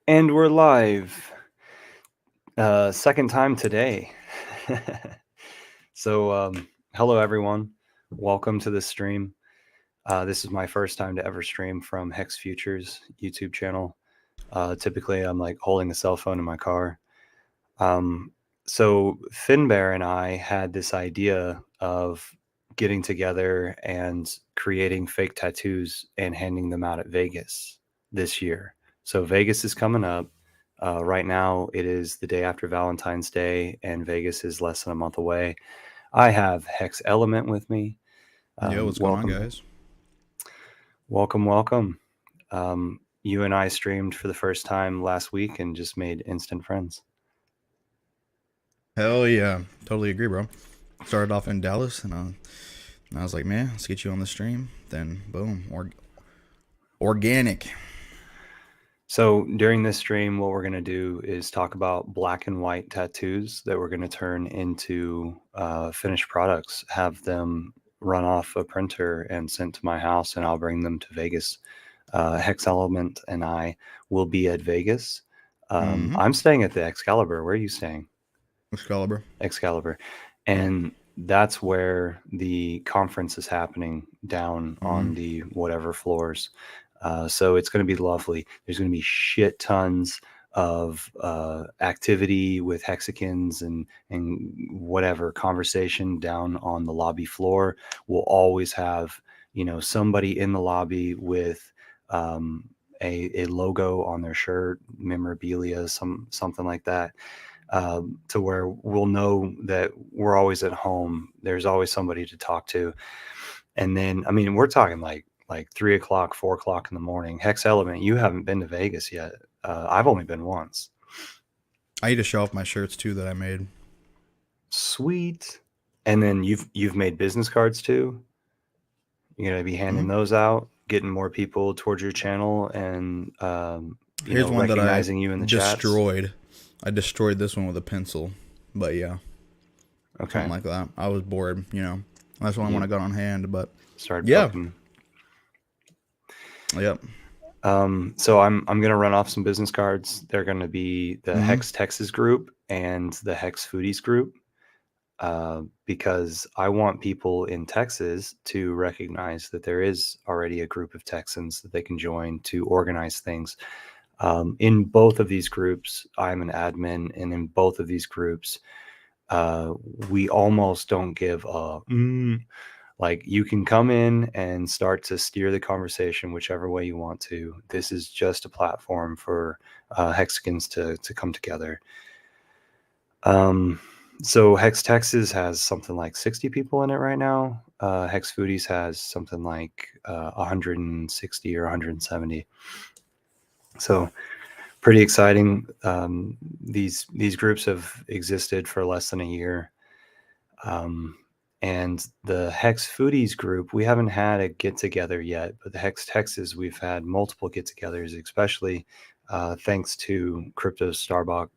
And we're live. Second time today. So, hello everyone. Welcome to this stream. This is my first time to ever stream from Hex Futures YouTube channel. Typically, I'm like holding a cell phone in my car. So FinnBear and I had this idea of getting together and creating fake tattoos and handing them out at Vegas this year. So Vegas is coming up. Right now, it is the day after Valentine's Day, and Vegas is less than a month away. I have HEXelement with me. Yo, what's going on, Welcome, guys? welcome. You and I streamed for the first time last week and just made instant friends. Hell yeah, totally agree, bro. Started off in Dallas, and I was like, man, let's get you on the stream. Then, boom, organic. So during this stream, what we're going to do is talk about black and white tattoos that we're going to turn into finished products, have them run off a printer and sent to my house, and I'll bring them to Vegas. HEXelement and I will be at Vegas. Mm-hmm. I'm staying at the Excalibur. Where are you staying? Excalibur. Excalibur. And that's where the conference is happening down Mm-hmm. on the whatever floors. So it's going to be lovely. There's going to be shit tons of activity with hexagons and whatever conversation down on the lobby floor. We'll always have, somebody in the lobby with a logo on their shirt, memorabilia, something like that, to where we'll know that we're always at home. There's always somebody to talk to. And then, I mean, we're talking like 3 o'clock, 4 o'clock in the morning. HEXelement, you haven't been to Vegas yet. I've only been once. I need to show off my shirts too that I made. Sweet. And then you've made business cards too. You're gonna be Mm-hmm. handing those out, getting more people towards your channel, and Here's one that I recognizing you in the chats. destroyed. I destroyed this one with a pencil, but yeah, something Okay. like that. I was bored, That's one I You got on hand, but started yeah, poking. yep. So I'm gonna run off some business cards. They're gonna be the Mm-hmm. Hex Texas group and the Hex Foodies group, because I want people in Texas to recognize that there is already a group of Texans that they can join to organize things. In both of these groups, I'm an admin, and in both of these groups, we almost don't give a like, you can come in and start to steer the conversation whichever way you want to. This is just a platform for hexagons to come together. So Hex Texas has something like 60 people in it right now. Hex Foodies has something like 160 or 170. So pretty exciting. These groups have existed for less than a year. And the Hex Foodies group, we haven't had a get together yet, but the Hex Texas, we've had multiple get togethers, especially thanks to Crypto Starbuck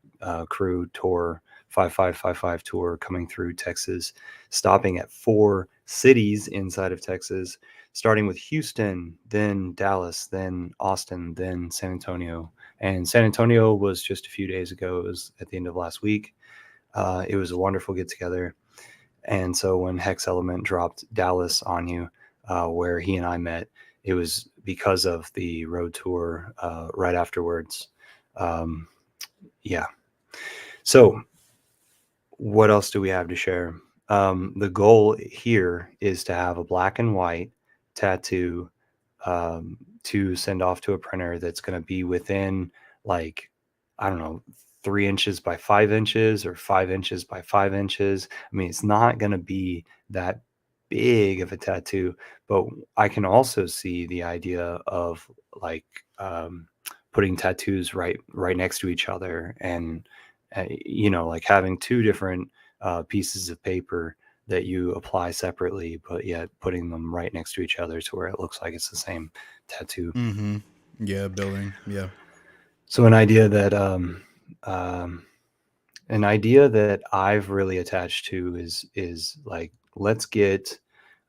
crew tour, 5555 tour coming through Texas, stopping at 4 cities inside of Texas, starting with Houston, then Dallas, then Austin, then San Antonio. And San Antonio was just a few days ago. It was at the end of last week. It was a wonderful get together. And so when HEXelement dropped Dallas on you, where he and I met, it was because of the road tour right afterwards. Um, yeah. So what else do we have to share? The goal here is to have a black and white tattoo to send off to a printer that's going to be within, like, I don't know, 3 inches by 5 inches or 5 inches by 5 inches. I mean, it's not going to be that big of a tattoo, but I can also see the idea of, like, putting tattoos right next to each other, and like having two different pieces of paper that you apply separately, but yet putting them right next to each other to where it looks like it's the same tattoo. Mm-hmm. Yeah, building. Yeah. So um, an idea that I've really attached to is like,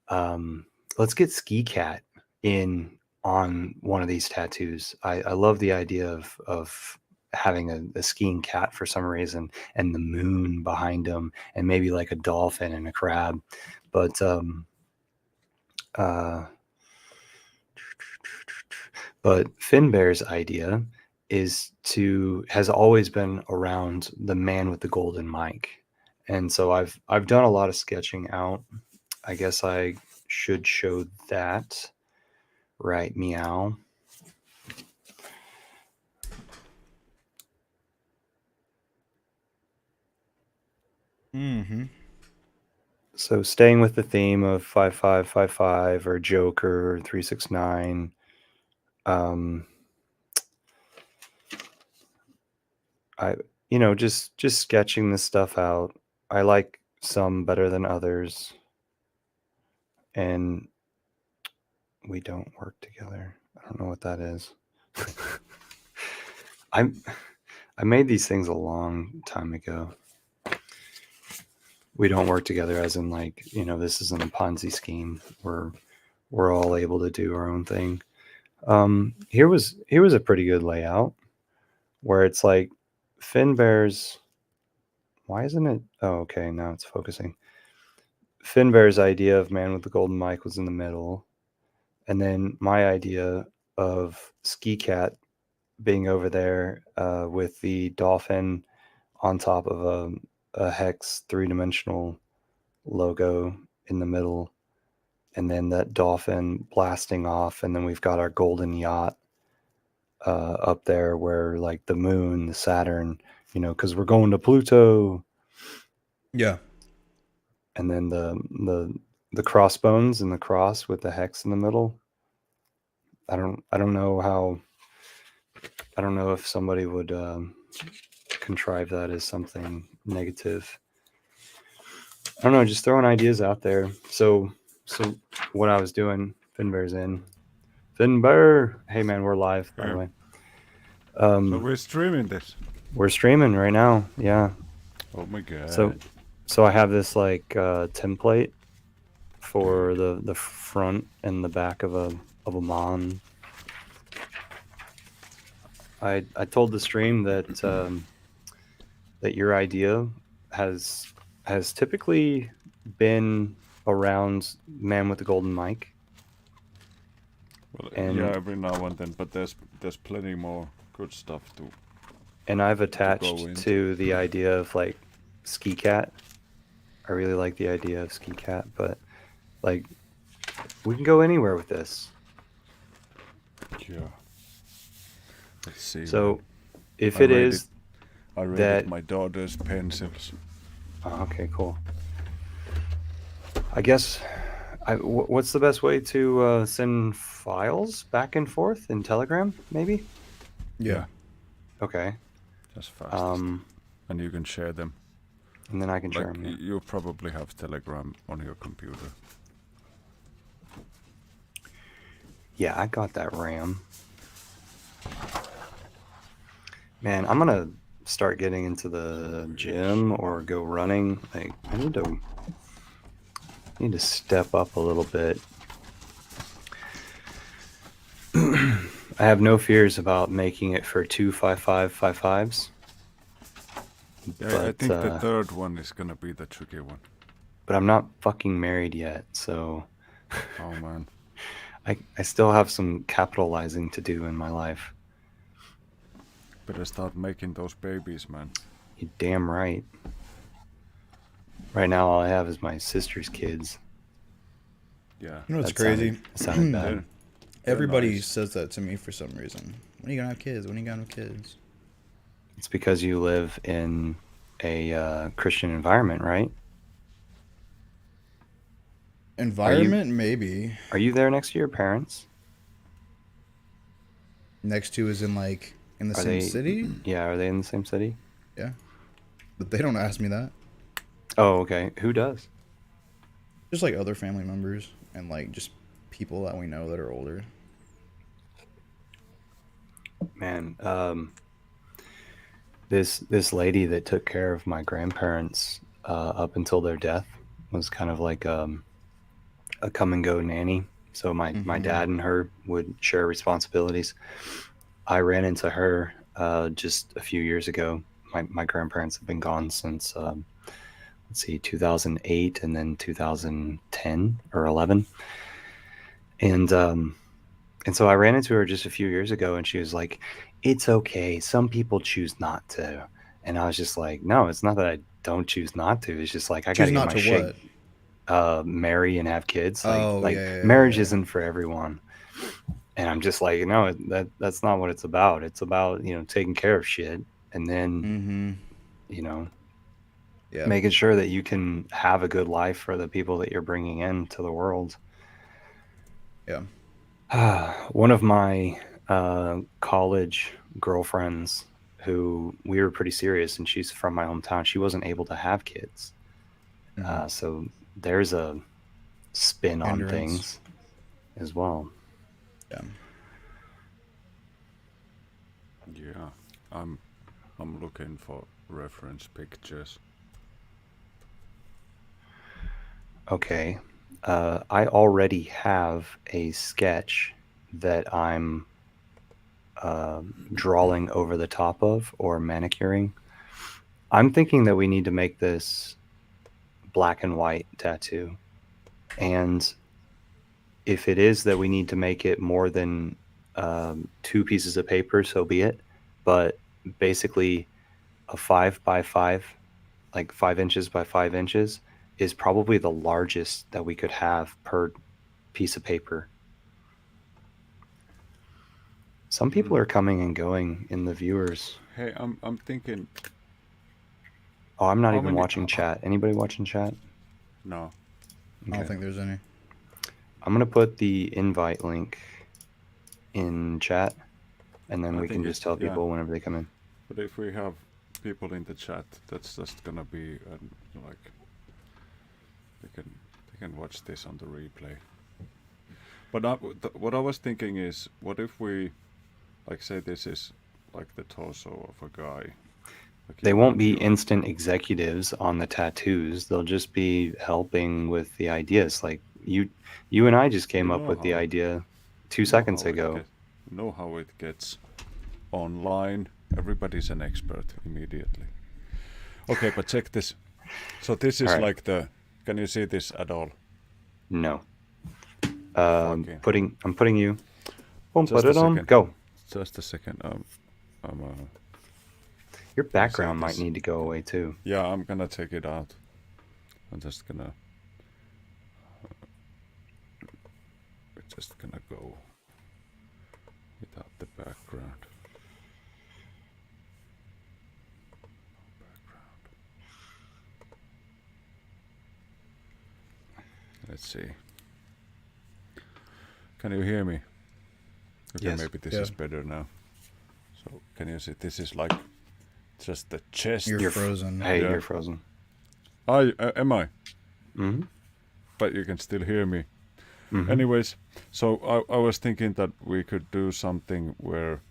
um, let's get Ski Cat in on one of these tattoos. I love the idea of having a skiing cat for some reason, and the moon behind him, and maybe like a dolphin and a crab. But uh, FinnBear's idea has always been around the man with the golden mic, and so I've done a lot of sketching out. I guess I should show that. Right, meow. Mm-hmm. So staying with the theme of 5555 or Joker or 369, I just sketching this stuff out. I like some better than others, and we don't work together. I don't know what that is. I made these things a long time ago. We don't work together as in like, this isn't a Ponzi scheme where we're all able to do our own thing. Here was a pretty good layout where it's like FinnBear's. Why isn't it? Oh, okay. Now it's focusing. FinnBear's idea of man with the golden mic was in the middle, and then my idea of Ski Cat being over there with the dolphin on top of a hex 3-dimensional logo in the middle, and then that dolphin blasting off, and then we've got our golden yacht up there where like the moon, the Saturn, because we're going to Pluto. Yeah. And then the crossbones and the cross with the hex in the middle. I don't know if somebody would contrive that as something negative. I don't know, just throwing ideas out there. So what I was doing, FinnBear's in. FinnBear, hey man, we're live by the way. So we're streaming this. We're streaming right now, yeah. Oh my god. So I have this like template for the front and the back of a mon. I told the stream that that your idea has typically been around man with the golden mic. Well, yeah, every now and then, but there's plenty more good stuff too. And I've attached to the idea of like Ski Cat. I really like the idea of Ski Cat, but like we can go anywhere with this. Yeah. Let's see. So if it is I rated my daughter's pencils. Oh, okay, cool. I guess what's the best way to send files back and forth in Telegram, maybe? Yeah. Okay. Just fast. And you can share them. And then I can share them. Yeah. You probably have Telegram on your computer. Yeah, I got that RAM. Man, I'm gonna start getting into the gym or go running. Like I need to step up a little bit. I have no fears about making it for 2 5.5 Yeah, but, I think the third one is gonna be the tricky one. But I'm not fucking married yet, so. Oh man. I still have some capitalizing to do in my life. Better start making those babies, man. You're damn right. Right now, all I have is my sister's kids. Yeah. You know what's crazy? Sounded bad. Everybody says that to me for some reason. When are you gonna have kids? When are you gonna have kids? It's because you live in a Christian environment, right? Environment, maybe. Are you there next to your parents? Next to is in like in the same city? Yeah, are they in the same city? Yeah. But they don't ask me that. Oh, okay. Who does? Just like other family members and like just people that we know that are older. Man, this lady that took care of my grandparents up until their death was kind of like a come and go nanny. So my dad and her would share responsibilities. I ran into her just a few years ago. My grandparents have been gone since, let's see, 2008 and then 2010 or 11. And so I ran into her just a few years ago, and she was like, "It's okay. Some people choose not to." And I was just like, "No, it's not that I don't choose not to. It's just like I got Choose to get not my to shit, what? marry and have kids. Oh, Like yeah. marriage isn't for everyone." And I'm just like, no, that's not what it's about. It's about, taking care of shit, and then, Mm-hmm. Yeah. making sure that you can have a good life for the people that you're bringing into the world. Yeah. One of my college girlfriends, who we were pretty serious, and she's from my hometown, she wasn't able to have kids. Mm-hmm. So there's a spin on Hindrance. things as well. Yeah. Yeah, I'm looking for reference pictures. Okay. I already have a sketch that I'm drawing over the top of, or manicuring. I'm thinking that we need to make this black and white tattoo. And if it is that we need to make it more than 2 pieces of paper, so be it. But basically, a 5x5, like 5 inches by 5 inches, is probably the largest that we could have per piece of paper. Some people are coming and going in the viewers. Hey, I'm thinking. Oh, I'm not even watching chat. Anybody watching chat? No. Okay. I don't think there's any. I'm gonna put the invite link in chat, and then we can just tell people whenever they come in. But if we have people in the chat, that's just gonna be like they can watch this on the replay. But what I was thinking is, what if we, like, say this is like the torso of a guy. Like they won't be instant executives on the tattoos. They'll just be helping with the ideas. Like you and I just came up with the idea 2 seconds ago. Know how it gets online. Everybody's an expert immediately. Okay, but check this. So this is like the. Can you see this at all? No. I'm putting you. Won't put it on. Go. Just a second. Your background might need to go away too. Yeah, I'm gonna take it out. I'm just gonna. We're just gonna go without the background. Let's see. Can you hear me? Okay, yes. Maybe this is better now. So can you see? This is like just the chest. You're frozen. Hey, you're frozen. Am I? Mm-hmm. But you can still hear me. Mm-hmm. Anyways, so I was thinking that we could do something where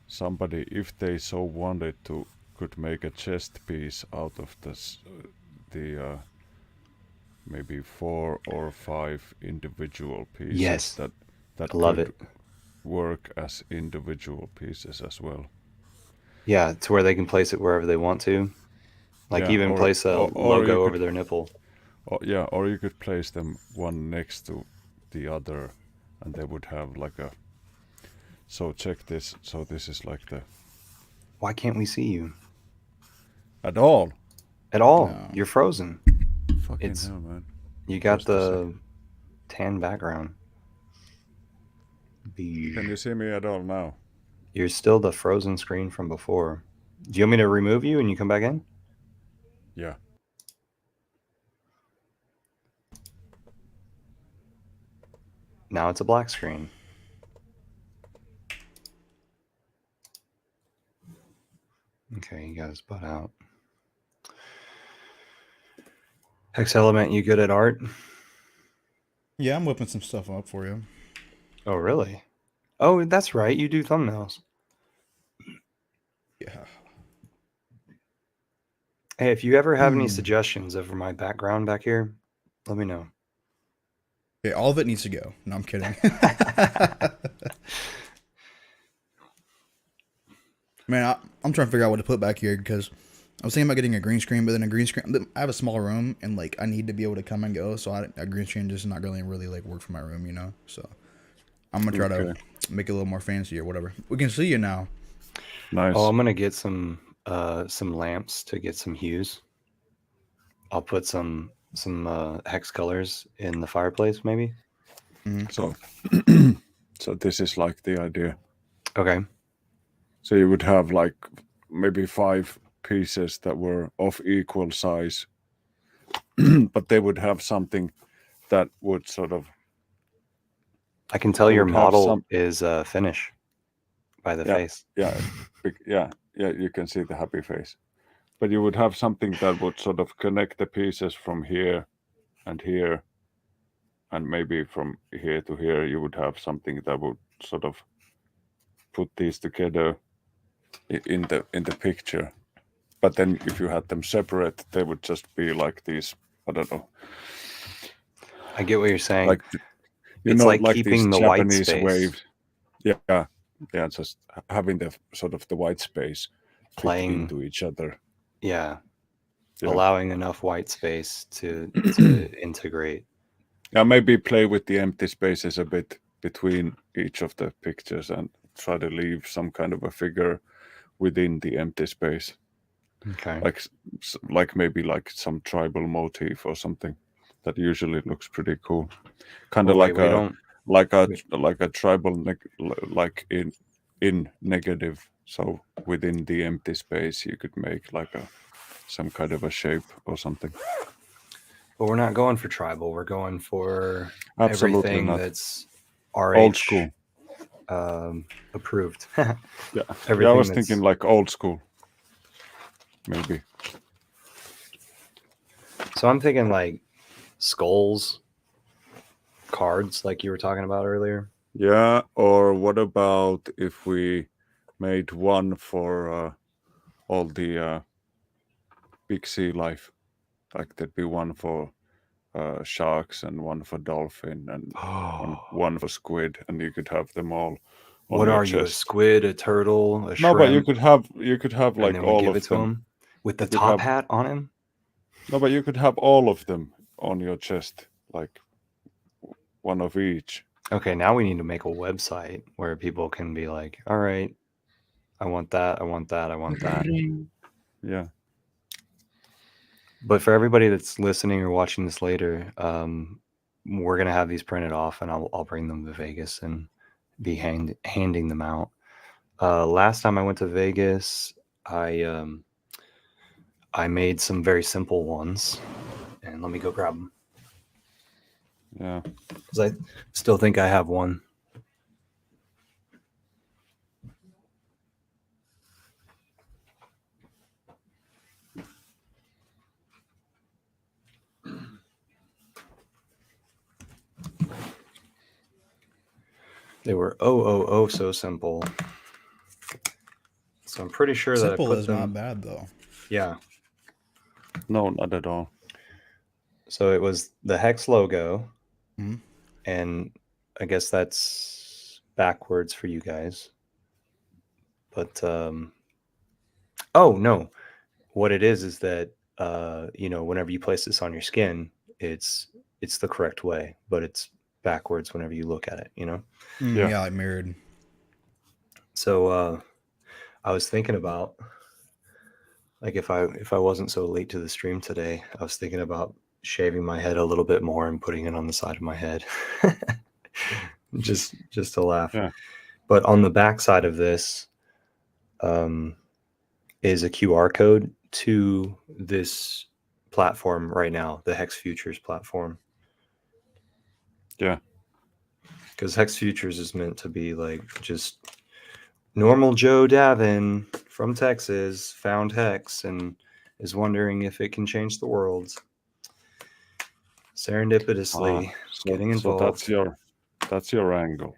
somebody, if they so wanted to, could make a chest piece out of this, the maybe 4 or 5 individual pieces. Yes, that love could it. Work as individual pieces as well. Yeah, to where they can place it wherever they want to. Like even place a logo over their nipple. Or you could place them one next to the other, and they would have like a. So check this. So this is like the. Why can't we see you? At all? At all? No. You're frozen. Fucking hell, man. You got the tan background. Can you see me at all now? You're still the frozen screen from before. Do you want me to remove you and you come back in? Yeah. Now it's a black screen. Okay, you got his butt out. HEXelement, you good at art? Yeah, I'm whipping some stuff up for you. Oh, really? Oh, that's right. You do thumbnails. Yeah. Hey, if you ever have any suggestions over my background back here, let me know. Okay, all of it needs to go. No, I'm kidding. Man, I'm trying to figure out what to put back here because I was thinking about getting a green screen, but then a green screen. I have a small room and like I need to be able to come and go, so a green screen just not really like work for my room, you know. So I'm gonna try to Okay. make it a little more fancy or whatever. We can see you now. Nice. Oh, I'm gonna get some lamps to get some hues. I'll put some hex colors in the fireplace, maybe. So, so this is like the idea. Okay. So you would have like maybe 5 pieces that were of equal size, but they would have something that would sort of. I can tell They your would have model some. is Finnish by the Yeah, face. yeah, yeah, yeah. You can see the happy face, but you would have something that would sort of connect the pieces from here and here, and maybe from here to here. You would have something that would sort of put these together in the picture. But then if you had them separate, they would just be like these. I don't know, I get what you're saying. like It's like like these keeping the white Japanese space. waves. Yeah, yeah. Just having the sort of the white space fit Playing into each other. Yeah. Yeah. Allowing enough white space to integrate. Yeah, maybe play with the empty spaces a bit between each of the pictures and try to leave some kind of a figure within the empty space, Okay. like maybe like some tribal motif or something that usually looks pretty cool. Kind of Well, wait, we don't. like a tribal like in negative. So within the empty space, you could make like some kind of a shape or something. But we're not going for tribal. We're going for Absolutely everything not. that's RH Old school. approved. Yeah, Everything yeah. I was that's- thinking like old school, maybe. So I'm thinking like skulls, cards, like you were talking about earlier. Yeah, or what about if we made one for all the big sea life? Like there'd be one for sharks and one for dolphin and one for squid, and you could have them all on What your are you, a chest. squid, a turtle, a No, but shrimp? you could have And like then we all give of it to them. him with the You could top have hat on him. no, but you could have all of them on your chest, like one of each. Okay, now we need to make a website where people can be like, all right, I want that, I want that, I want that. Yeah. But for everybody that's listening or watching this later, we're gonna have these printed off, and I'll bring them to Vegas and be handing them out. Last time I went to Vegas, I made some very simple ones, and let me go grab them Yeah. because I still think I have one. They were so simple. So I'm pretty sure that I Simple put is them. not bad though. Yeah. No, not at all. So it was the Hex logo, Mhm. and I guess that's backwards for you guys. But oh no, what it is that whenever you place this on your skin, it's the correct way, but it's backwards whenever you look at it. Yeah. Yeah, like mirrored. So I was thinking about, like, if I wasn't so late to the stream today, I was thinking about shaving my head a little bit more and putting it on the side of my head, just to laugh. Yeah. But on the back side of this is a QR code to this platform right now, the Hex Futures platform. Yeah. Because Hex Futures is meant to be like just normal Joe Davin from Texas found Hex and is wondering if it can change the world. Serendipitously getting involved. So that's your angle.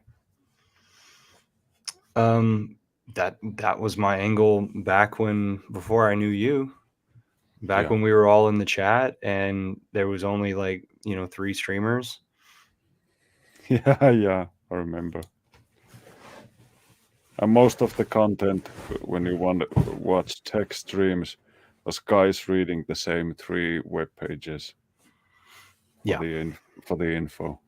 That was my angle before I knew you. Back Yeah. when we were all in the chat and there was only like 3 streamers. Yeah, I remember. And most of the content, when you want to watch tech streams, was guys reading the same 3 web pages for Yeah. the info.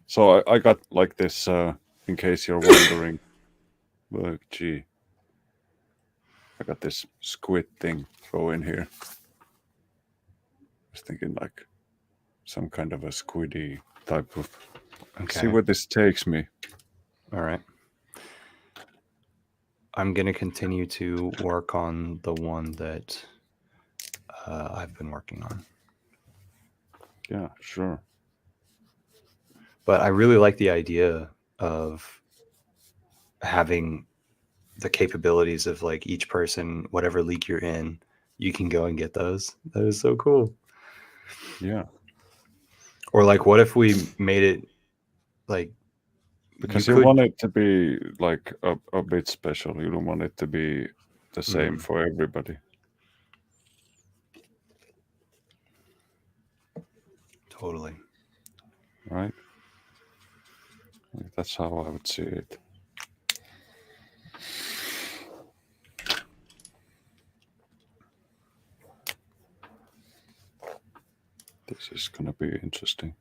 So I got like this, in case you're wondering. Look, gee, I got this squid thing going here. I was thinking like some kind of a squiddy type of. Okay. See where this takes me. All right. I'm going to continue to work on the one that I've been working on. Yeah, sure. But I really like the idea of having the capabilities of like each person, whatever league you're in, you can go and get those. That is so cool. Yeah. Or like, what if we made it like, Because you want it to be like a bit special. You don't want it to be the same for everybody. Totally. Right? That's how I would see it. This is going to be interesting.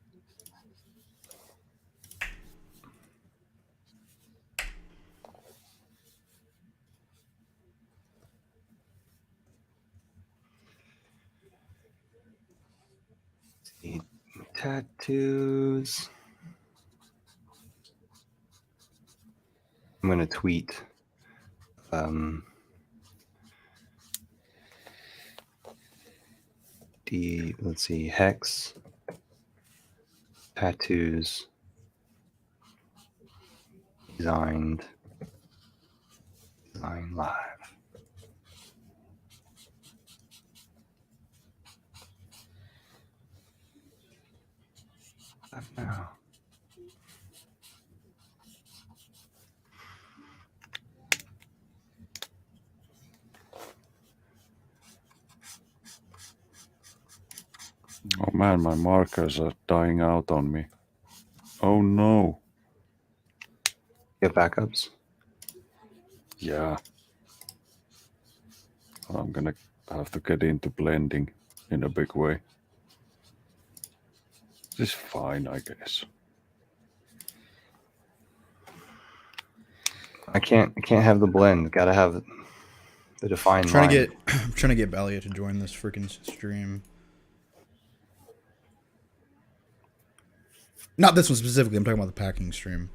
Tattoos. I'm going to tweet. Let's see, Hex tattoos design live. Now. Oh man, my markers are dying out on me. Oh no. Get backups? Yeah. I'm gonna have to get into blending in a big way. This is fine, I guess. I can't have the blend. Gotta have the defined line. I'm trying to get Balia to join this freaking stream. Not this one specifically. I'm talking about the packing stream.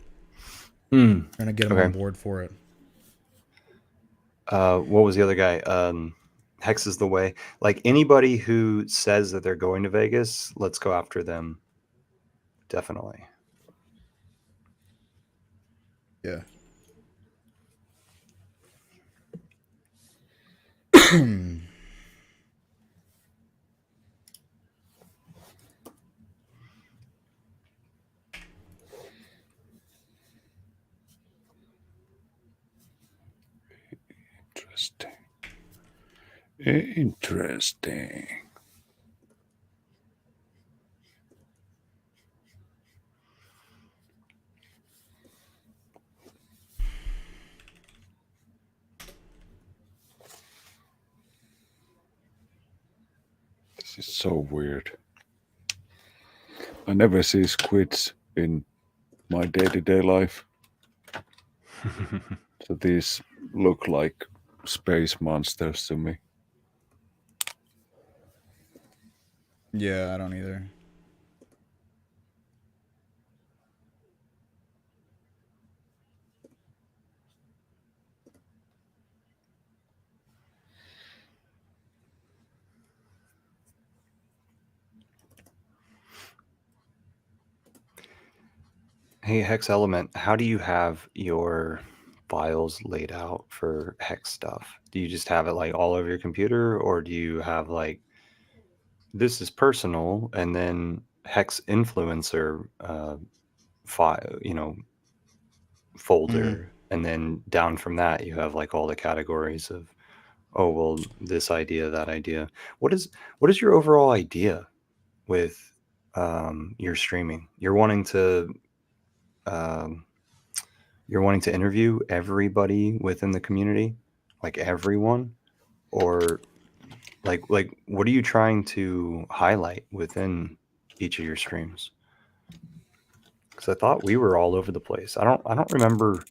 Trying to get him on board for it. What was the other guy? Hex is the way. Like anybody who says that they're going to Vegas, let's go after them. Definitely. Yeah. Interesting. This is so weird. I never see squids in my day-to-day life. So these look like space monsters to me. Yeah, I don't either. Hey, HEXelement, how do you have your files laid out for Hex stuff? Do you just have it like all over your computer, or do you have like this is personal and then Hex influencer file, folder, and then down from that you have like all the categories of, oh well, this idea, that idea. What is your overall idea with you're streaming? Um, you're wanting to interview everybody within the community, like everyone, or like what are you trying to highlight within each of your streams? Because I thought we were all over the place. I don't remember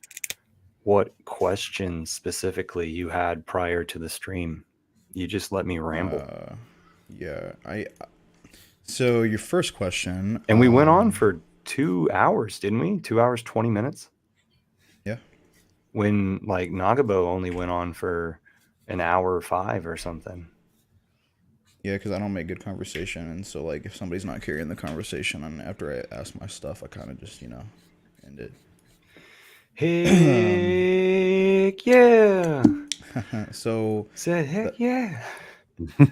what questions specifically you had prior to the stream. You just let me ramble. Yeah, I. So your first question, And we went on for 2 hours, didn't we? 2 hours, 20 minutes? yeah, When like Nagabo only went on for an hour 5 or something. yeah, because I don't make good conversation, and so like if somebody's not carrying the conversation, and after I ask my stuff, I kind of just end it. Heck yeah. So Said heck the yeah.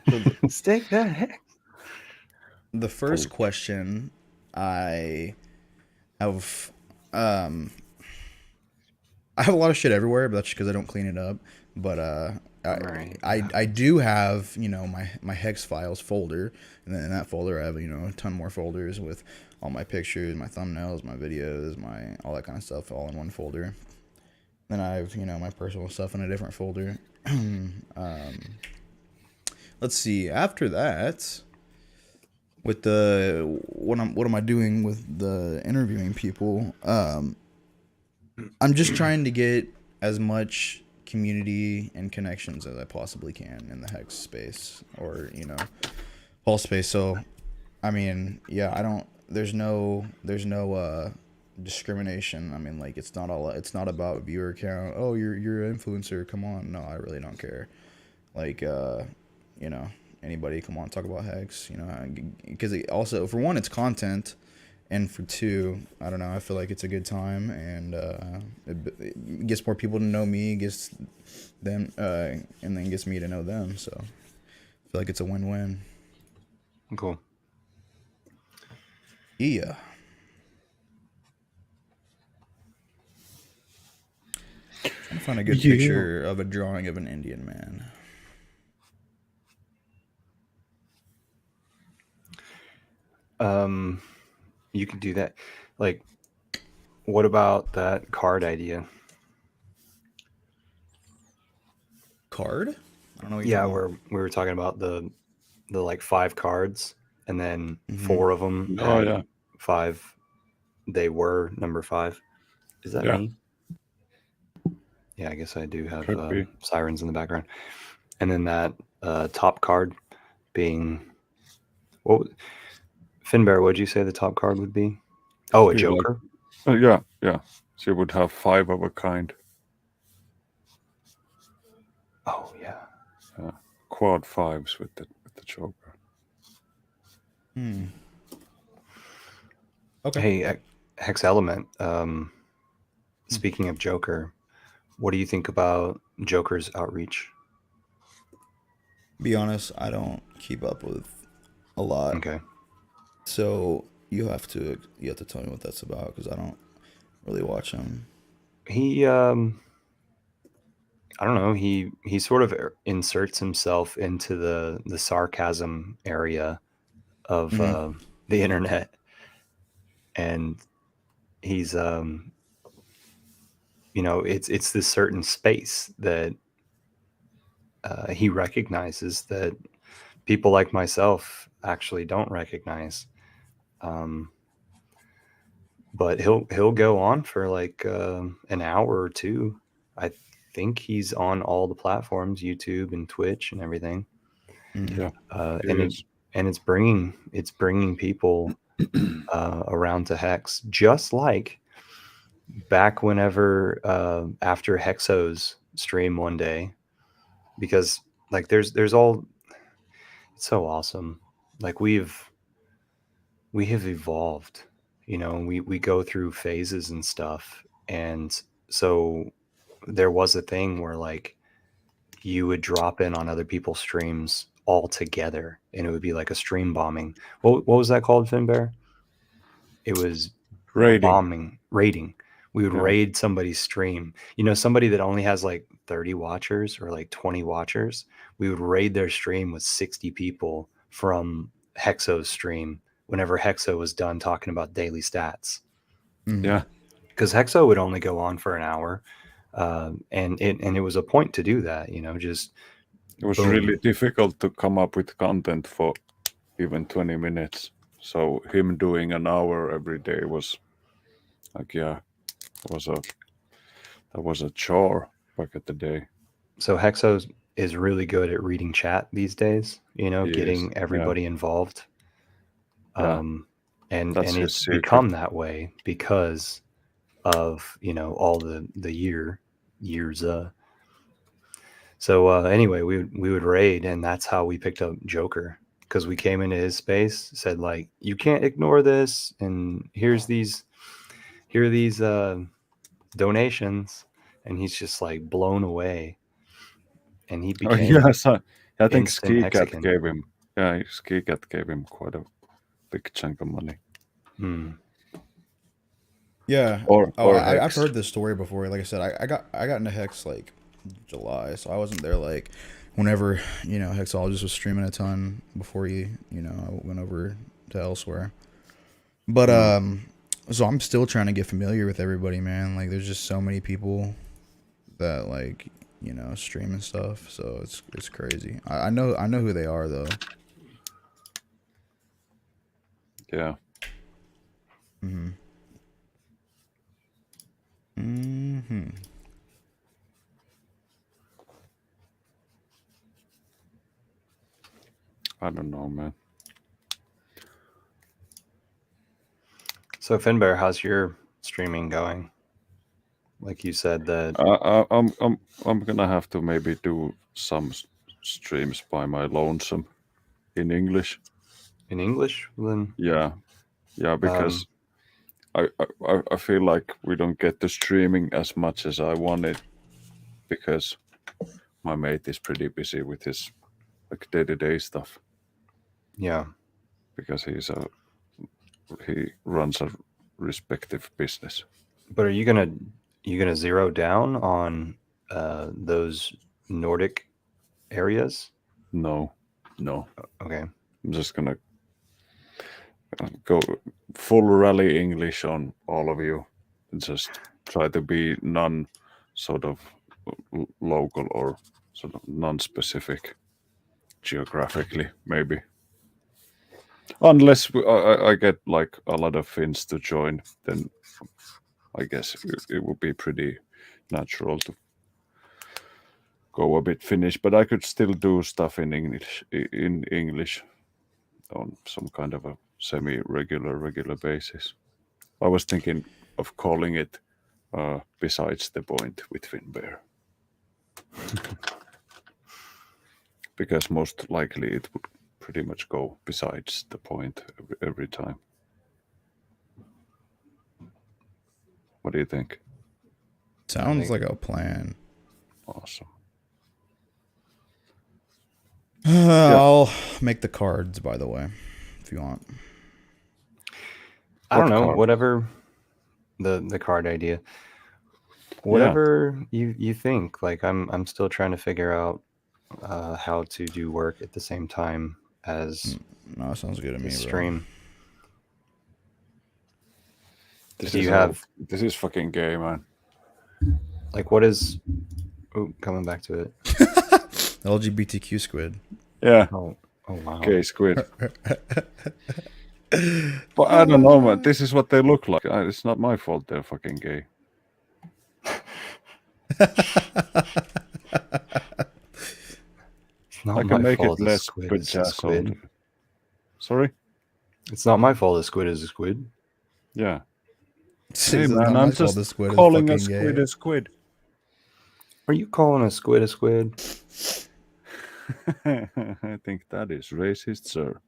so the, Steak that heck. the first Pork. question I have um I have a lot of shit everywhere, but that's just because I don't clean it up. But I, Right. I do have my hex files folder, and then in that folder I have a ton more folders with all my pictures, my thumbnails, my videos, my all that kind of stuff all in one folder. Then I have my personal stuff in a different folder. Let's see. After that, with the what am I doing with the interviewing people? I'm just trying to get as much community and connections as I possibly can in the hex space or whole space. So, I mean, yeah, I don't. There's no discrimination. I mean, like it's not about viewer count. Oh, you're an influencer. Come on. No, I really don't care. Like, you know, anybody come on talk about hex. Because also for one, it's content. And for two, I don't know. I feel like it's a good time, and it gets more people to know me, gets them, and then gets me to know them. So I feel like it's a win-win. Cool. Yeah. Trying to find a good picture of a drawing of an Indian man. You can do that. Like, what about that card idea? Card? I don't know what you're Yeah, talking where about. we were talking about the like 5 cards, and then Mm-hmm. 4 of them Oh had yeah, 5. They were number 5. Is that yeah, me? Yeah, I guess I do have could be. sirens in the background. And then that top card being what? FinnBear, what'd you say the top card would be? Oh, a Be like, Joker. yeah, yeah. So you would have 5 of a kind. Oh yeah. Quad 5s with the Joker. Hmm. Okay. Hey, HEXelement. Speaking of Joker, what do you think about Joker's outreach? Be honest, I don't keep up with a lot, Okay. so you have to tell me what that's about because I don't really watch them. He I don't know, he sort of inserts himself into the sarcasm area of Mm-hmm. the internet, and he's it's this certain space that he recognizes that people like myself actually don't recognize. Um, but he'll go on for like an hour or two. I think he's on all the platforms, YouTube and Twitch and everything. Mm-hmm. Yeah, it And is. it's bringing people around to Hex, just like back whenever after Hexo's stream one day, because like there's all, it's so awesome. Like we have evolved, we go through phases and stuff. And so there was a thing where like you would drop in on other people's streams all together, and it would be like a stream bombing. What was that called, FinnBear? It was Raiding. raiding. We would Yeah, raid somebody's stream. Somebody that only has like 30 watchers or like 20 watchers. We would raid their stream with 60 people from Hexo's stream, whenever Hexo was done talking about daily stats. Yeah. Because Hexo would only go on for an hour, and it was a point to do that. Just It was boom. really difficult to come up with content for even 20 minutes. So him doing an hour every day was like, yeah, that was a chore back at the day. So Hexo is really good at reading chat these days. He Getting is, everybody involved. Yeah. And That's his it's secret. become that way because of all the years. So anyway, we would raid, and that's how we picked up Joker, because we came into his space, said like, you can't ignore this, and here are these donations, and he's just like blown away, and he Oh became yes, I think instant Ski Cat Hexican. gave him. Yeah, Ski Cat gave him quite a big chunk of money. Yeah. Or I've Hex. heard this story before. Like I said, I got into Hex like July, so I wasn't there like whenever Hexologist was streaming a ton before I went over to elsewhere. But so I'm still trying to get familiar with everybody, man. Like there's just so many people that like stream and stuff, so it's crazy. I know who they are though. Yeah. I don't know, man. So FinnBear, how's your streaming going? Like you said that I'm gonna have to maybe do some streams by my lonesome in English. in English, then Yeah, because I feel like we don't get to streaming as much as I wanted because my mate is pretty busy with his like day-to-day stuff. yeah. Because he runs a respective business. But are you gonna zero down on those Nordic areas? No. Okay. I'm just gonna go full rally English on all of you and just try to be non sort of local or sort of non-specific geographically, maybe. Unless I get like a lot of Finns to join, then I guess it would be pretty natural to go a bit Finnish, but I could still do stuff in English on some kind of a regular basis. I was thinking of calling it Besides the Point with FinnBear. Because most likely it would pretty much go besides the point every time. What do you think? Sounds like a plan. Awesome. I'll make the cards, by the way, if you want. I don't What know, card? whatever the card idea. Whatever you think. Like I'm still trying to figure out how to do work at the same time as No, sounds good to me, the bro. stream. This Do is you have this is fucking gay, man. like what is coming back to it? LGBTQ squid. Yeah, Oh wow. gay squid. But I don't know, man. This is what they look like. It's not my fault they're fucking gay. It's not I can my make fault it a less squid is a pajazzled. squid. Sorry? It's not my fault a squid is a squid. Yeah. It's Hey not man, my I'm fault just the squid is calling a fucking squid gay. a squid. Are you calling a squid a squid? I think that is racist, sir.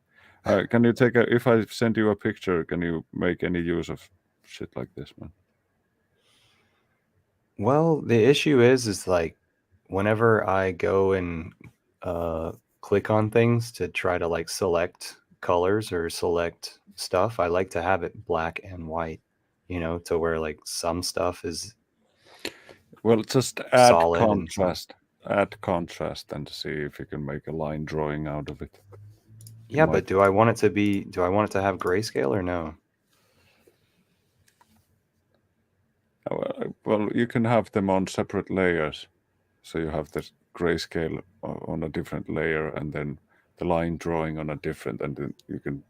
Can you take if I send you a picture, can you make any use of shit like this, man? Well, the issue is like whenever I go and click on things to try to like select colors or select stuff, I like to have it black and white, to where like some stuff is Well, just add solid and contrast. Add contrast and see if you can make a line drawing out of it. Yeah, but do I want it to have grayscale or no? Well, you can have them on separate layers. So you have the grayscale on a different layer, and then the line drawing on a different, and then you can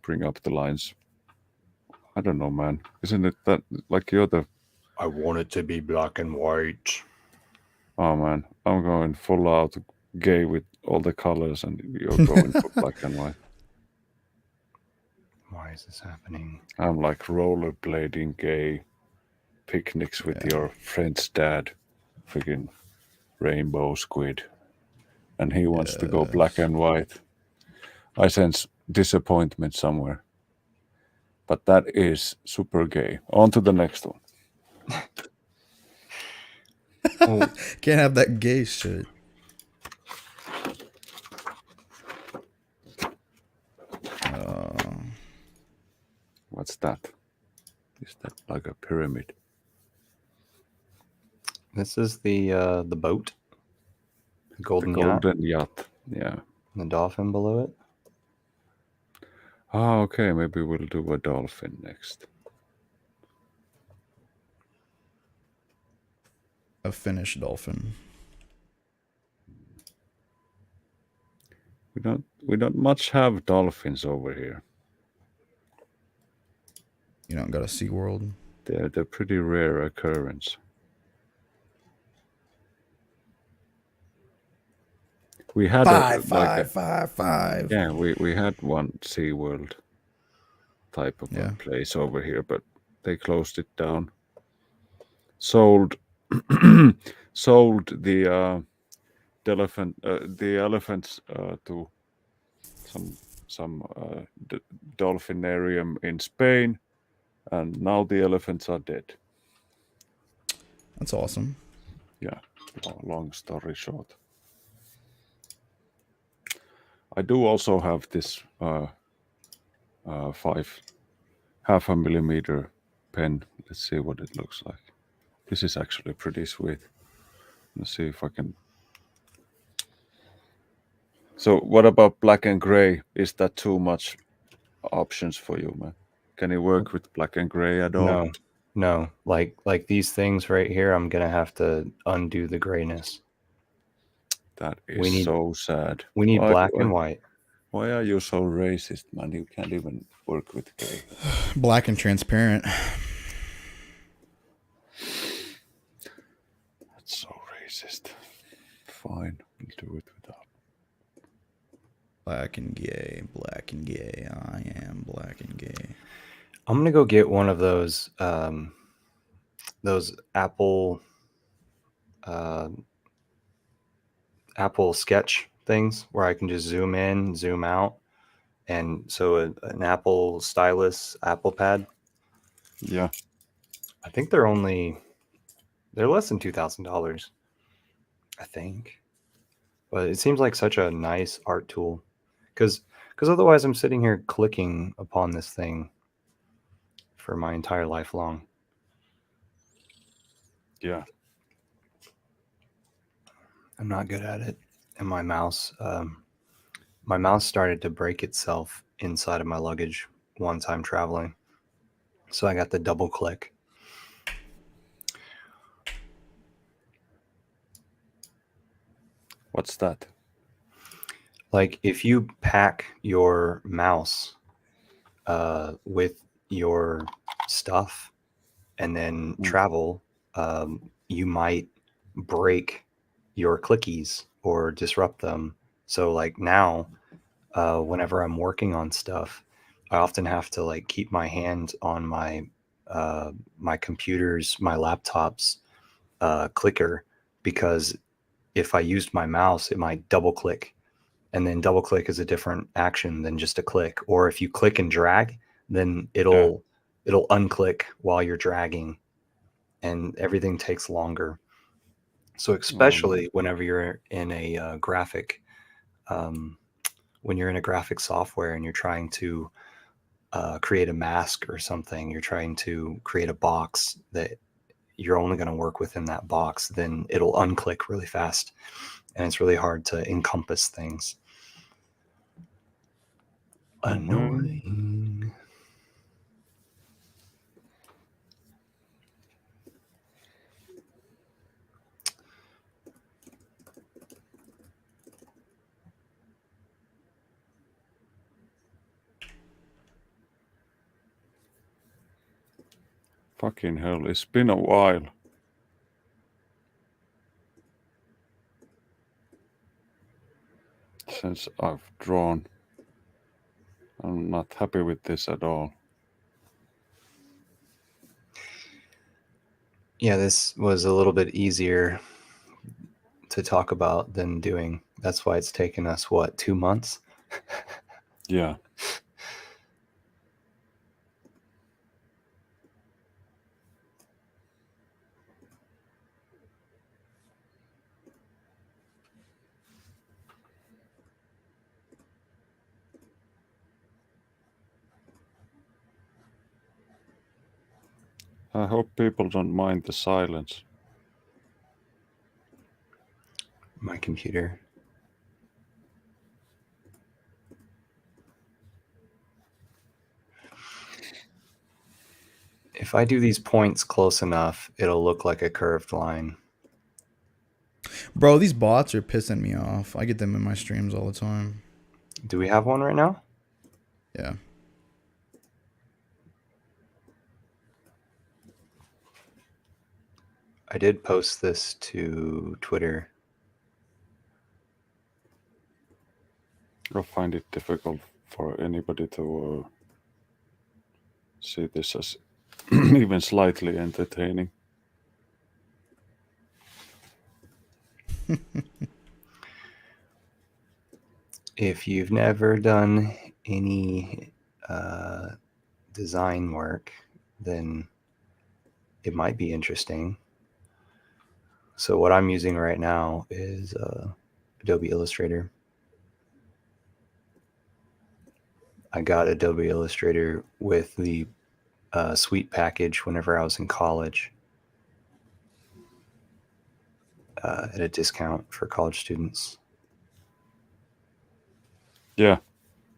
bring up the lines. I don't know, man. Isn't it that like you're the? I want it to be black and white. Oh man, I'm going full out gay with all the colors, and you're going for black and white. Why is this happening? I'm like rollerblading gay, picnics with your friend's dad, freaking rainbow squid, and he wants to go black and white. I sense disappointment somewhere. But that is super gay. On to the next one. Oh, Can't have that gay shit. What's that? Is that like a pyramid? this is the boat, the The golden yacht, golden yacht. Yeah. and the dolphin below it. Ah, okay. Maybe we'll do a dolphin next. A Finnish dolphin. We don't much have dolphins over here. You don't got a SeaWorld. They're pretty rare occurrence. We had five. Yeah, we had one SeaWorld type of a place over here, but they closed it down. Sold the elephants to some dolphinarium in Spain, and now the elephants are dead. That's awesome. Yeah, long story short. I do also have this 5.5 millimeter pen. Let's see what it looks like. This is actually pretty sweet. Let's see if I can. So, what about black and gray? Is that too much options for you, man? Can you work with black and gray at all? No. Like these things right here, I'm gonna have to undo the grayness. That is so sad. We need black and white. Why are you so racist, man? You can't even work with gray. Black and transparent. That's so racist. Fine, we'll do it without. Black and gay. I am black and gay. I'm gonna go get one of those Apple Sketch things where I can just zoom in, zoom out, and so an Apple stylus, Apple Pad. Yeah, I think they're less than $2,000. I think, but it seems like such a nice art tool, because otherwise I'm sitting here clicking upon this thing for my entire life long. Yeah. I'm not good at it, and my mouse started to break itself inside of my luggage one time traveling, so I got the double click. What's that? Like if you pack your mouse with your stuff and then travel, you might break your clickies or disrupt them. So like now, whenever I'm working on stuff, I often have to like keep my hand on my computer's, my laptop's clicker, because if I used my mouse, it might double click, and then double click is a different action than just a click. Or if you click and drag, then it'll unclick while you're dragging, and everything takes longer. So especially whenever you're in a graphic, when you're in a graphic software and you're trying to create a mask or something, you're trying to create a box that you're only going to work within that box, then it'll unclick really fast, and it's really hard to encompass things. Annoying. Fucking hell, it's been a while since I've drawn. I'm not happy with this at all. Yeah, this was a little bit easier to talk about than doing. That's why it's taken us, what, 2 months? Yeah. I hope people don't mind the silence. My computer. If I do these points close enough, it'll look like a curved line. Bro, these bots are pissing me off. I get them in my streams all the time. Do we have one right now? Yeah. I did post this to Twitter. I find it difficult for anybody to see this as even slightly entertaining. If you've never done any design work, then it might be interesting. So what I'm using right now is Adobe Illustrator. I got Adobe Illustrator with the Suite package whenever I was in college at a discount for college students. Yeah.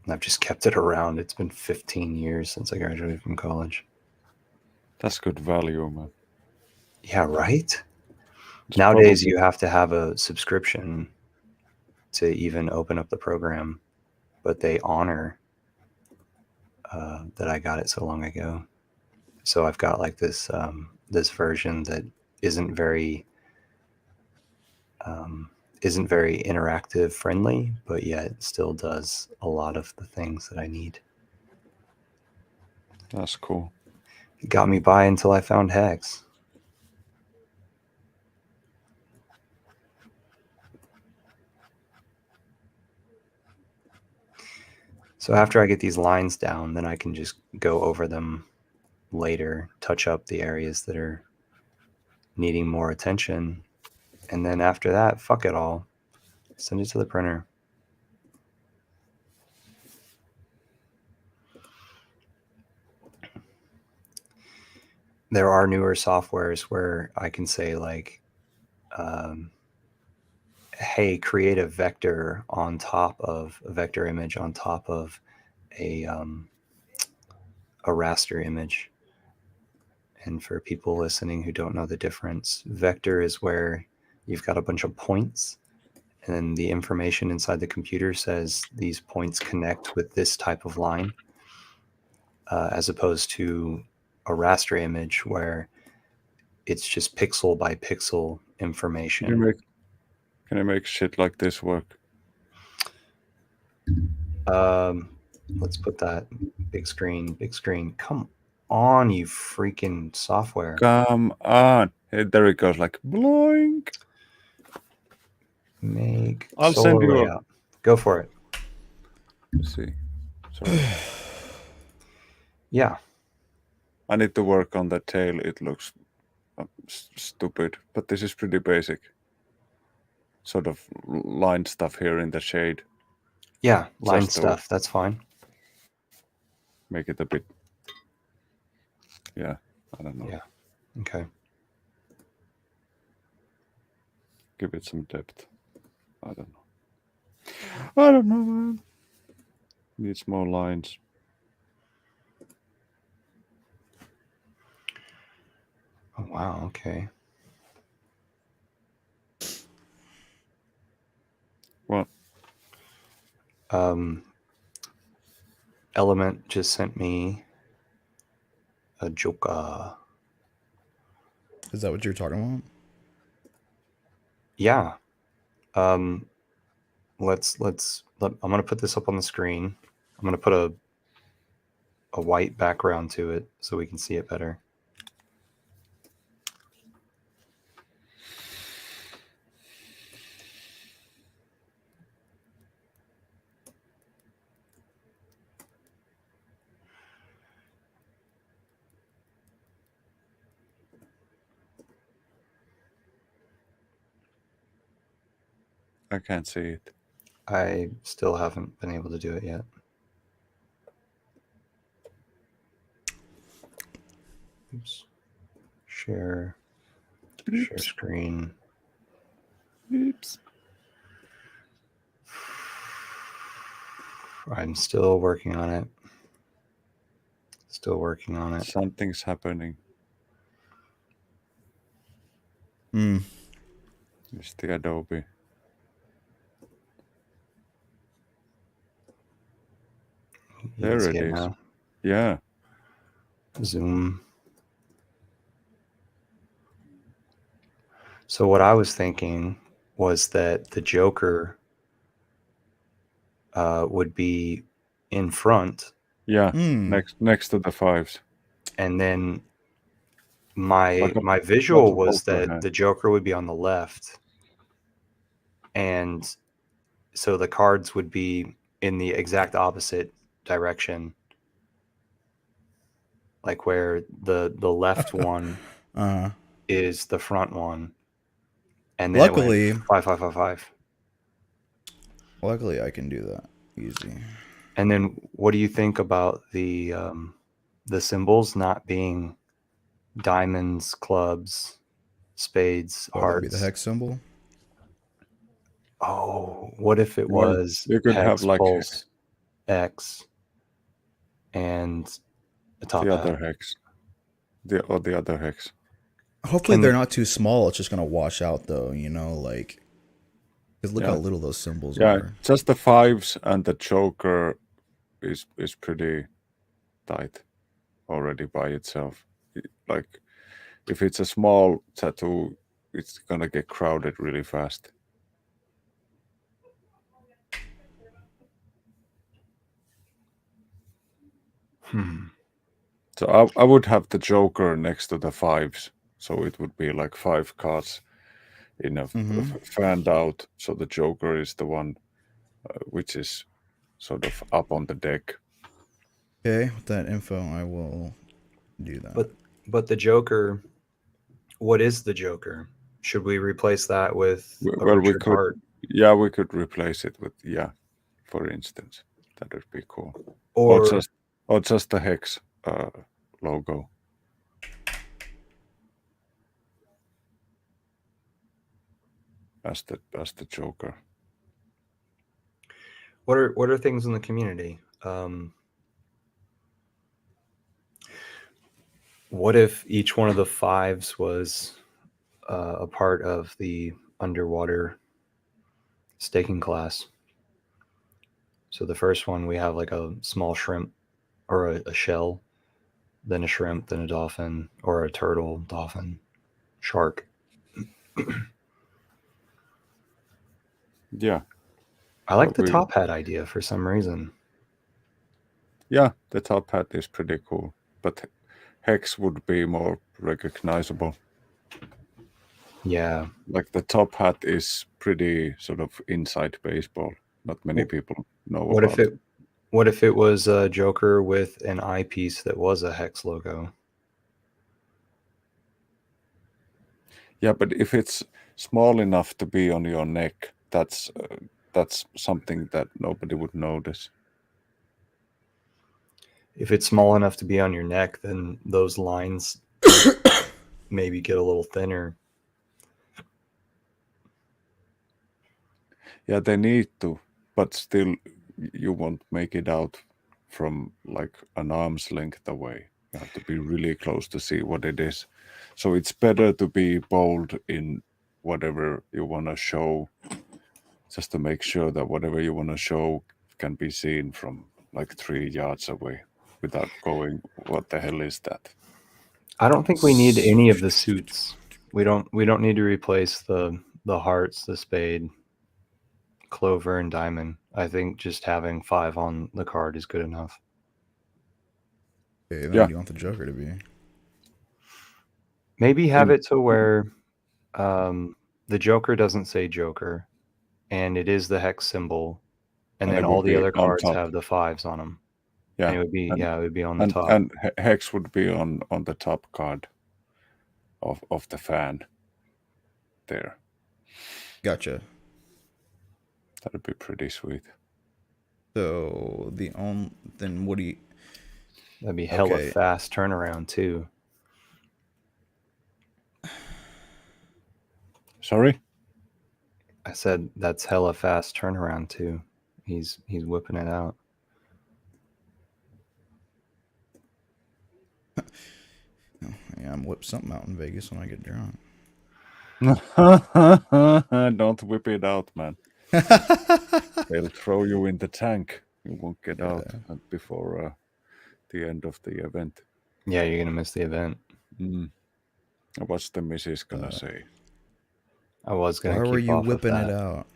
And I've just kept it around. It's been 15 years since I graduated from college. That's good value, man. Yeah, right? It's Nowadays, probably- you have to have a subscription to even open up the program, but they honor that I got it so long ago. So I've got like this this version that isn't very interactive friendly, but yet still does a lot of the things that I need. That's cool. It got me by until I found Hex. So after I get these lines down, then I can just go over them later, touch up the areas that are needing more attention. And then after that, fuck it all. Send it to the printer. There are newer softwares where I can say like, hey, create a vector on top of a vector image on top of a raster image. And for people listening who don't know the difference, vector is where you've got a bunch of points, and then the information inside the computer says these points connect with this type of line, as opposed to a raster image where it's just pixel by pixel information. Can you make shit like this work? Let's put that big screen. Come on, you freaking software. Come on. Hey, there it goes, like blink. Make I'll solar send you a- layout. Go for it. Let's see. Sorry. Yeah. I need to work on the tail. It looks stupid, but this is pretty basic. Sort of line stuff here in the shade. Yeah, line Just to- stuff. That's fine. Make it a bit. Yeah, I don't know. Yeah. Okay. Give it some depth. I don't know. I don't know, man. Needs more lines. Oh, wow. Okay. What? Element just sent me a joker. Is that what you're talking about? Yeah. I'm gonna put this up on the screen. I'm gonna put a white background to it so we can see it better. I can't see it. I still haven't been able to do it yet. Oops. Share screen. Oops. I'm still working on it. Something's happening. It's the Adobe. You There can see it is. now. Yeah. Zoom. So what I was thinking was that the Joker would be in front. Yeah. Next to the 5s. And then my Like a visual was poker that hand. the Joker would be on the left. And so the cards would be in the exact opposite direction. Like where the left one is the front one. And then Luckily, it went 5, 5, 5, 5. Luckily, I can do that easy. And then what do you think about the symbols not being diamonds, clubs, spades, Oh, that'd be hearts? the hex symbol. Oh, what if it Well, was you could have hex, like pulse, X, and a top the hat? other hex. The other hex. Hopefully, they're not too small. It's just gonna wash out, though. You know, like, because look Yeah. how little those symbols Yeah, are. just the 5s and the Joker is pretty tight already by itself. Like, if it's a small tattoo, it's gonna get crowded really fast. So I would have the Joker next to the 5s, so it would be like 5 cards in a fanned out. So the Joker is the one which is sort of up on the deck. Okay, with that info, I will do that. But the Joker, what is the Joker? Should we replace that with a Well, we Richard could, Hart? yeah, we could replace it with, yeah, for instance, that would be cool. Or just the hex logo. As the Joker. what are things in the community? What if each one of the 5s was a part of the underwater staking class? So the first one, we have like a small shrimp or a shell, then a shrimp, then a dolphin, or a turtle, dolphin, shark. Yeah. I like the top hat idea for some reason. Yeah, the top hat is pretty cool, but hex would be more recognizable. Yeah. Like the top hat is pretty sort of inside baseball. Not many people know What about if what if it was a Joker with an eyepiece that was a hex logo? Yeah, but if it's small enough to be on your neck, that's something that nobody would notice. If it's small enough to be on your neck, then those lines maybe get a little thinner. Yeah, they need to, but still, you won't make it out from like an arm's length away. You have to be really close to see what it is. So it's better to be bold in whatever you want to show, just to make sure that whatever you want to show can be seen from like 3 yards away without going, what the hell is that? I don't think we need any of the suits. We don't need to replace the hearts, the spade, clover, and diamond. I think just having 5 on the card is good enough. Okay, then Yeah. what do you want the Joker to be? Maybe have it to where the Joker doesn't say Joker, and it is the hex symbol, and And then it all would the be other on cards top. have the 5s on them. Yeah. And it would be it would be on the And, top. and hex would be on the top card of the fan there. Gotcha. That'd be pretty sweet. So then what do you? That'd be hella Okay. fast turnaround too. Sorry? I said that's hella fast turnaround too. He's whipping it out. Yeah, I'm whip something out in Vegas when I get drunk. Don't whip it out, man. They'll throw you in the tank. You won't get out before the end of the event. Yeah, you're gonna miss the event. What's the missus gonna say? I was gonna. Why keep were you off of whipping that. it out?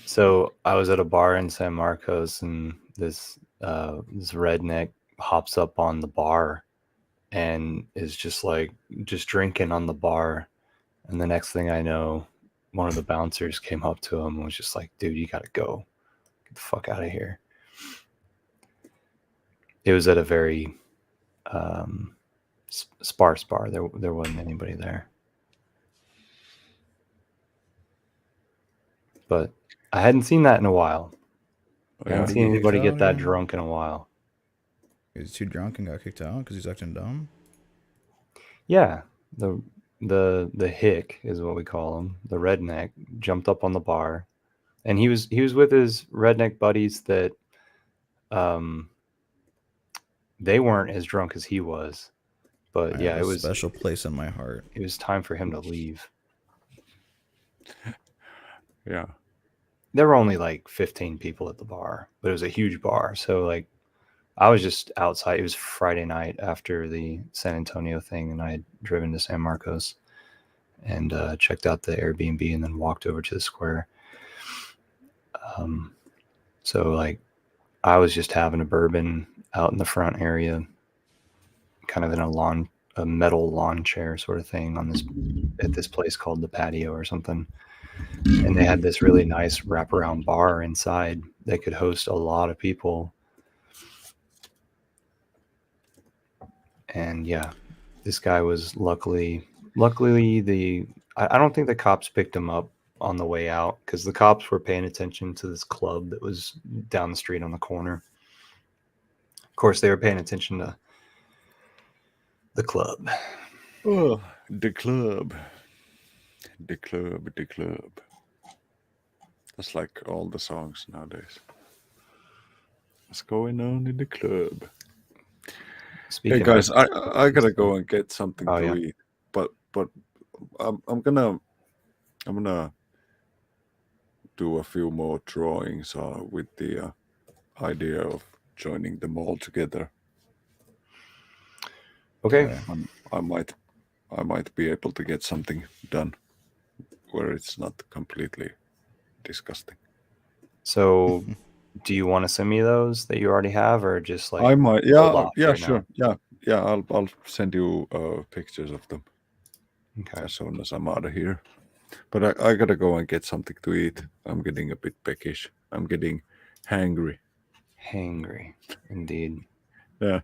So I was at a bar in San Marcos, and this redneck hops up on the bar and is just drinking on the bar. And the next thing I know, one of the bouncers came up to him and was just like, "Dude, you gotta go. Get the fuck out of here." It was at a very sparse bar. There wasn't anybody there. But I hadn't seen that in a while. I haven't Did he seen get anybody kicked get out that again? drunk in a while. He was too drunk and got kicked out because he's acting dumb. Yeah, the hick is what we call him. The redneck jumped up on the bar, and he was with his redneck buddies that they weren't as drunk as he was. But I yeah, have it a was special place in my heart. it was time for him to leave. Yeah. There were only like 15 people at the bar, but it was a huge bar. So like I was just outside. It was Friday night after the San Antonio thing, and I had driven to San Marcos and checked out the Airbnb and then walked over to the square. So like I was just having a bourbon out in the front area, kind of in a metal lawn chair sort of thing at this place called the Patio or something. And they had this really nice wraparound bar inside that could host a lot of people. And yeah, this guy was luckily I don't think the cops picked him up on the way out because the cops were paying attention to this club that was down the street on the corner. Of course, they were paying attention to the club. Oh, the club. The club, the club. That's like all the songs nowadays. What's going on in the club? Speaking Hey guys, of, I gotta go and get something Oh, to yeah. eat. But I'm gonna do a few more drawings with the idea of joining them all together. Okay. I might be able to get something done where it's not completely disgusting. So, do you want to send me those that you already have, or just like I might, hold off yeah, right sure, now? yeah. I'll send you pictures of them Okay. as soon as I'm out of here. But I gotta go and get something to eat. I'm getting a bit peckish. I'm getting hangry. Hangry, indeed. Yeah,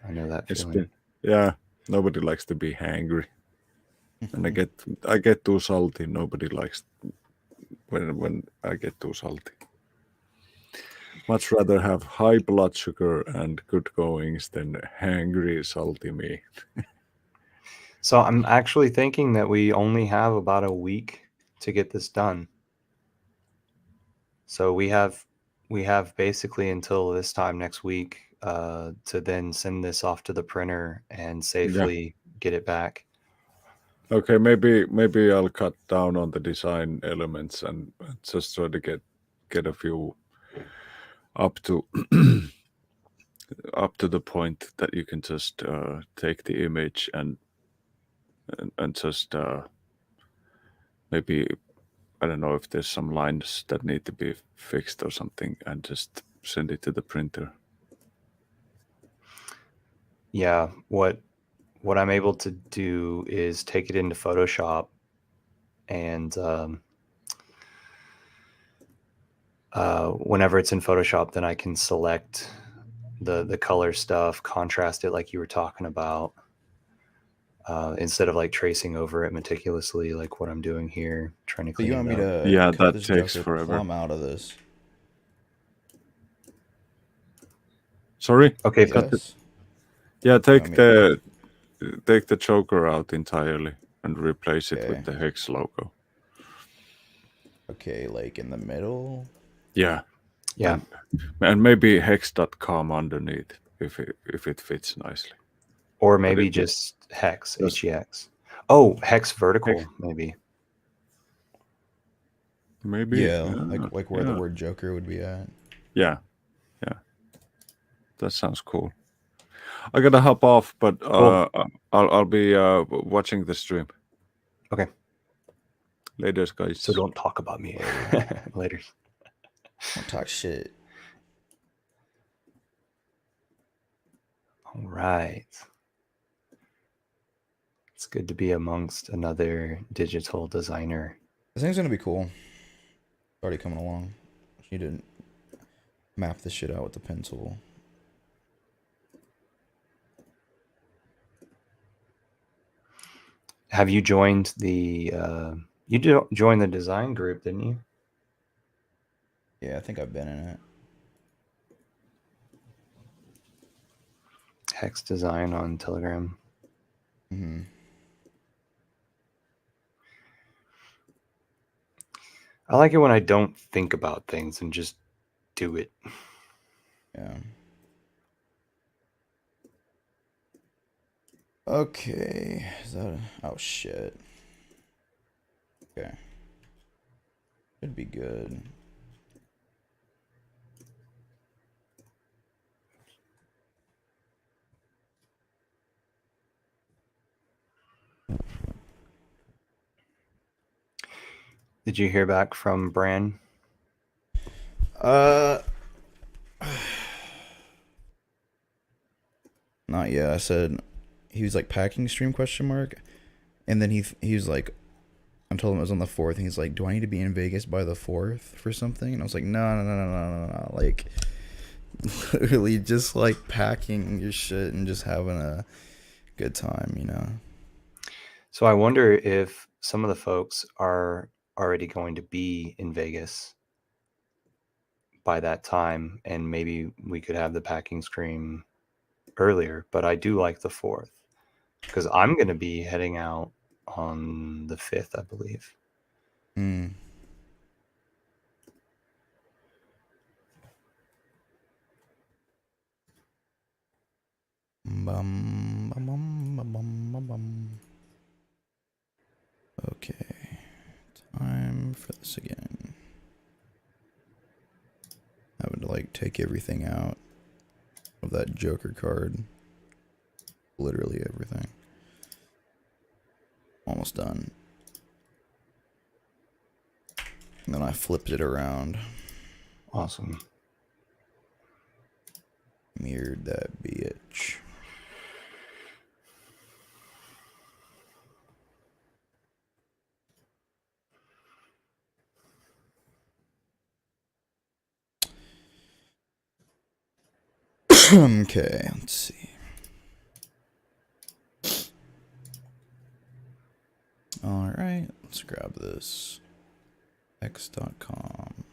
I know that it's feeling. been nobody likes to be hangry, and I get too salty. Nobody likes when I get too salty. Much rather have high blood sugar and good goings than hangry, salty me. So I'm actually thinking that we only have about a week to get this done. So we have we have basically until this time next week to then send this off to the printer and safely get it back. Okay, maybe I'll cut down on the design elements and just try to get a few up to up to the point that you can just take the image and just maybe, I don't know if there's some lines that need to be fixed or something, and just send it to the printer. Yeah, what I'm able to do is take it into Photoshop and whenever it's in Photoshop, then I can select the color stuff, contrast it like you were talking about, instead of like tracing over it meticulously like what I'm doing here, trying to So you clean want it me up. to Yeah, cut that this takes Joker forever. plumb out of this? Sorry? Okay, Cut it. Yes. Yeah, take want me the Joker out entirely and replace it Okay. with the Hex logo. Okay, like in the middle. Yeah. yeah. And maybe hex.com underneath if it fits nicely. Or maybe it- just hex, just- HEX. Oh, hex vertical, Hex. maybe. Maybe. Yeah, like where the yeah. word Joker would be at. Yeah. That sounds cool. I gotta hop off, but Cool. I'll be watching the stream. Okay. Later, guys. So don't talk about me. Later. Don't talk shit. All right. It's good to be amongst another digital designer. This thing's gonna be cool. Already coming along. Just need to map this shit out with the pencil. Have you joined the join the design group, didn't you? Yeah, I think I've been in it. Hex Design on Telegram. Mm-hmm. I like it when I don't think about things and just do it. Yeah. Okay. Is that oh shit. Okay. Should be good. Did you hear back from Bran? Not yet. I said he was like packing stream question mark, and then he was like, I told him it was on the 4th, and he's like, do I need to be in Vegas by the 4th for something? And I was like, no. Like, literally just like packing your shit and just having a good time, you know? So I wonder if some of the folks are already going to be in Vegas by that time, and maybe we could have the packing stream earlier. But I do like the 4th because I'm going to be heading out on the 5th, I believe. Hmm. Bum, bum, bum, bum, bum, bum, bum. Okay. Time for this again. I would like take everything out of that Joker card. Literally everything. Almost done. And then I flipped it around. Awesome. Mirrored that bitch. Okay, let's see. All right, let's grab this. X.com.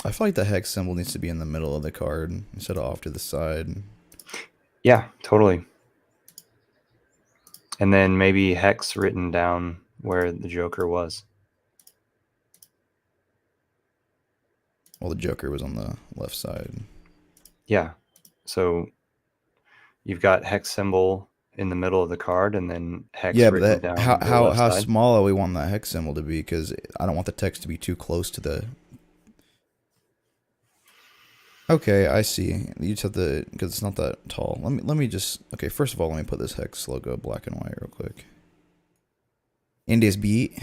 I feel like the hex symbol needs to be in the middle of the card instead of off to the side. Yeah, totally. And then maybe hex written down where the Joker was. Well, the Joker was on the left side. Yeah. So you've got hex symbol in the middle of the card, and then hex Yeah, written but down the left how side. small are we want that hex symbol to be? Because I don't want the text to be too close to the. Okay, I see. You just have to, because it's not that tall. Let me just, okay, first of all, let me put this hex logo black and white real quick. India's beat.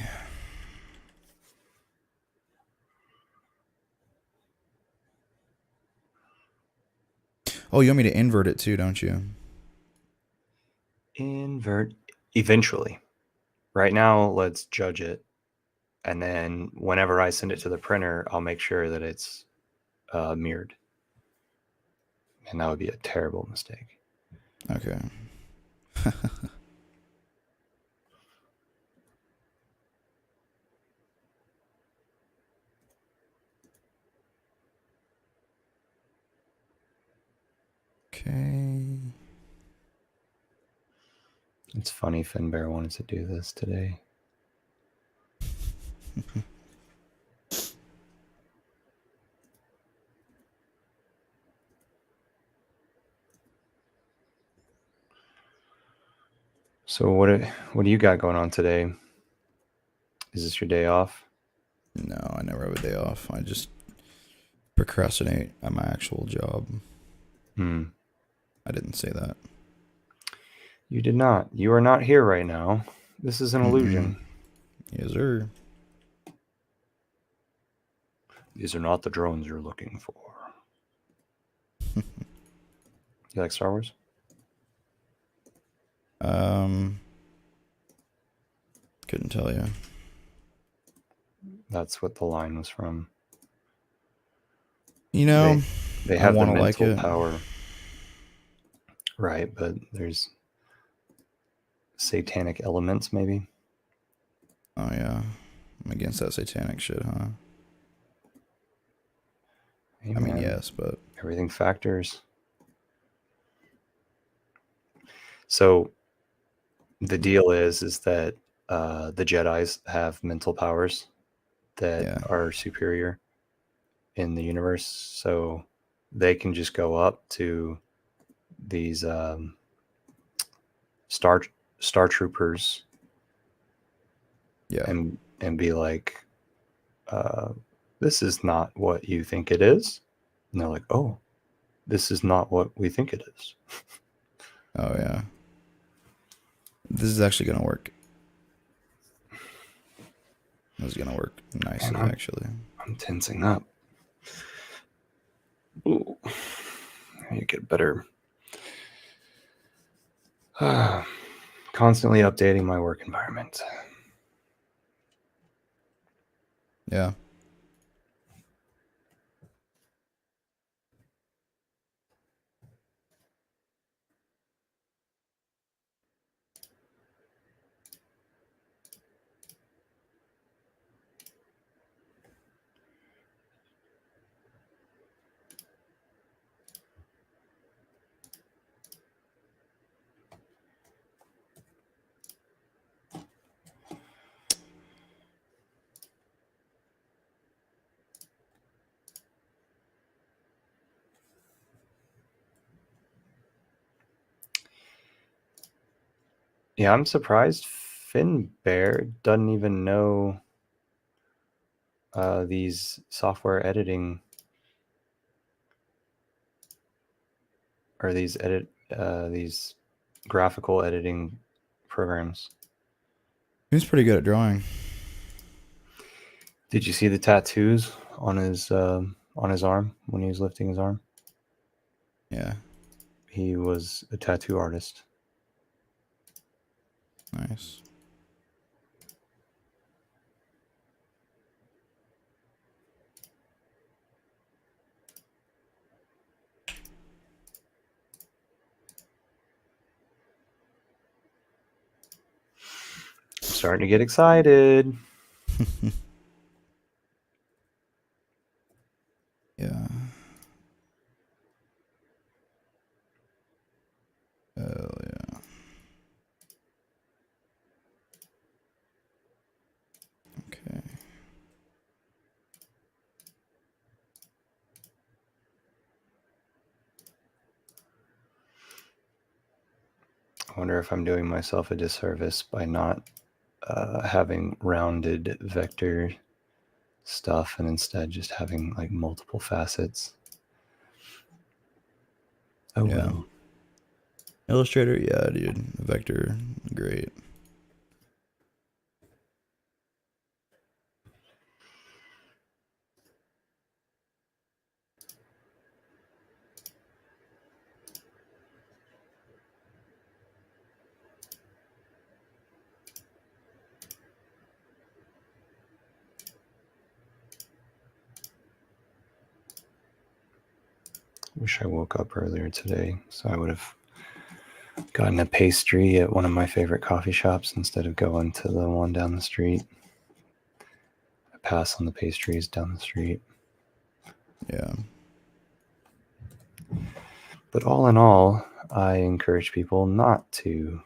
Oh, you want me to invert it too, don't you? Invert eventually. Right now, let's judge it. And then whenever I send it to the printer, I'll make sure that it's mirrored. And that would be a terrible mistake. Okay. Okay. It's funny FinnBear wanted to do this today. So what do you got going on today? Is this your day off? No, I never have a day off. I just procrastinate at my actual job. I didn't say that. You did not. You are not here right now. This is an illusion. Yes, sir. These are not the drones you're looking for. You like Star Wars? Couldn't tell you. That's what the line was from. You know, they I have the want to like mental it. power. Right, but there's satanic elements, maybe. Oh yeah, I'm against that satanic shit, huh? Hey, I mean, man, yes, but everything factors. So the deal is that the Jedis have mental powers that are superior in the universe, so they can just go up to these star troopers, yeah, and be like, this is not what you think it is. And they're like, oh, this is not what we think it is. Oh yeah, this is actually gonna work. This is gonna work nicely, actually. I'm tensing up. Ooh, you get better. Constantly updating my work environment. Yeah. Yeah, I'm surprised FinnBear doesn't even know these software editing or these graphical editing programs. He's pretty good at drawing. Did you see the tattoos on his arm when he was lifting his arm? Yeah. He was a tattoo artist. Nice. I'm starting to get excited. I wonder if I'm doing myself a disservice by not having rounded vector stuff and instead just having like multiple facets. Oh Yeah. well. Illustrator, yeah, dude. Vector, great. Wish I woke up earlier today so I would have gotten a pastry at one of my favorite coffee shops instead of going to the one down the street. I pass on the pastries down the street. Yeah. But all in all, I encourage people not to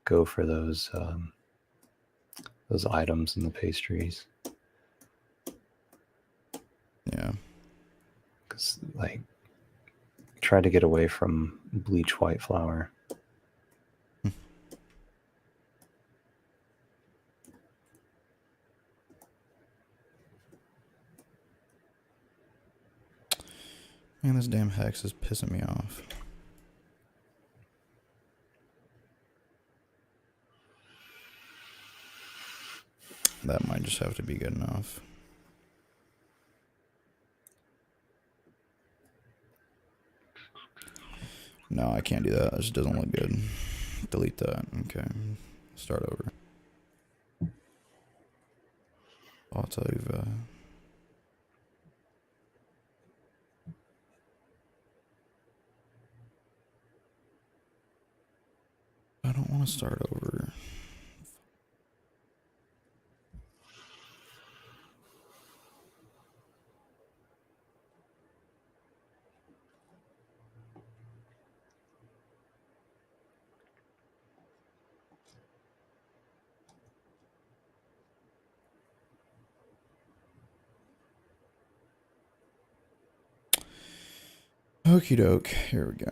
go for those items in the pastries. Yeah. Because, like, try to get away from bleach white flour. Man, this damn hex is pissing me off. That might just have to be good enough. No, I can't do that. It just doesn't look good. Delete that. Okay. Start over. Auto UV. I don't want to start over. Okie doke. Here we go.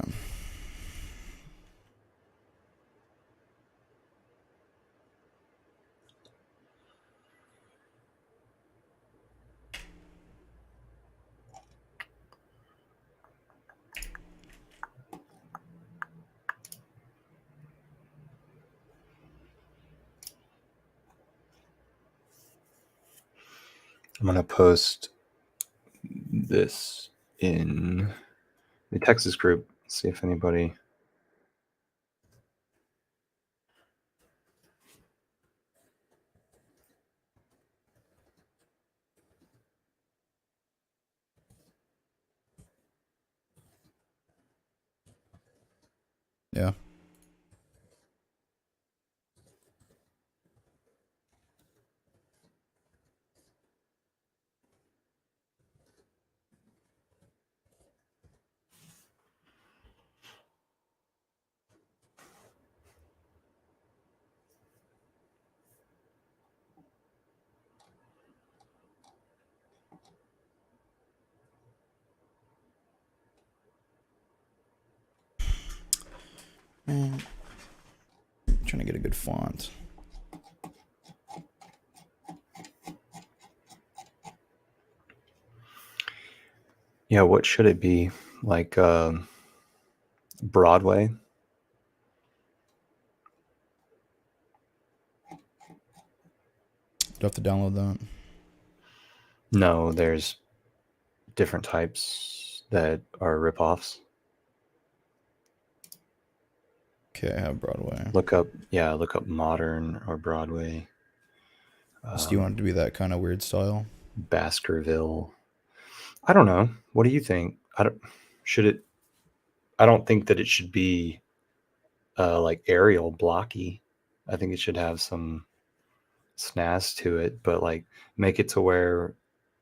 I'm going to post this in the Texas group, see if anybody... Yeah. Man, I'm trying to get a good font. Yeah, what should it be? Like Broadway? Do I have to download that? No, there's different types that are ripoffs. Okay, I have Broadway. Look up modern or Broadway. So do you want it to be that kind of weird style? Baskerville. I don't know. What do you think? I don't think that it should be like Arial blocky. I think it should have some snaz to it, but like make it to where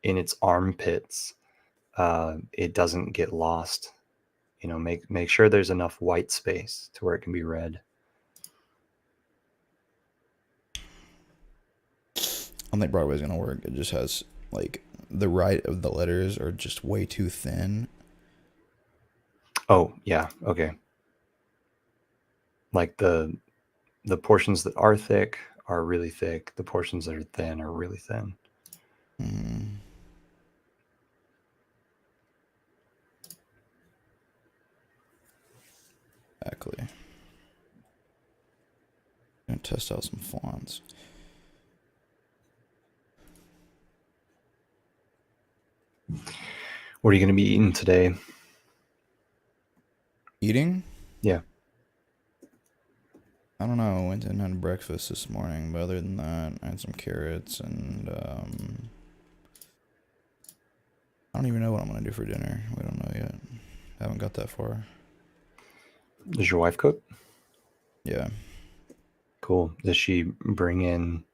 in its armpits it doesn't get lost. You know, make sure there's enough white space to where it can be read. I don't think Broadway's gonna work. It just has like the right of the letters are just way too thin. Oh yeah, okay. Like the portions that are thick are really thick. The portions that are thin are really thin. Exactly. Gonna test out some fonts. What are you going to be eating today? Eating? Yeah. I don't know. I went and had breakfast this morning, but other than that, I had some carrots and I don't even know what I'm gonna do for dinner. We don't know yet. Haven't got that far. Does your wife cook? Yeah. Cool. Does she bring in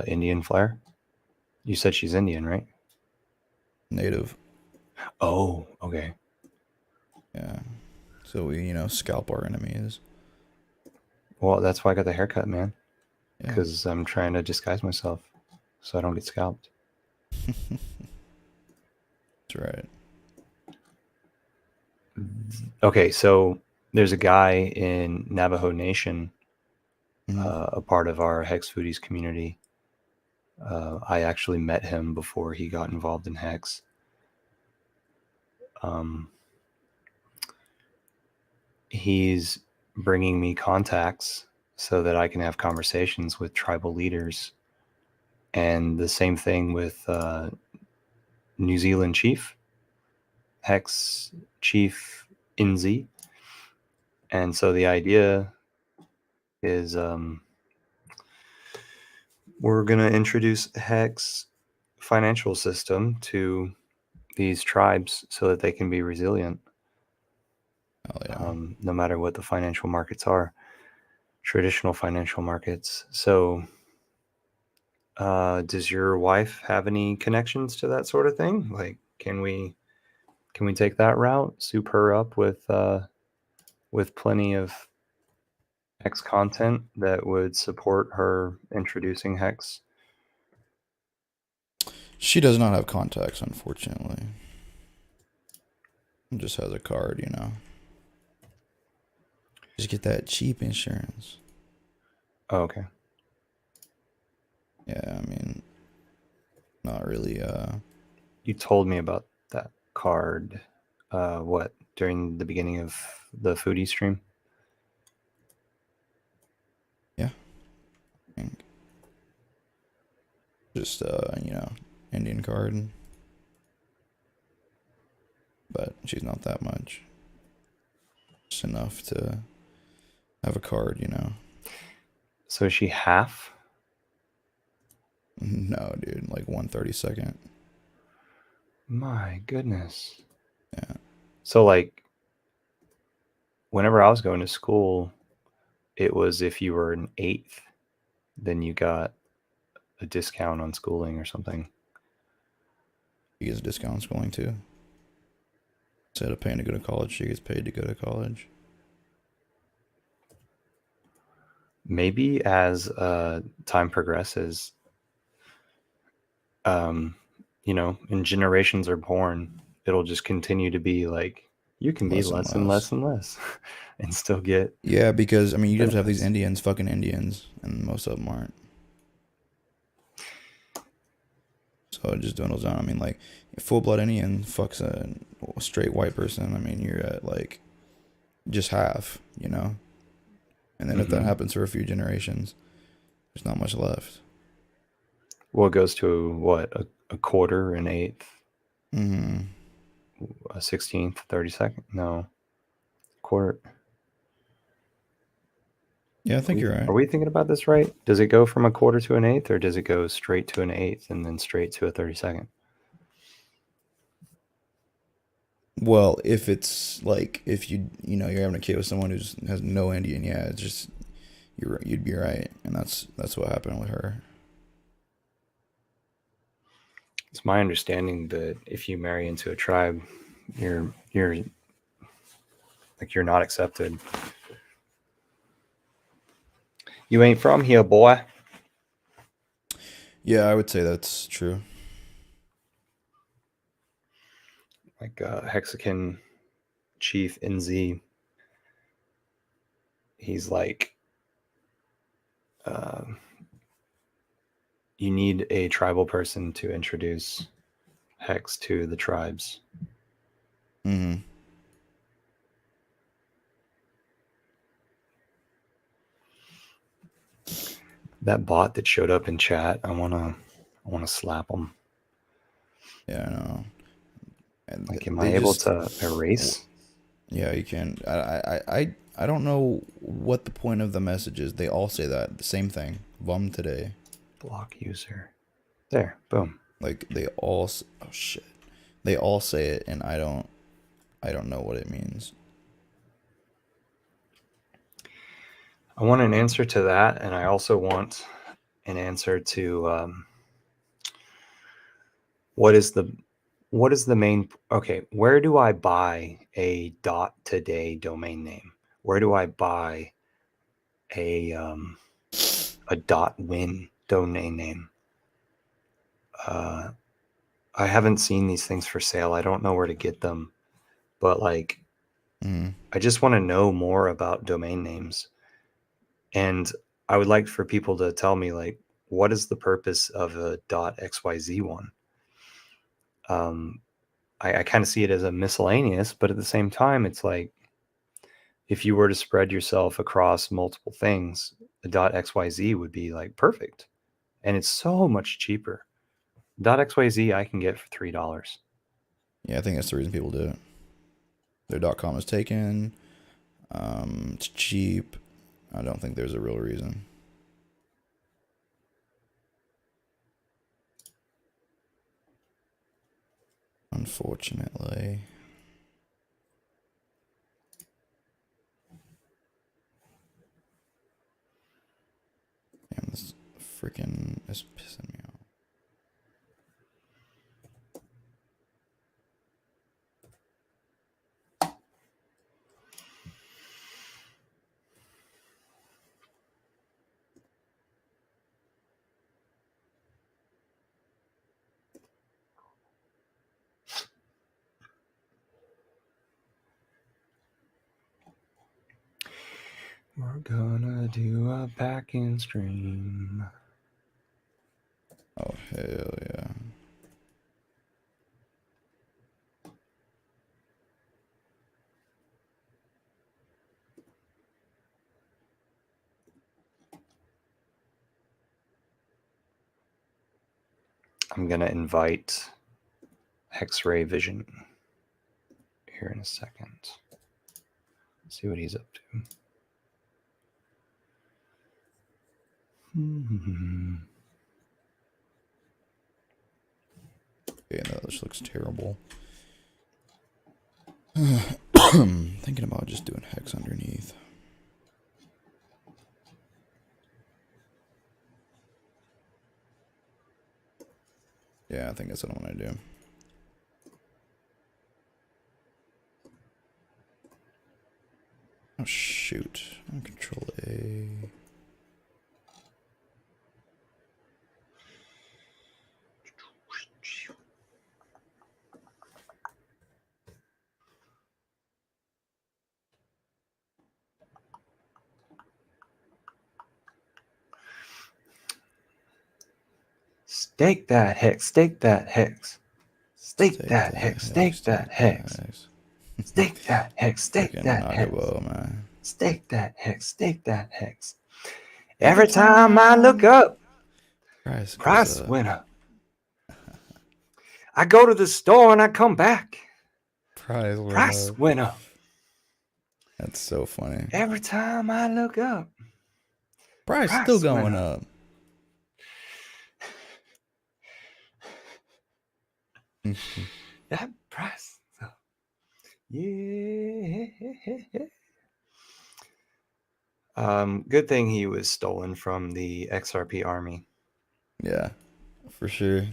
Indian flair? You said she's Indian, right? Native. Oh, okay. Yeah. So we, scalp our enemies. Well, that's why I got the haircut, man. Yeah. Because I'm trying to disguise myself so I don't get scalped. That's right. Okay, so there's a guy in Navajo Nation, a part of our Hex Foodies community. I actually met him before he got involved in Hex. He's bringing me contacts so that I can have conversations with tribal leaders. And the same thing with New Zealand Chief, Hex Chief Inzi. And so the idea is we're going to introduce Hex financial system to these tribes so that they can be resilient. Oh yeah. No matter what the financial markets are, traditional financial markets. So does your wife have any connections to that sort of thing? Like, can we take that route, soup her up with plenty of Hex content that would support her introducing Hex? She does not have contacts, unfortunately. Just has a card, Just get that cheap insurance. Oh, okay. Yeah, I mean, not really. You told me about that card. What, during the beginning of the foodie stream? Yeah. I think. Just Indian card. But she's not that much. Just enough to have a card, So is she half? No, dude, like 1/32. My goodness. Yeah. So like, whenever I was going to school, it was if you were an eighth, then you got a discount on schooling or something. She gets a discount on schooling too. Instead of paying to go to college, she gets paid to go to college. Maybe as time progresses, and generations are born, it'll just continue to be like you can be Less and less and less. less and less and still get Yeah, because I mean, you just have these benefits. Indians, fucking Indians, and most of them aren't. So it just dwindles down. I mean, like, a full-blood Indian fucks a straight white person. I mean, you're at like just half, And then if that happens for a few generations, there's not much left. Well, it goes to what, a quarter, an eighth, Mm-hmm. a 16th, 32nd? No, quarter. Yeah, I think you're Are right. we thinking about this right? Does it go from a quarter to an eighth, or does it go straight to an eighth and then straight to a 32nd? Well, if it's like if you're having a kid with someone who's has no Indian, yeah, it's just you'd be right, and that's what happened with her. It's my understanding that if you marry into a tribe, you're like, you're not accepted. You ain't from here, boy. Yeah, I would say that's true. Like Hexagon Chief NZ, he's like, you need a tribal person to introduce Hex to the tribes. Mm-hmm. That bot that showed up in chat, I wanna slap him. Yeah, I know. And Like, am I they able just, to erase? yeah, you can. I don't know what the point of the message is. They all say that the same thing. Vom today. Block user. There, boom. Like they all. Oh shit. They all say it, and I don't know what it means. I want an answer to that, and I also want an answer to what is the main. Okay, where do I buy a .today domain name? Where do I buy a .win domain name? I haven't seen these things for sale. I don't know where to get them, but like, I just want to know more about domain names, and I would like for people to tell me, like, what is the purpose of a .xyz one? I kind of see it as a miscellaneous, but at the same time, it's like, if you were to spread yourself across multiple things, a .xyz would be like perfect, and it's so much cheaper. .xyz I can get for $3. Yeah, I think that's the reason people do it. Their .com is taken. It's cheap. I don't think there's a real reason. Unfortunately. Damn, this freaking is pissing me off. We're gonna do a back-end stream. Oh, hell yeah. I'm gonna invite X-Ray Vision here in a second. See what he's up to. Okay, no, this looks terrible. Thinking about just doing hex underneath. Yeah, I think that's what I'm gonna do. Oh shoot. Control A. Stake that hex, stake that hex. Stake that hex, stake that hex. Stake that hex, stake that hex. Man. Stake that hex, stake that hex. Every time I look up, price went up. I go to the store and I come back. Price went up. That's so funny. Every time I look up, Price still going up. That price. Yeah. Good thing he was stolen from the XRP army. Yeah, for sure.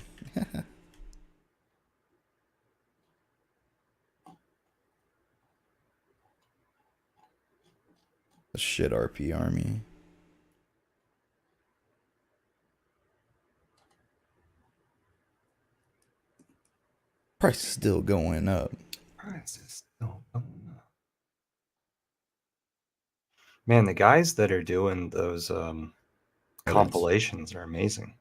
The shit RP army. Price is still going up. Price is still going up. Man, the guys that are doing those Edits. compilations are amazing.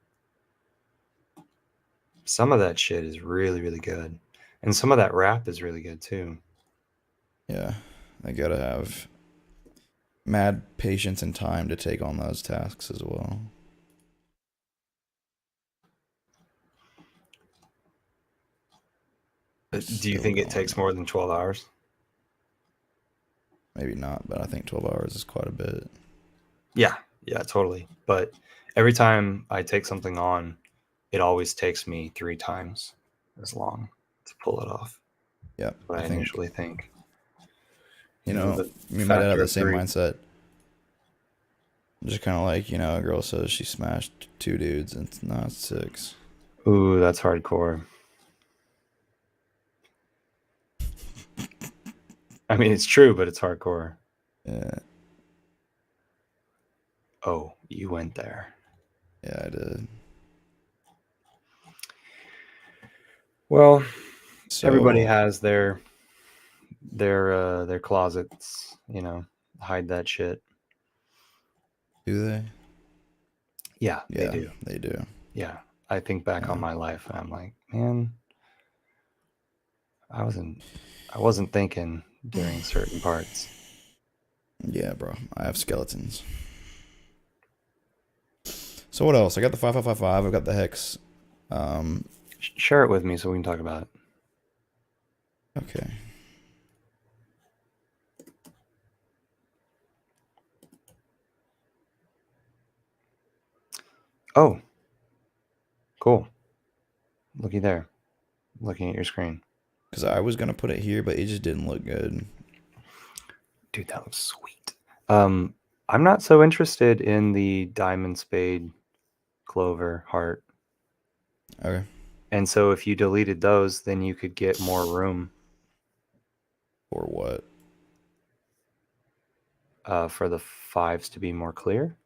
Some of that shit is really, really good. And some of that rap is really good too. Yeah, they gotta have mad patience and time to take on those tasks as well. It's Do you still think it going takes more on. than 12 hours? Maybe not, but I think 12 hours is quite a bit. Yeah, yeah, totally. But every time I take something on, it always takes me 3 times as long to pull it off. Yeah, What I I think, initially think. you You know, know, the me and my dad have factor the of same three. mindset. Just kind of like, a girl says she smashed 2 dudes, and it's not 6. Ooh, that's hardcore. I mean, it's true, but it's hardcore. Yeah, Oh, you went there. yeah, I did. Well, everybody So, has their closets, hide that shit. do they? Yeah, they Yeah, do. they do. Yeah. I think back on Yeah. my life and I'm like, man, I wasn't thinking during certain parts. Yeah, bro. I have skeletons. So what else? I got the 5555. I've got the hex. Um, Share it with me so we can talk about it. okay. Oh, cool. Looky there. Looking at your screen. Because I was gonna put it here, but it just didn't look good. Dude, that looks sweet. Um, I'm not so interested in the diamond spade clover heart. Okay. And so if you deleted those, then you could get more room Or what? for the fives to be more clear.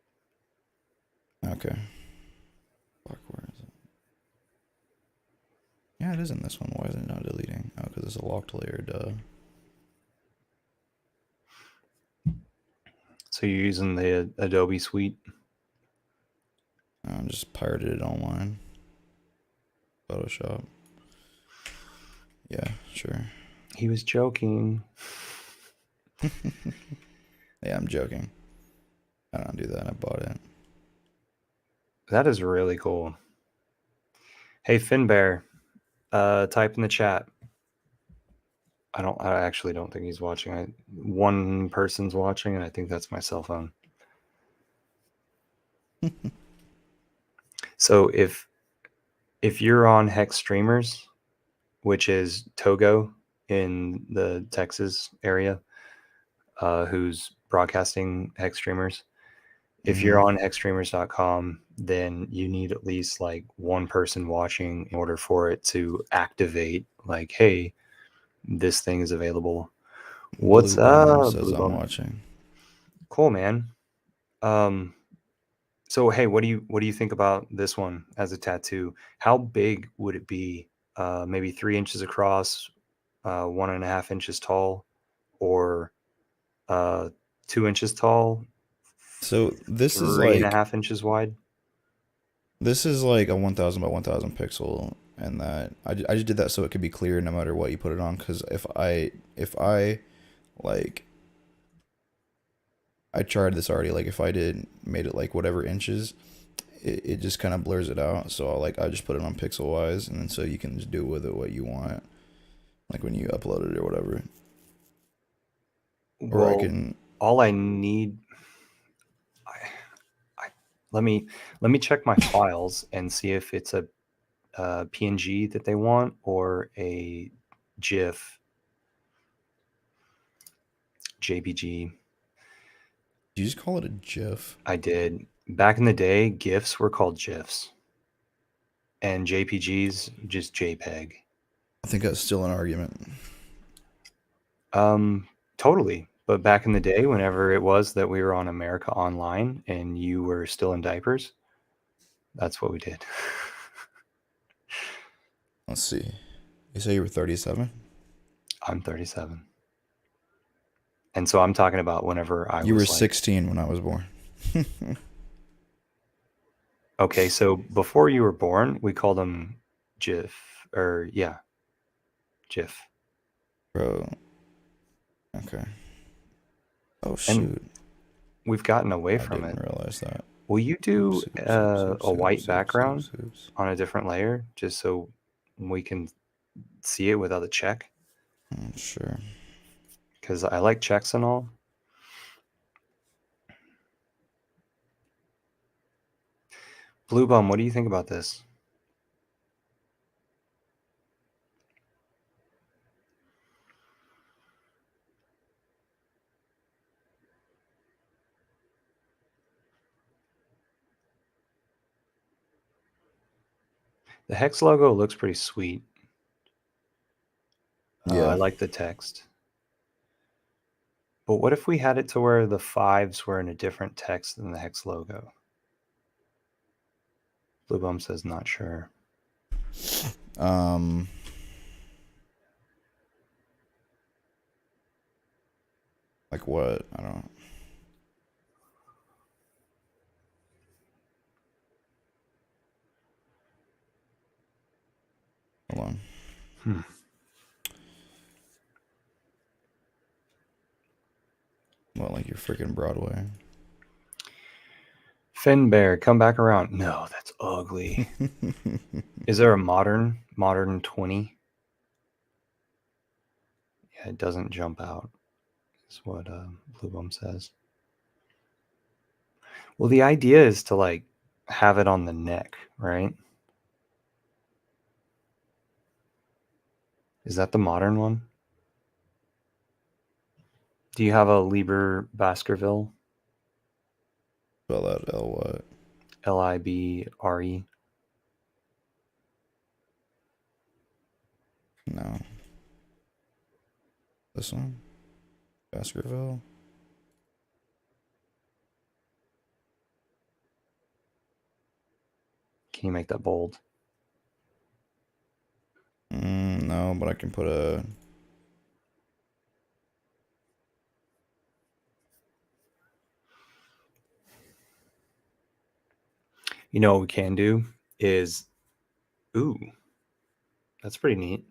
Okay. Fuck, where is it? Yeah, it is in this one. Why is it not deleting? Oh, because it's a locked layer. Duh. So you're using the Adobe Suite. I just pirated it online. Photoshop. Yeah, sure. He was joking. Yeah, I'm joking. I don't do that. I bought it. That is really cool. Hey, FinnBear, type in the chat. I actually don't think he's watching. One person's watching, and I think that's my cell phone. So if you're on Hex Streamers, which is Togo in the Texas area, who's broadcasting Hex Streamers, if you're Mm-hmm. on hexstreamers.com, then you need at least like one person watching in order for it to activate, like, hey, this thing is available. What's Blue Bone up, says Blue I'm Bone? watching. Cool, man. Um, so hey, what do you think about this one as a tattoo? How big would it be? Maybe 3 inches across, 1.5 inches tall, or 2 inches tall, So this is three and a like half inches wide. a 1000 by 1000 pixel, and that I just did that so it could be clear no matter what you put it on. Because if I like I tried this already. Like if I did made it like whatever inches, it just kind of blurs it out. So I just put it on pixel wise, and then so you can just do with it what you want, like when you upload it or whatever. Or I Well, can. all I need, I, I let me check my files and see if it's a, PNG that they want or a GIF, JPG. Do you just call it a GIF? I did. Back in the day, GIFs were called GIFs, and JPGs just JPEG. I think that's still an argument. Totally. But back in the day, whenever it was that we were on America Online and you were still in diapers, that's what we did. Let's see. You say you were 37? I'm 37. And so I'm talking about whenever I You were was like, 16 when I was born. okay, so before you were born, we called them GIF, or yeah, GIF. Bro. Okay. Oh, And shoot. we've gotten away I from didn't it. realize that. Will you do Oops, oops, oops, oops, a white oops, oops, background oops, oops. on a different layer just so we can see it without a check? Sure. Because I like checks and all. Blue Bum, what do you think about this? The Hex logo looks pretty sweet. Yeah. I like the text. But what if we had it to where the 5s were in a different text than the Hex logo? Blue Bum says not sure. Like what? I don't. Hold on. What, like your freaking Broadway? FinnBear, come back around. No, that's ugly. Is there a modern 20? Yeah, it doesn't jump out. Is what Blue Bum says. Well, the idea is to like have it on the neck, right? Is that the modern one? Do you have a Lieber Baskerville? Spell that L what? Libre? No. This one? Baskerville? Can you make that bold? No, but I can put a. You know what we can do is, ooh, that's pretty neat.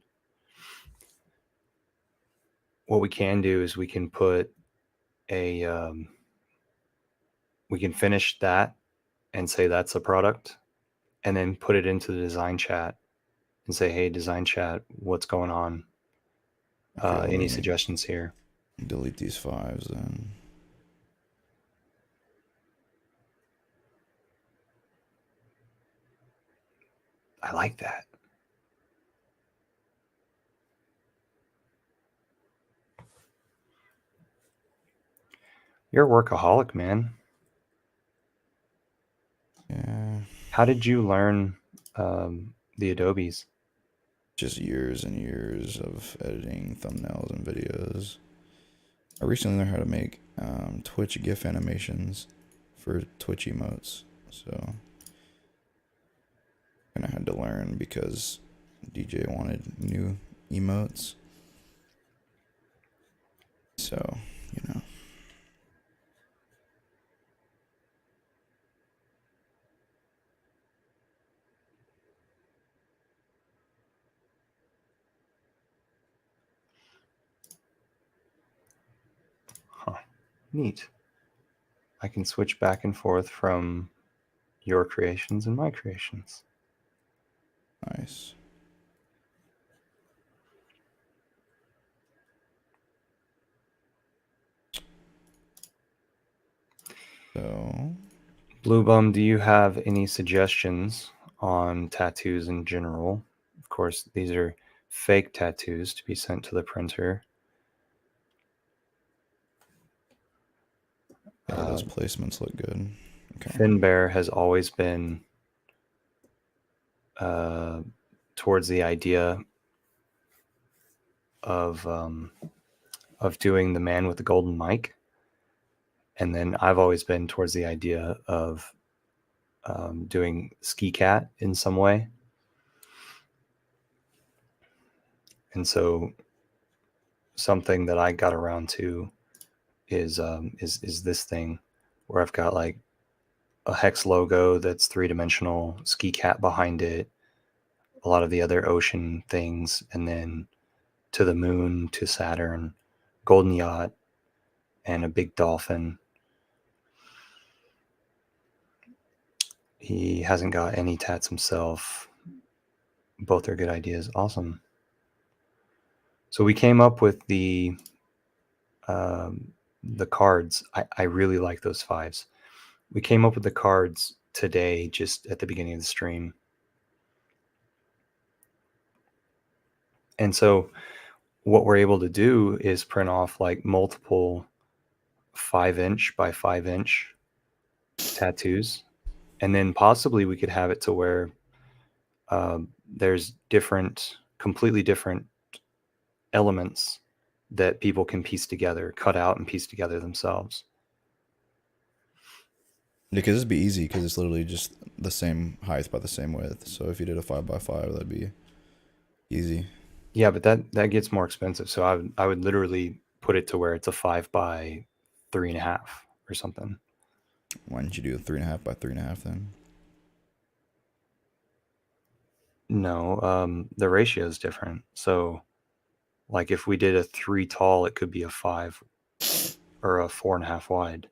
What we can do is we can put a, we can finish that and say that's a product, and then put it into the design chat and say, hey, design chat, what's going on? Okay, let Any me suggestions here? delete these 5s then. I like that. You're a workaholic, man. Yeah. How did you learn the Adobes? Just years and years of editing thumbnails and videos. I recently learned how to make Twitch GIF animations for Twitch emotes. So, and I had to learn because DJ wanted new emotes. So, you know. Huh. Neat. I can switch back and forth from your creations and my creations. Nice. So, Blue Bum, do you have any suggestions on tattoos in general? Of course, these are fake tattoos to be sent to the printer. yeah, those placements look good. Okay. FinnBear has always been towards the idea of doing the man with the golden mic, and then I've always been towards the idea of doing Ski Cat in some way. And so something that I got around to is this thing where I've got like a hex logo that's 3-dimensional, ski cat behind it, a lot of the other ocean things, and then to the moon, to Saturn, golden yacht, and a big dolphin. He hasn't got any tats himself. Both are good ideas. Awesome. So we came up with the cards. I really like those 5s. We came up with the cards today, just at the beginning of the stream. And so what we're able to do is print off like multiple 5-inch by 5-inch tattoos. And then possibly we could have it to where there's completely different elements that people can piece together, cut out and piece together themselves. Because it'd be easy because it's literally just the same height by the same width. So if you did a 5x5, that'd be easy. Yeah, but that gets more expensive. So I would literally put it to where it's a 5 by 3.5 or something. Why didn't you do a 3.5 by 3.5 then? No, the ratio is different. So like if we did a 3 tall, it could be a 5 or a 4.5 wide.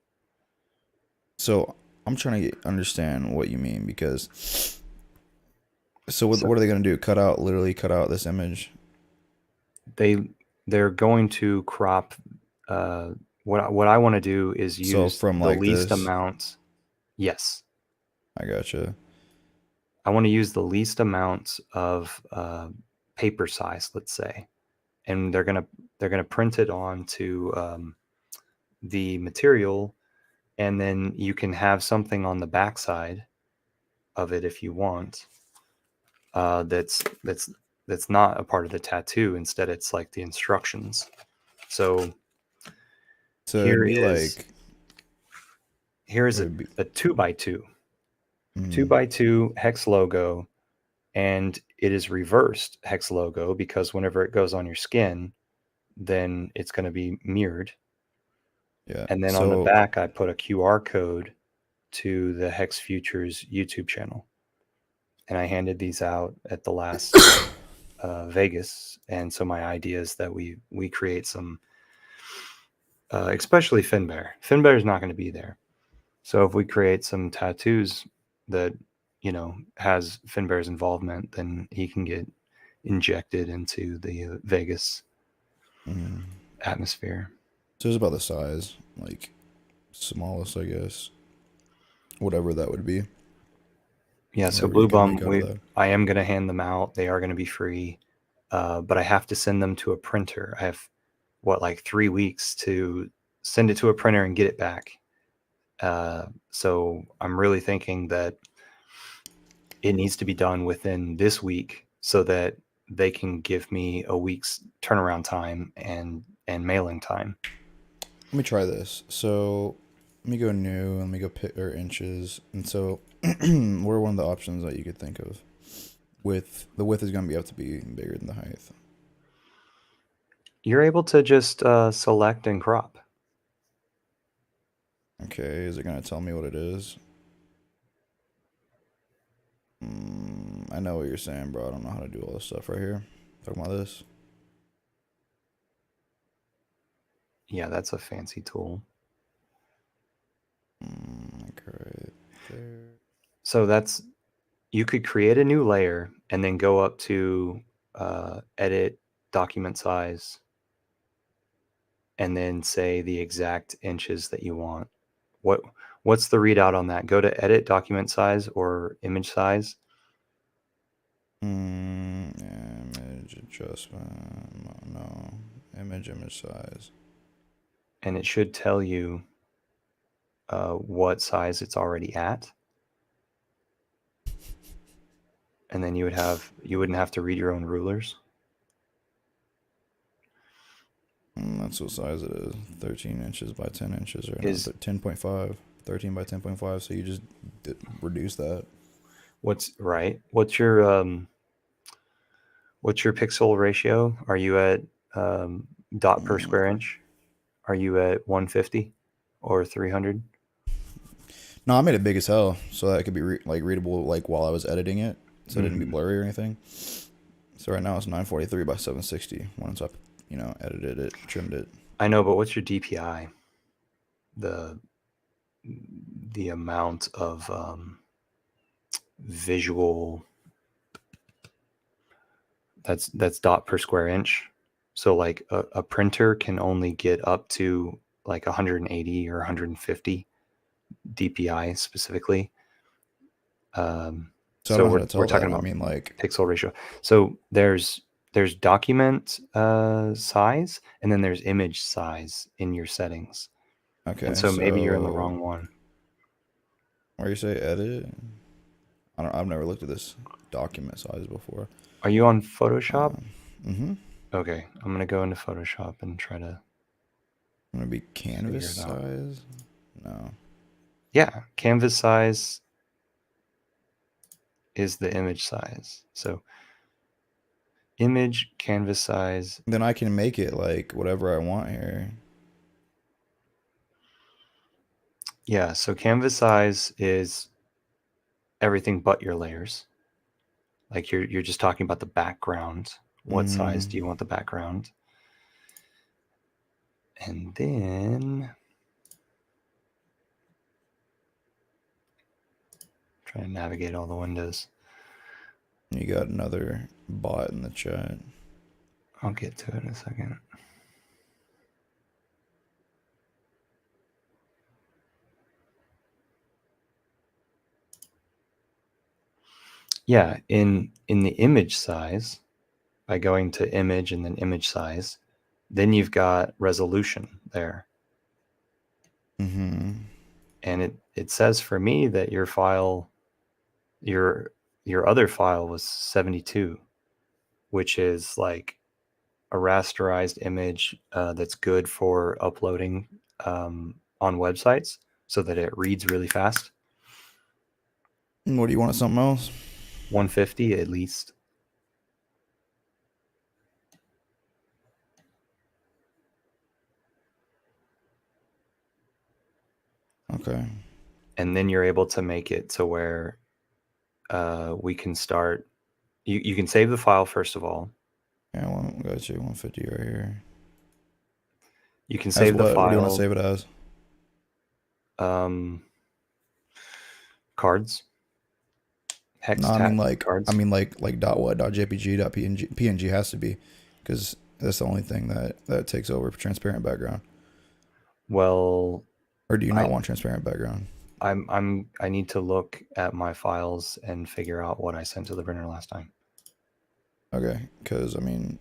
So I'm trying to understand what you mean because. So what are they going to do? Literally cut out this image? They're going to crop. What I want to do is use from the like least this? amount. Yes. I gotcha. I want to use the least amount of paper size, let's say, and they're gonna print it onto the material, and then you can have something on the backside of it if you want. That's not a part of the tattoo. Instead, it's like the instructions. So it'd be like here is a 2x2, 2x2 hex logo, and it is reversed hex logo because whenever it goes on your skin, then it's going to be mirrored. Yeah. And then on the back, I put a QR code to the Hex Futures YouTube channel. And I handed these out at the last Vegas. And so my idea is that we create some, especially FinnBear. FinnBear is not going to be there. So if we create some tattoos that, has FinnBear's involvement, then he can get injected into the Vegas atmosphere. So it's about the size, like smallest, I guess. Whatever that would be. Yeah, so Blue Bum, I am going to hand them out. They are going to be free, but I have to send them to a printer. I have, 3 weeks to send it to a printer and get it back. So I'm really thinking that it needs to be done within this week so that they can give me a week's turnaround time and mailing time. Let me try this. So let me go new. Let me go pick our inches. And so what are one of the options that you could think of? The width is going to have to be bigger than the height. You're able to just select and crop. Okay, is it going to tell me what it is? I know what you're saying, bro. I don't know how to do all this stuff right here. Talking about this. Yeah, that's a fancy tool. Okay, there. So you could create a new layer and then go up to edit document size and then say the exact inches that you want. What's the readout on that? Go to edit document size or image size. Image adjustment. No, image size. And it should tell you what size it's already at. And then you wouldn't have to read your own rulers. That's what size it is. 13 inches by 10 inches right now. 10.5. 13 by 10.5. So you just reduce that. What's your pixel ratio? Are you at dot per square inch? Are you at 150 or 300? No, I made it big as hell so that it could be like readable like while I was editing it, so it didn't be Mhm. blurry or anything. So right now it's 943 by 760. Once I, edited it, trimmed it. I know, but what's your DPI? The amount of visual, that's dot per square inch. So like a printer can only get up to like 180 or 150 DPI specifically. So I don't So know how we're to tell talking that. I about mean, like, pixel ratio. So there's document size, and then there's image size in your settings. And okay, so maybe you're in the so wrong one. where you say edit, I've never looked at this document size before. Are you on Photoshop? Mm-hmm. Okay, I'm gonna go into Photoshop and try to I'm gonna be canvas figure it out. size. No. Yeah, canvas size is the image size. So image canvas size. Then I can make it like whatever I want here. Yeah, so canvas size is everything but your layers. Like you're just talking about the background. What size do you want the background? And then try to navigate all the windows. You got another bot in the chat. I'll get to it in a second. Yeah, in the image size, by going to image and then image size, then you've got resolution there. Mm-hmm. And it says for me that your file, your other file was 72, which is like a rasterized image that's good for uploading on websites so that it reads really fast. What do you want? Something else? 150 at least. Okay. And then you're able to make it to where we can start. You can save the file first of all. Yeah, we got you 150 right here. You can As save the what? What do you want to file. save it as? Cards. No, Hex I mean like cards. dot what, dot JPG, dot PNG. PNG has to be, because that's the only thing that takes over for transparent background. Well, Or do you not I want transparent background? I need to look at my files and figure out what I sent to the printer last time. Okay, because I mean,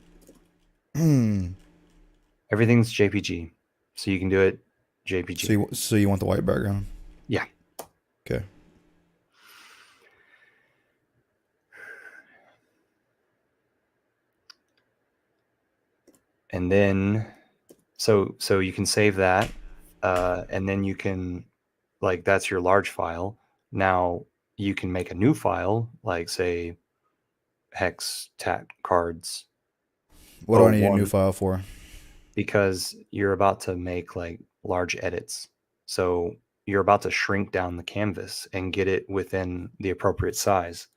Everything's JPG, so you can do it JPG. so you want the white background? Yeah. Okay. And then so you can save that, and then you can, like, that's your large file. Now you can make a new file, like say hex tat cards What do I need a new 01, file for? because you're about to make like large edits. So you're about to shrink down the canvas and get it within the appropriate size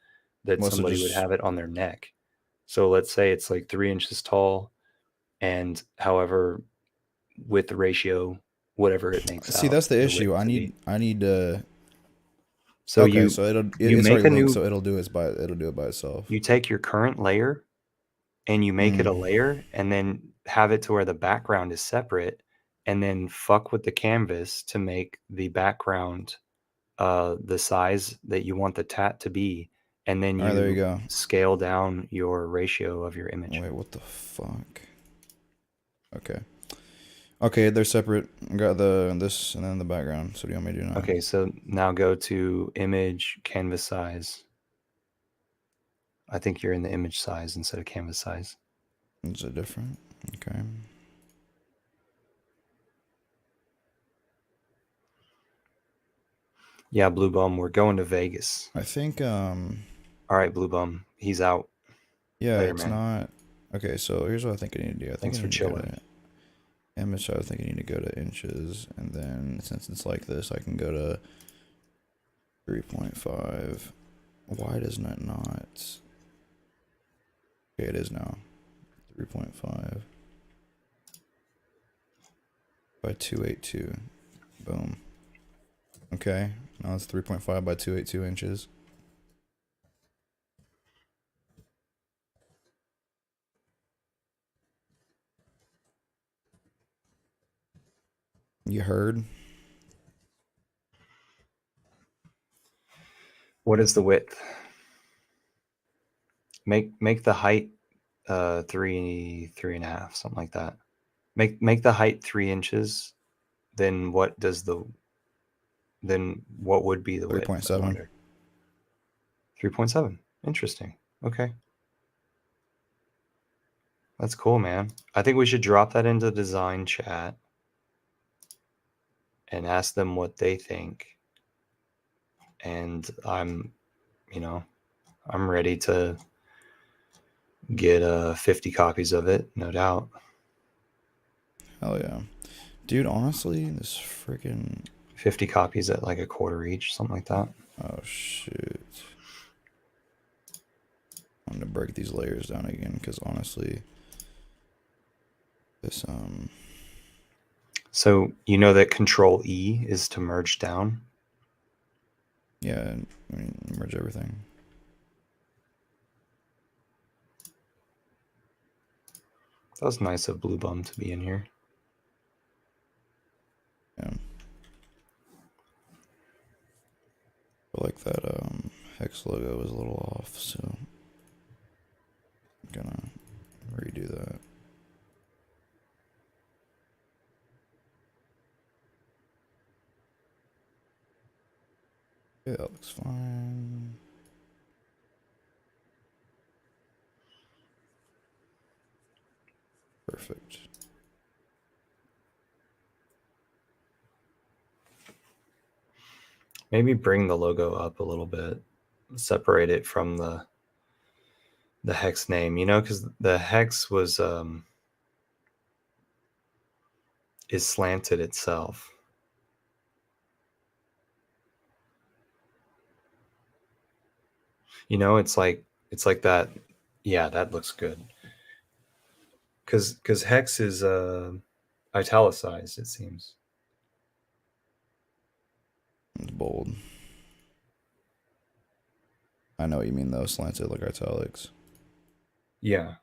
that Well, so somebody would just have it on their neck. So let's say it's like 3 inches tall, and however width ratio, whatever it makes see, out that's the the issue. width I to be. need to. So Okay, so you it's make already a linked, new, so it'll do it by itself. you take your current layer and you make it a layer, and then have it to where the background is separate, and then fuck with the canvas to make the background the size that you want the tat to be, and then All right, there you you go. scale down your ratio of your image. Wait, what the fuck? Okay. Okay, they're separate. I got this and then the background. So what do you want me to do now? Okay, so now go to image canvas size. I think you're in the image size instead of canvas size. Is it different? Okay. Yeah, Blue Bum, we're going to Vegas. I think All right, Blue Bum, he's out. yeah, Later, it's man. not. Okay, so here's what I think I need to do. I think Thanks I for need to go chilling. to Image, I think I need to go to inches, and then since it's like this, I can go to 3.5. Why doesn't it not? Okay, it is now. 3.5 by 282. Boom. Okay, now it's 3.5 by 282 inches. You heard? What is the width? Make the height 3.5, something like that. Make the height 3 inches. Then what would be the width? 3.7. 3.7. Interesting. Okay. That's cool, man. I think we should drop that into the design chat and ask them what they think. And I'm ready to get 50 copies of it, no doubt. Hell yeah. Dude, honestly, this freaking 50 copies at like a quarter each, something like that. Oh shoot. I'm gonna break these layers down again because honestly this So you know that Control E is to merge down? yeah, I mean merge everything. That was nice of Blue Bum to be in here. Yeah. I like that hex logo was a little off, so I'm gonna redo that. Yeah, that looks fine. Perfect. Maybe bring the logo up a little bit, separate it from the hex name, because the hex was is slanted itself. It's like that. Yeah, that looks good. Because hex is italicized, it seems. It's bold. I know what you mean though, slanted like italics. Yeah.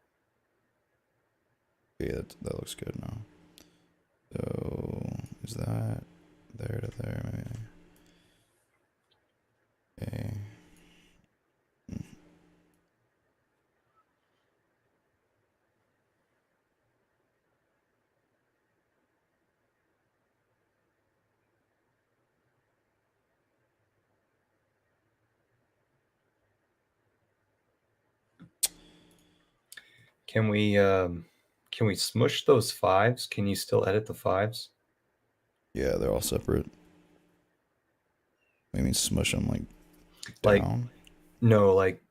Yeah, that looks good now. So is that there to there maybe? Okay. Can we smush those 5s? Can you still edit the 5s? Yeah, they're all separate. I mean, smush them like Like, down. no, like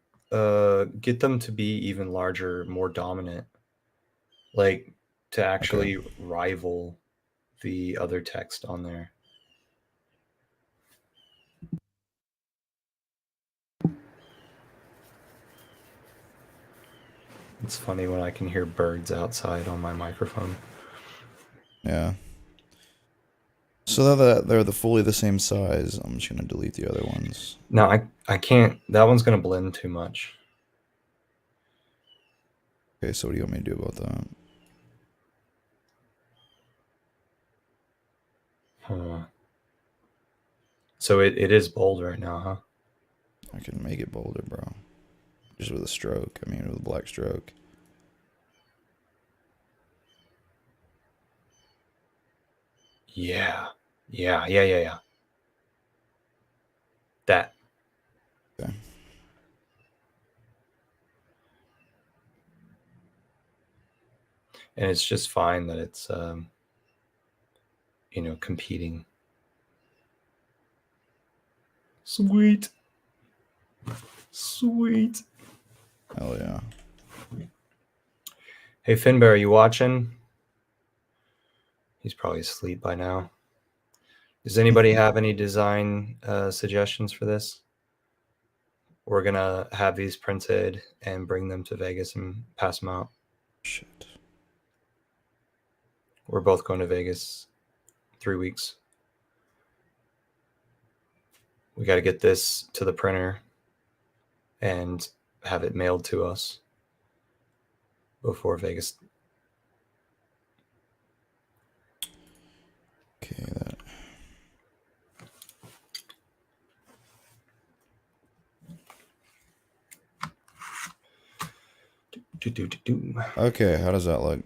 get them to be even larger, more dominant. Like to actually rival the other text on there. It's funny when I can hear birds outside on my microphone. Yeah. So that they're fully the same size, I'm just gonna delete the other ones. No, I can't. That one's gonna blend too much. Okay, so what do you want me to do about that? Huh. So it is bold right now, huh? I can make it bolder, bro. Just with a stroke. I mean, with a black stroke. Yeah. Yeah. That. Okay. And it's just fine that it's competing. Sweet. Hell yeah. Hey FinnBear, are you watching? He's probably asleep by now. Does anybody have any design suggestions for this? We're gonna have these printed and bring them to Vegas and pass them out. Shit. We're both going to Vegas 3 weeks. We got to get this to the printer and have it mailed to us before Vegas. Okay, that. Okay, how does that look?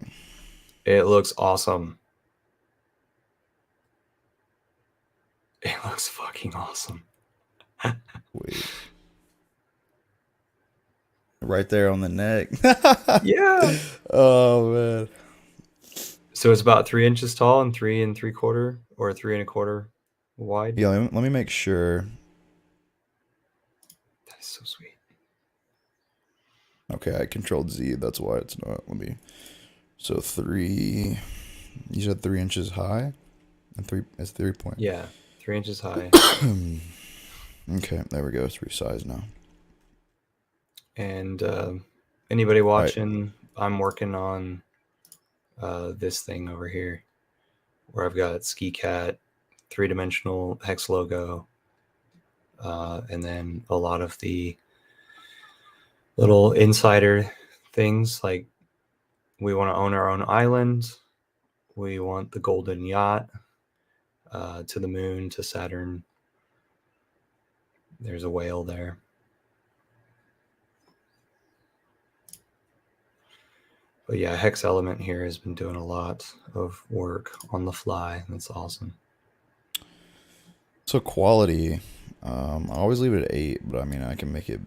It looks awesome. It looks fucking awesome. Wait. Right there on the neck. Yeah. Oh man. So it's about 3 inches tall and 3 3/4 or 3 1/4 wide. Yeah, let me make sure. That is so sweet. Okay, I controlled Z. That's why it's not. Let me. So 3. You said 3 inches high, and 3. It's 3 point. Yeah, 3 inches high. Okay, there we go. It's resized now. And anybody watching, I'm working on this thing over here where I've got Ski Cat, 3-dimensional hex logo, and then a lot of the little insider things like we want to own our own island. We want the golden yacht to the moon, to Saturn. There's a whale there. But yeah, HEXelement here has been doing a lot of work on the fly. That's awesome. So quality, I always leave it at 8, but I mean I can make it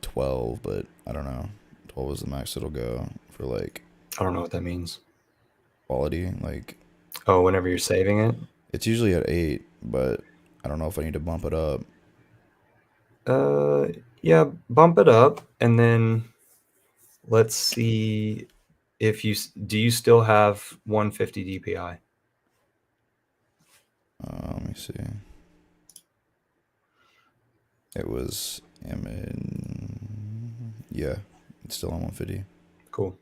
12, but I don't know. 12 is the max it'll go for like I don't know what that means. quality. Like, oh, whenever you're saving it? It's usually at 8, but I don't know if I need to bump it up. Yeah, bump it up, and then let's see if do you still have 150 DPI? Let me see. It was yeah, it's still on 150. Cool.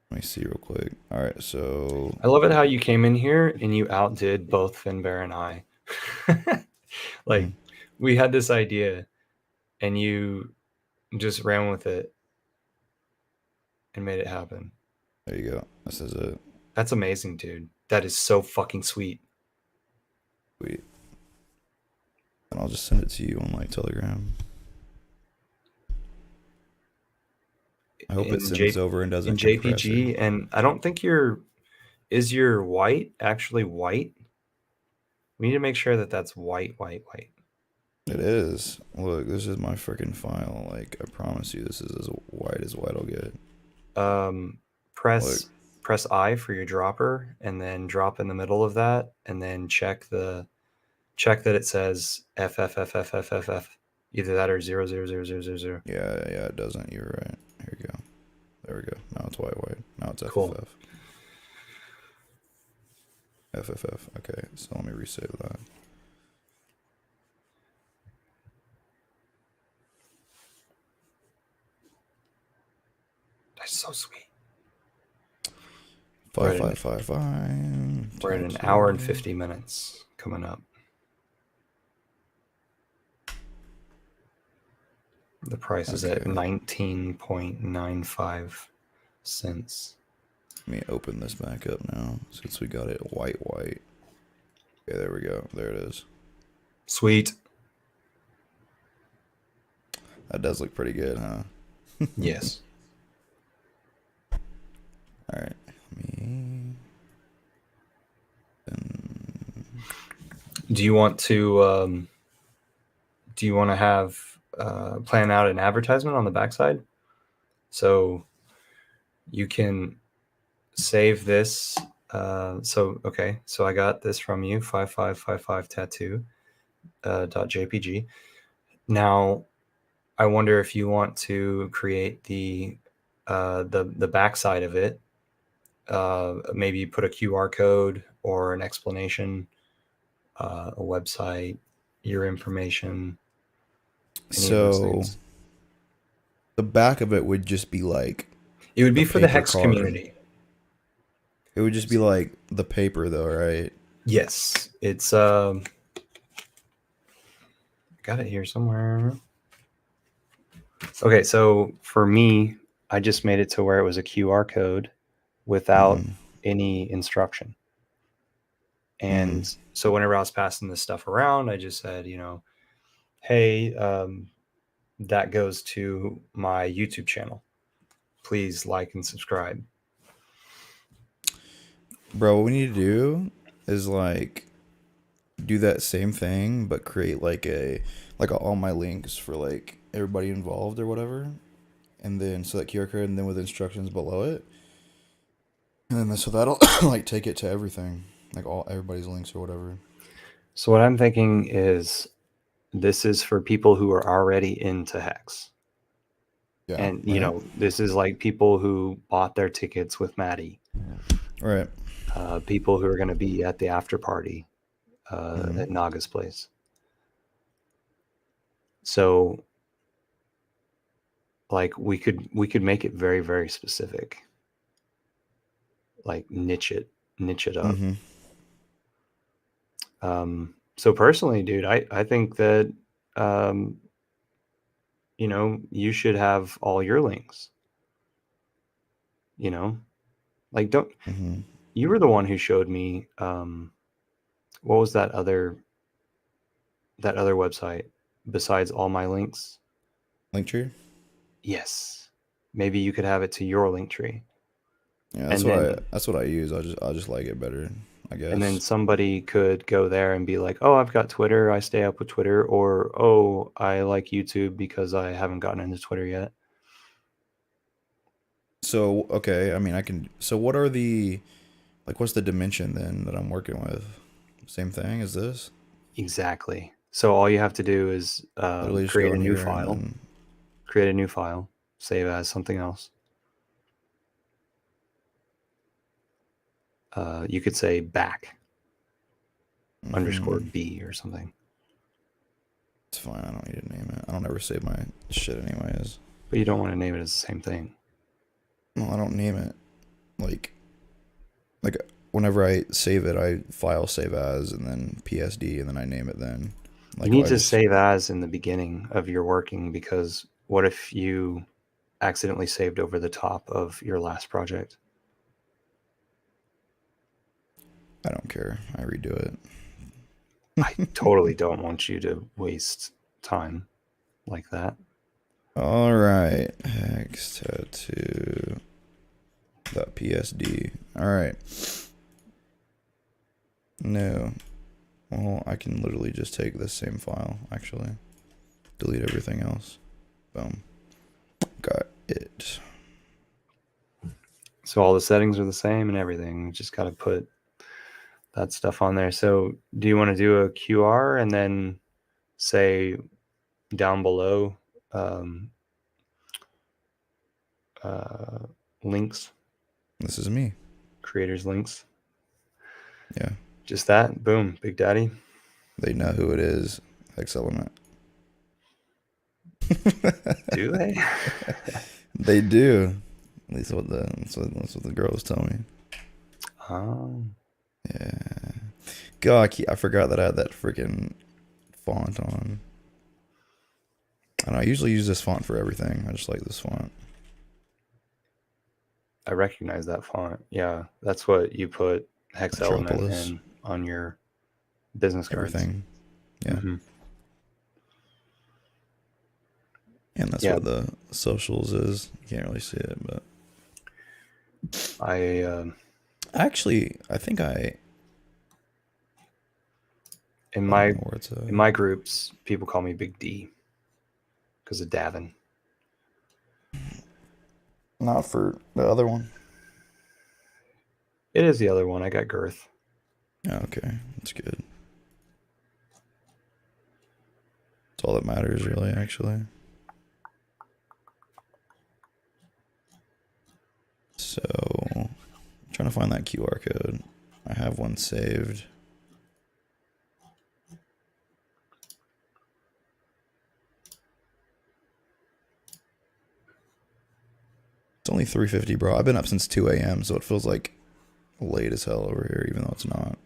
Let me see real quick. All right, so I love it how you came in here and you outdid both FinnBear and I. Like, we had this idea and you just ran with it and made it happen. There you go. This is it. That's amazing, dude. That is so fucking sweet. Sweet. And I'll just send it to you on like Telegram. I hope it sends over and doesn't in JPG. And I don't think is your white actually white? We need to make sure that that's white. It is. Look, this is my freaking file. Like, I promise you, this is as white I'll get. Press I for your dropper, and then drop in the middle of that, and then check that it says FFFFFFF. Either that or 0000000. Yeah, it doesn't. You're right. Here we go. There we go. Now it's white. Now it's FFF. Cool. FFF. Okay, so let me resave that. That's so sweet. 5555. We're at an hour and 50 minutes coming up. The price is at 19.95 cents. Let me open this back up now since we got it white. Okay, there we go. There it is. Sweet. That does look pretty good, huh? Yes. All right. Do you want to have plan out an advertisement on the backside? So you can save this. So I got this from you, 5555tattoo.jpg. Now, I wonder if you want to create the backside of it maybe put a QR code or an explanation, a website, your information, any of those So things. the back of it would just be like It would a be for the paper Hex card. community. It would just be like the paper, though, right? Yes, it's got it here somewhere. Okay, so for me, I just made it to where it was a QR code without any instruction. And so whenever I was passing this stuff around, I just said, hey, that goes to my YouTube channel. Please like and subscribe. Bro, what we need to do is like do that same thing, but create like all my links for like everybody involved or whatever, and then so that QR code, and then with instructions below it, and then so that'll like take it to everything, like everybody's links or whatever. So what I'm thinking is this is for people who are already into Hex. Yeah, And, right? this is like people who bought their tickets with Maddie. Right. People who are going to be at the after party at Naga's place. So, like, we could make it very, very specific. Like, niche it up. So personally, dude, I think that you should have all your links. Like, don't you were the one who showed me what was that other website besides all my links? Linktree? Yes. Maybe you could have it to your link tree. Yeah, that's what I use. I'll just like it better, I guess. And then somebody could go there and be like, "Oh, I've got Twitter. I stay up with Twitter," or "Oh, I like YouTube because I haven't gotten into Twitter yet." So, okay, I mean, so what are what's the dimension then that I'm working with? Same thing as this? Exactly. So all you have to do is Literally just create go a in new here and file. then... Create a new file. Save as something else. You could say back underscore B or something. It's fine. I don't need to name it. I don't ever save my shit anyways. But you don't want to name it as the same thing. No, I don't name it. Like whenever I save it, I file save as and then PSD and then I name it then. Like, you need to save as in the beginning of your working, because what if you accidentally saved over the top of your last project? I don't care. I redo it. I totally don't want you to waste time like that. All right. Hex tattoo. .psd. All right. No. Well, I can literally just take this same file, actually. Delete everything else. Boom. Got it. So all the settings are the same and everything. You just got to put that stuff on there. So do you want to do a QR and then say down below links? This is me. Creators links. Yeah. Just that. Boom. Big Daddy. They know who it is. HEXelement. Do they? They do. At least that's what the girls tell me. Oh. Yeah. God, I forgot that I had that freaking font on. I don't know, I usually use this font for everything. I just like this font. I recognize that font. Yeah, that's what you put HEXelement Metropolis. in on your business cards. Everything. Yeah. Mm-hmm. And that's what the socials is. You can't really see it, but I think in my groups, people call me Big D because of Davin. Not for the other one. It is the other one. I got Girth. Oh, okay, that's good. That's all that matters, really, actually. So, I'm trying find that QR code. I have one saved. It's only 3:50, bro. I've been up since 2 a.m., so it feels like late as hell over here, even though it's not.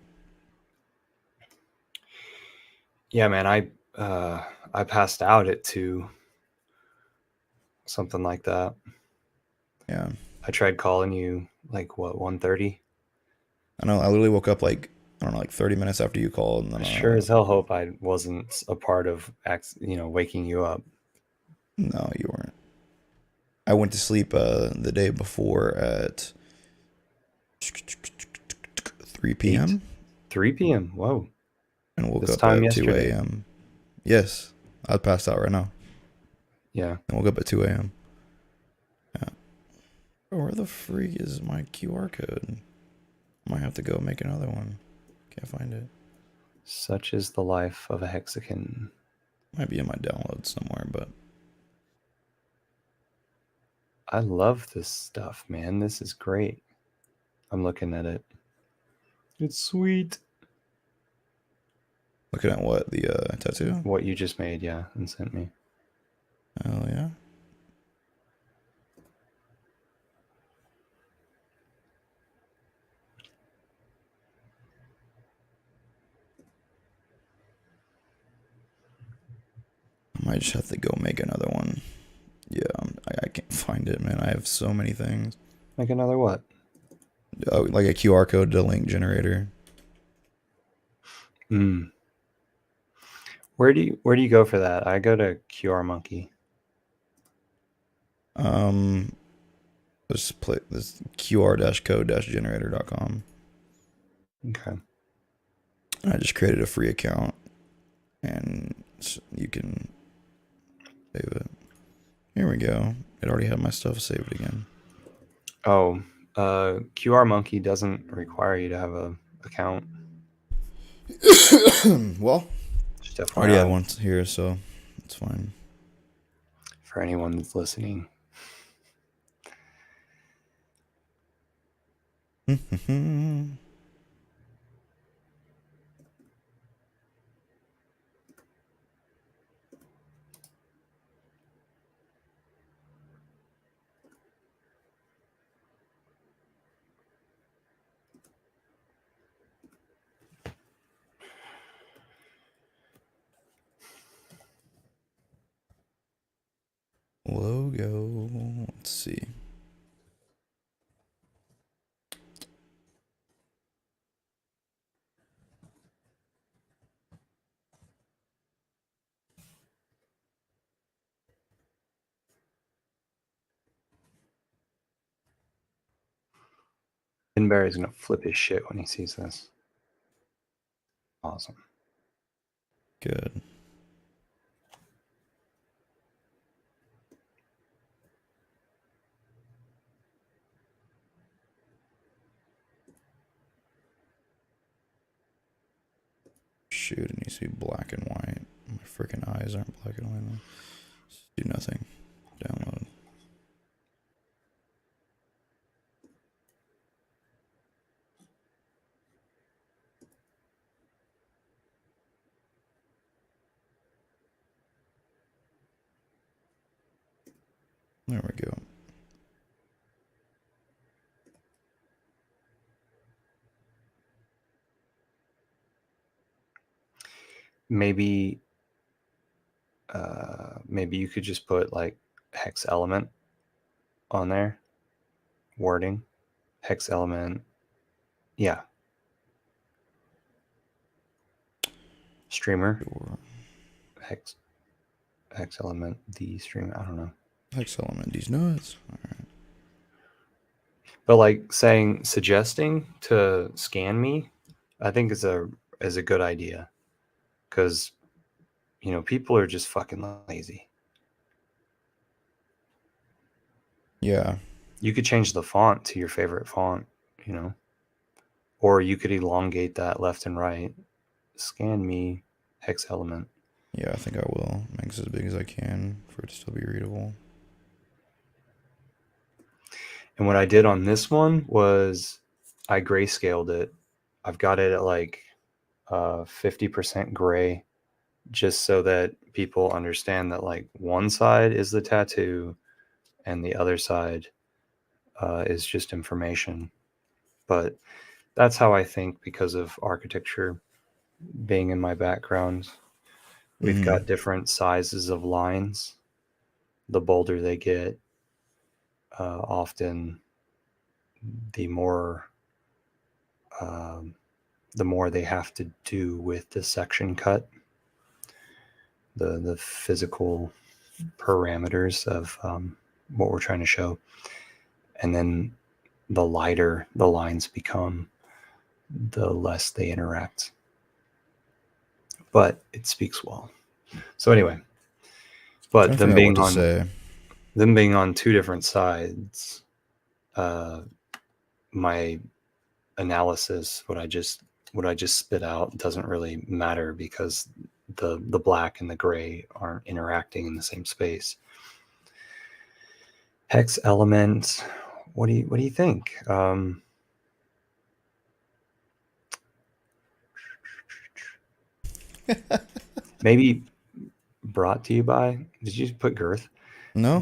Yeah, man, I passed out at 2, something like that. Yeah. I tried calling you like what, 1:30? I know. I literally woke up like, I don't know, like 30 minutes after you called, and I then sure as hell hope I wasn't a part of waking you up. no, you weren't. I went to sleep the day before at 3 p.m. 3 p.m. Whoa. and woke This up time at 2 yesterday. a.m. Yes, I passed out right now. Yeah. And woke up at 2 a.m. Yeah. Oh, where the freak is my QR code? Might have to go make another one. Can't find it. Such is the life of a Hexagon. Might be in my downloads somewhere, but I love this stuff, man. This is great. I'm looking at it. It's sweet. looking at what? The tattoo? What you just made, yeah, and sent me. Oh, yeah? I might just have to go make another one. Yeah, I can't find it, man. I have so many things. Like another what? Oh, like a QR code to link generator. Hmm. Where do you go for that? I go to QR Monkey. Let's play this qr-code-generator.com. Okay. I just created a free account, and you can save it. Here we go. It already had my stuff saved again. Oh, QR Monkey doesn't require you to have a account. Well, Just I already have FYI, one here, so it's fine. for anyone that's listening. Logo. Let's see. FinnBear is gonna flip his shit when he sees this. Awesome. Good. Shoot, it needs to be black and white. My freaking eyes aren't black and white. Do nothing. Download. There we go. Maybe maybe you could just put like HEXelement on there. Wording. HEXelement. Yeah. Streamer. Sure. HEXelement, the streamer. I don't know. HEXelement, these nuts. All right. But like suggesting to scan me, I think is a good idea, because people are just fucking lazy. Yeah. You could change the font to your favorite font, or you could elongate that left and right. Scan me, HEXelement. Yeah, I think I will. Make this as big as I can for it to still be readable. And what I did on this one was I grayscaled it. I've got it at like 50% gray, just so that people understand that like one side is the tattoo and the other side is just information. But that's how I think because of architecture being in my background. We've got different sizes of lines. The bolder they get, often the more the more they have to do with the section cut, the physical parameters of what we're trying to show, and then the lighter the lines become, the less they interact. But it speaks well. So anyway, but them being on two different sides, my analysis, what I just spit out, doesn't really matter because the black and the gray aren't interacting in the same space. HEXelement, what do you think? Maybe brought to you by, did you put girth? No.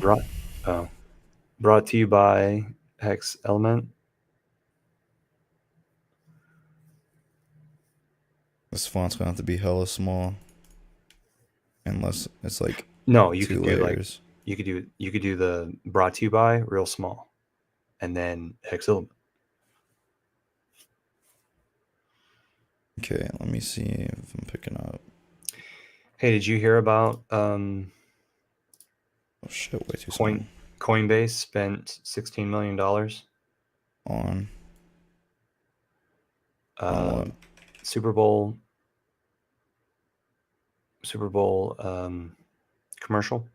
Brought to you by HEXelement. This font's gonna have to be hella small, unless it's like No, you 2 could do layers. you could do the brought to you by real small, and then HEXelement. Okay, let me see if I'm picking up. Hey, did you hear about Oh shit, way too small. Coinbase spent $16 million On what? Super Bowl commercial.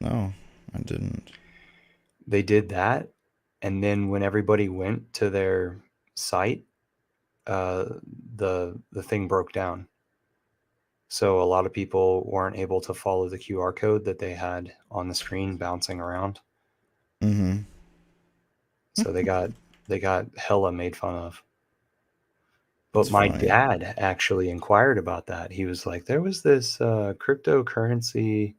No, I didn't. They did that, and then when everybody went to their site, the thing broke down. So a lot of people weren't able to follow the QR code that they had on the screen bouncing around. Mm-hmm. So they got hella made fun of. But It's my funny. dad actually inquired about that. He was like, there was this cryptocurrency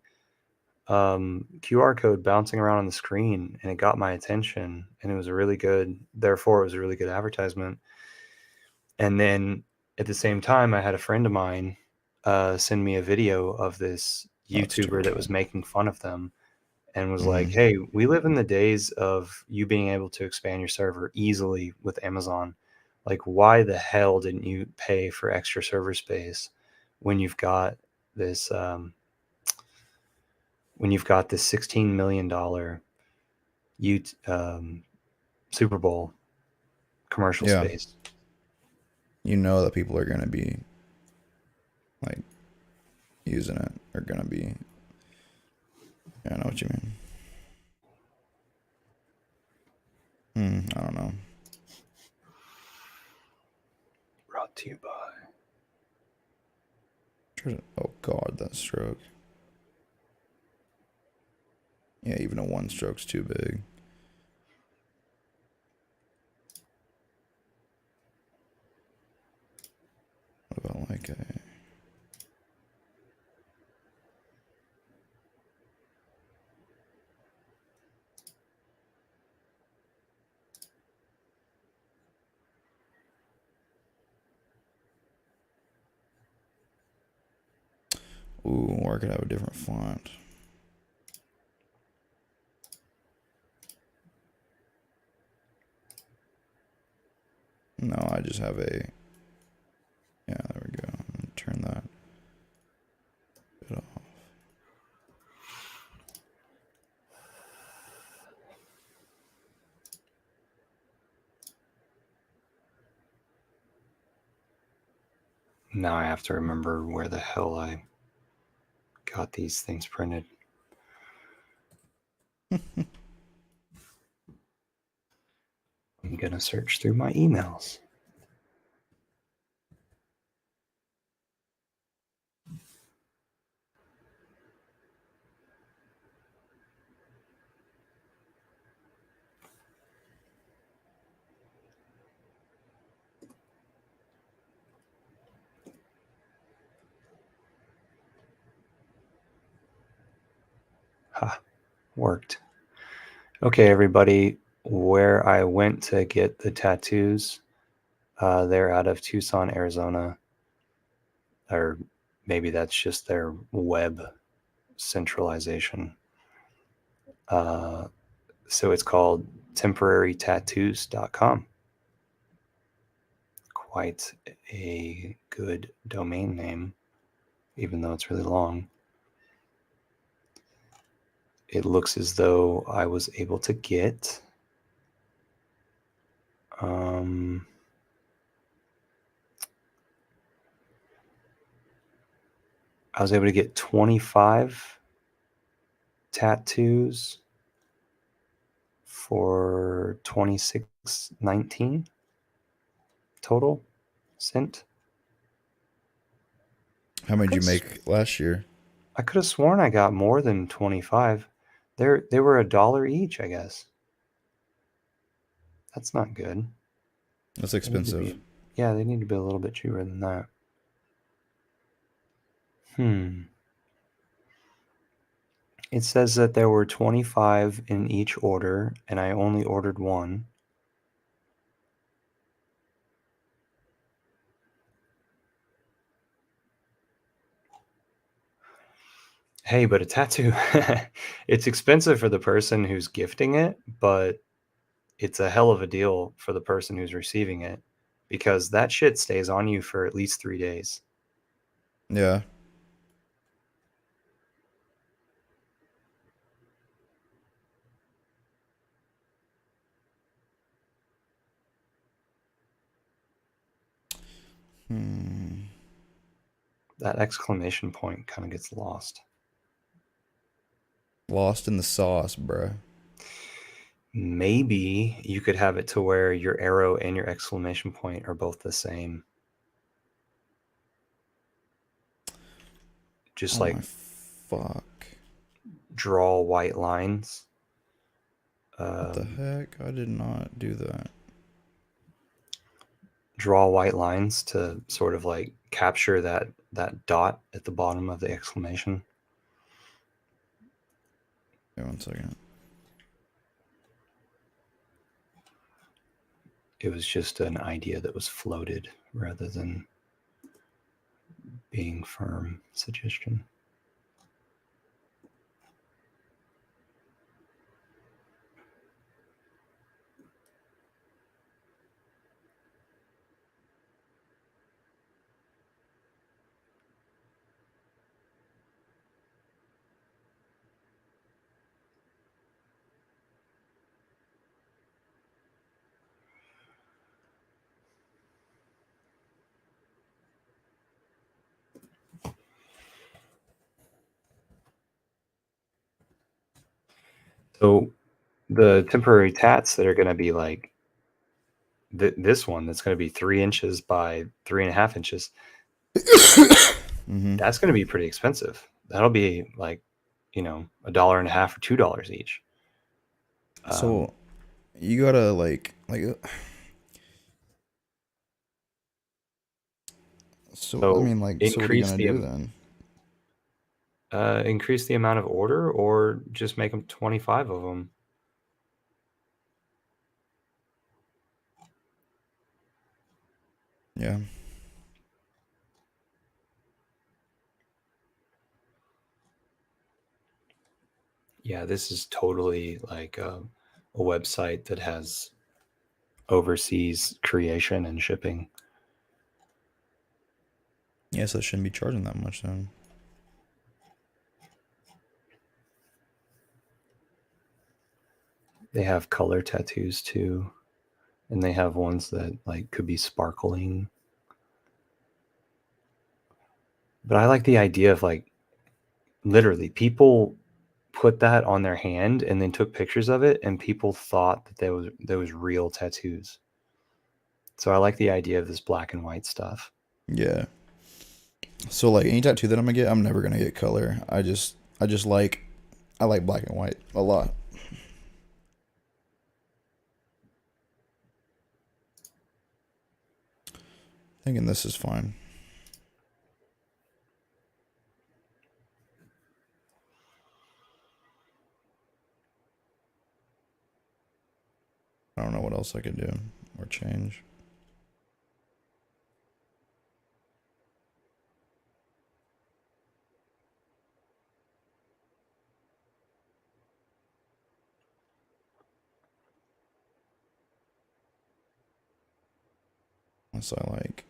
QR code bouncing around on the screen, and it got my attention, and it was a really good, therefore it was a really good advertisement. And then at the same time, I had a friend of mine send me a video of this That's YouTuber that terrible. was making fun of them and was like, Mm-hmm. hey, we live in the days of you being able to expand your server easily with Amazon. Like, why the hell didn't you pay for extra server space when you've got this $16 million Super Bowl commercial Yeah, space? you know that people are gonna be like using it. Are gonna be. Yeah, I know what you mean. I don't know. Brought to you by. Oh god, that stroke. Yeah, even a 1 stroke's too big. What about like a... Ooh, or I could have a different font. No, I just have a... Yeah, there we go. Turn that bit off. Now I have to remember where the hell I got these things printed. I'm going to search through my emails. Worked. Okay, everybody, where I went to get the tattoos, they're out of Tucson, Arizona. Or maybe that's just their web centralization. So it's called temporarytattoos.com. Quite a good domain name, even though it's really long. It looks as though I was able to get I was able to get 25 tattoos for $26.19 total cent. How many did you make last year? I could have sworn I got more than 25. They were $1 each, I guess. That's not good. That's expensive. Yeah, they need to be a little bit cheaper than that. It says that there were 25 in each order, and I only ordered one. Hey, but a tattoo, it's expensive for the person who's gifting it, but it's a hell of a deal for the person who's receiving it, because that shit stays on you for at least 3 days. Yeah. That exclamation point kind of gets lost. Lost in the sauce, bruh. Maybe you could have it to where your arrow and your exclamation point are both the same. Just Oh like my fuck. draw white lines. What the heck? I did not do that. Draw white lines to sort of like capture that dot at the bottom of the exclamation. Wait 1 second. It was just an idea that was floated rather than being firm suggestion. So the temporary tats that are going to be like this one that's going to be 3 inches by 3.5 inches, that's going to be pretty expensive. That'll be like, $1.50 or $2 each. So you gotta like so I mean like so what are you gonna do then? Increase the amount of order, or just make them 25 of them. Yeah. Yeah, this is totally like a website that has overseas creation and shipping. Yeah, so it shouldn't be charging that much then. They have color tattoos too, and they have ones that like could be sparkling. But I like the idea of like literally people put that on their hand and then took pictures of it, and people thought that there was real tattoos. So I like the idea of this black and white stuff. Yeah. So like any tattoo that I'm gonna get, I'm never gonna get color. I like black and white a lot. Thinking this is fine. I don't know what else I could do or change. Unless I like.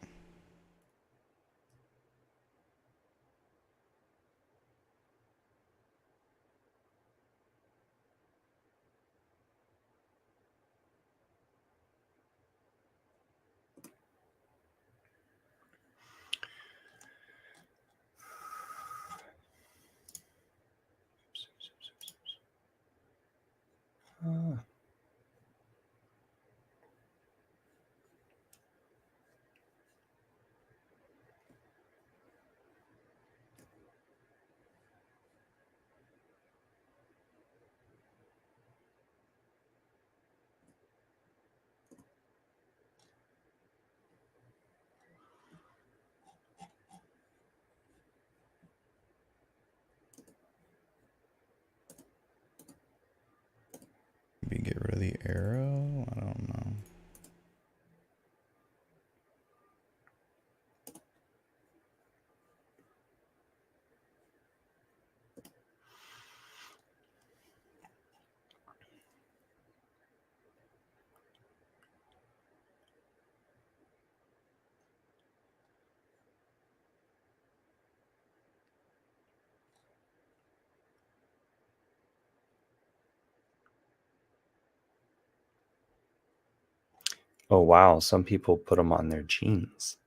Maybe get rid of the arrow. I don't know. Oh wow, some people put them on their jeans.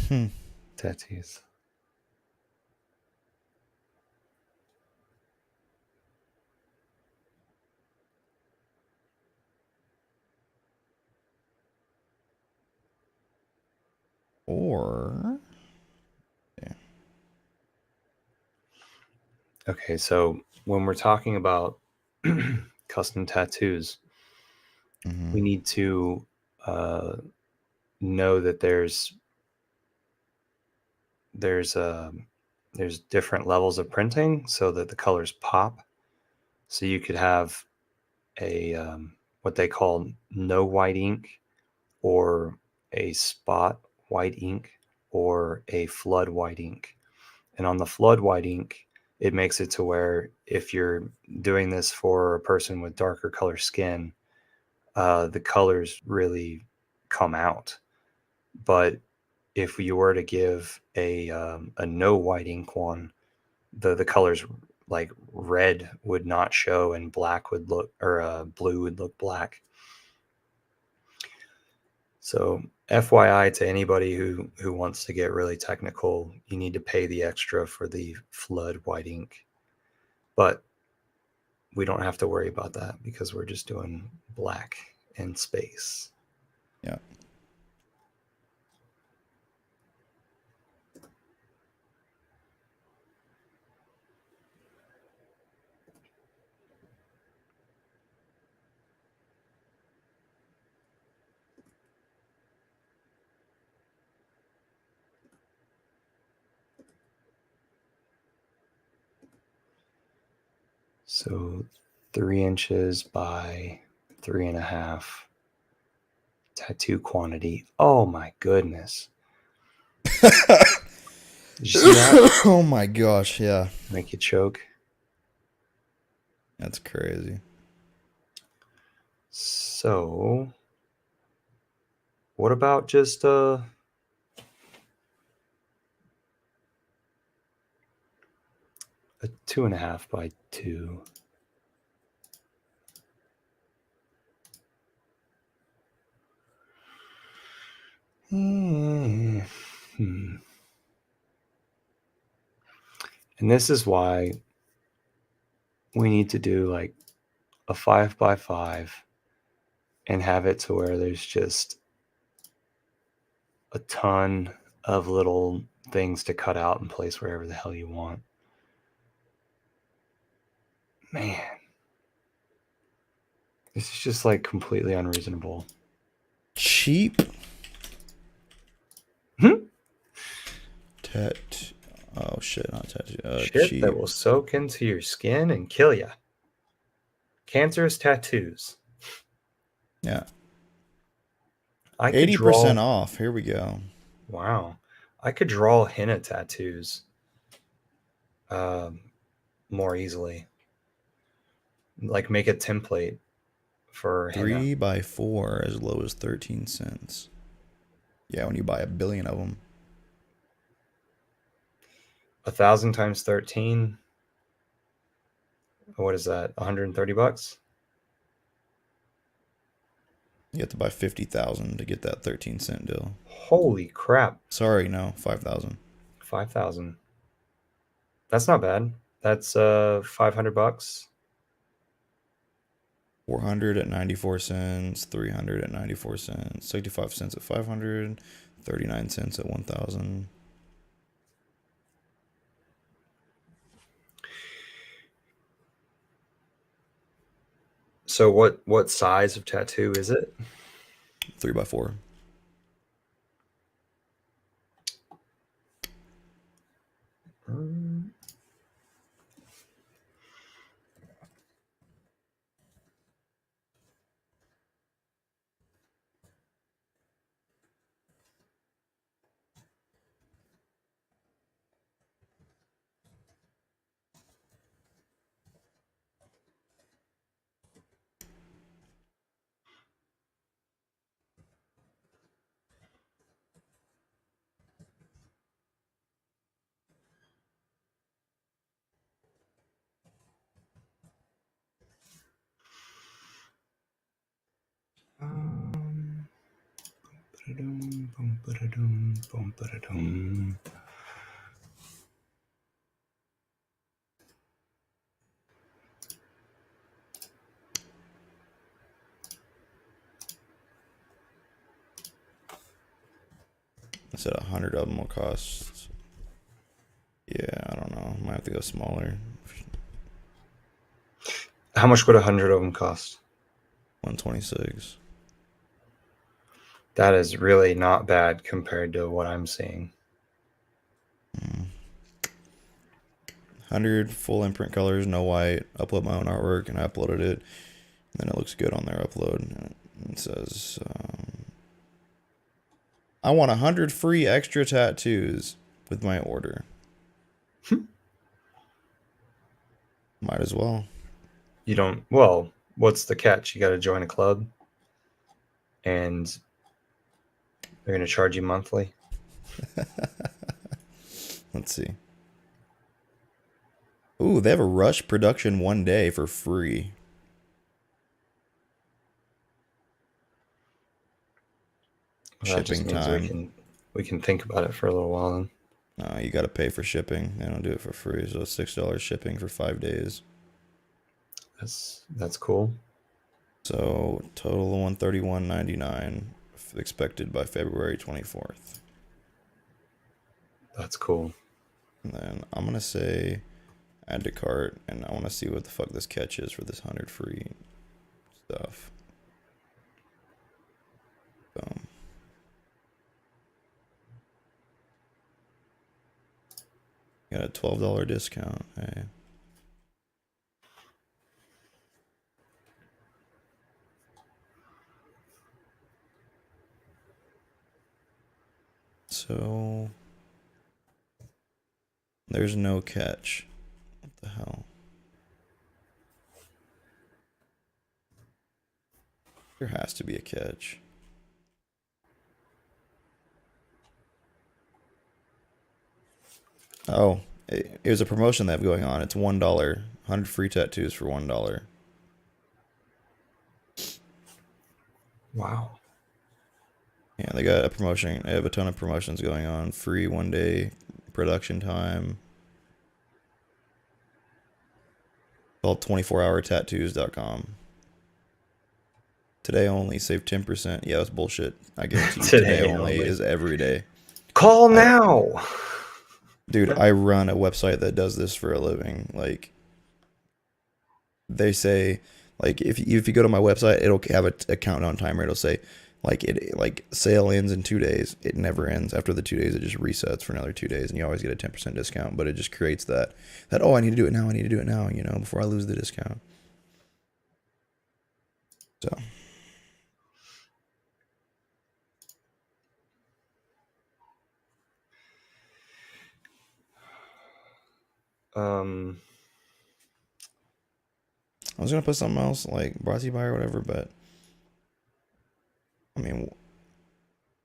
Hmm. Tattoos. Or yeah. Okay, so when we're talking about custom tattoos, we need to know that there's different levels of printing so that the colors pop. So you could have a what they call no white ink, or a spot white ink, or a flood white ink. And on the flood white ink, it makes it to where if you're doing this for a person with darker color skin, the colors really come out. But if you were to give a no white ink one, the colors like red would not show and black would look, or blue would look black. So FYI to anybody who wants to get really technical, you need to pay the extra for the flood white ink. But we don't have to worry about that because we're just doing black and space. Yeah. So 3 inches by 3.5 tattoo quantity. Oh my goodness. Did you see that? Oh my gosh, yeah. Make you choke. That's crazy. So what about just a 2.5 by 2? Hmm. And this is why we need to do like a 5 by 5 and have it to where there's just a ton of little things to cut out and place wherever the hell you want. Man, this is just like completely unreasonable. Cheap. Hmm? Oh shit, not tattoo. Shit Cheap. that will soak into your skin and kill you. Cancerous tattoos. Yeah. I could draw. 80% off. Here we go. Wow. I could draw henna tattoos more easily. Like make a template for henna. 3x4 as low as 13 cents. Yeah, when you buy 1,000,000,000 of them. 1,000 times 13. What is that? 130 bucks? You have to buy 50,000 to get that 13-cent deal. Holy crap. Sorry, no, 5,000. 5,000. That's not bad. That's 500 bucks. 400 at 94 cents, 300 at 94 cents, 65 cents at 500, 39 cents at 1,000. So what size of tattoo is it? 3x4. I said 100 of them will cost. Yeah, I don't know. Might have to go smaller. How much would 100 of them cost? 126. That is really not bad compared to what I'm seeing. 100 full imprint colors, no white. Upload my own artwork, and I uploaded it. And then it looks good on their upload. And it says, I want 100 free extra tattoos with my order. Might as well. You don't, well, what's the catch? You got to join a club and they're going to charge you monthly. Let's see. Ooh, they have a rush production 1 day for free. Well, that just Shipping means time. we can think about it for a little while then. No, you got to pay for shipping. They don't do it for free. So it's $6 shipping for 5 days. That's cool. So total $131.99 expected by February 24th. That's cool. And then I'm gonna say add to cart, and I want to see what the fuck this catch is for this 100 free stuff. Boom. Got a $12 discount. Hey. So there's no catch. What the hell? There has to be a catch. Oh, it was a promotion they have going on. It's $1. 100 free tattoos for $1. Wow. Yeah, they got a promotion. They have a ton of promotions going on. Free 1 day production time. Called 24hourtattoos.com. Today only, save 10%. Yeah, that's bullshit. I guarantee you today only is every day. Call now. Dude, I run a website that does this for a living. Like, they say, like, if you go to my website, it'll have a countdown timer. It'll say, like sale ends in 2 days. It never ends. After the 2 days, it just resets for another 2 days, and you always get a 10% discount. But it just creates that oh, I need to do it now. I need to do it now. You know, before I lose the discount. So Um, I was gonna put something else like brought to you by or whatever, but I mean,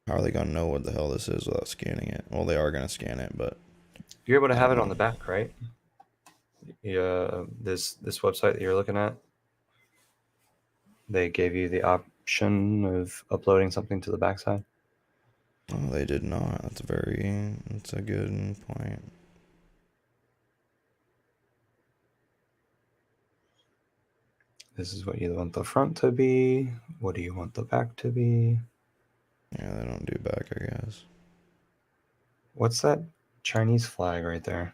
how are they gonna know what the hell this is without scanning it? Well, they are gonna scan it, but you're able to I have don't it on the know. back, right? Yeah, this website that you're looking at, they gave you the option of uploading something to the backside. Oh, they did not. That's a good point. This is what you want the front to be. What do you want the back to be? Yeah, they don't do back, I guess. What's that Chinese flag right there?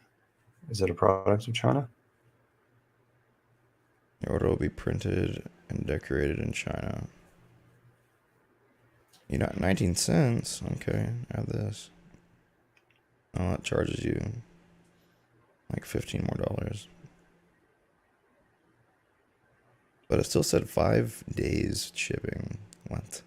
Is it a product of China? The order will be printed and decorated in China. You know, 19 cents. Okay, add this. Oh, it charges you like $15 more. But it still said 5 days shipping. What?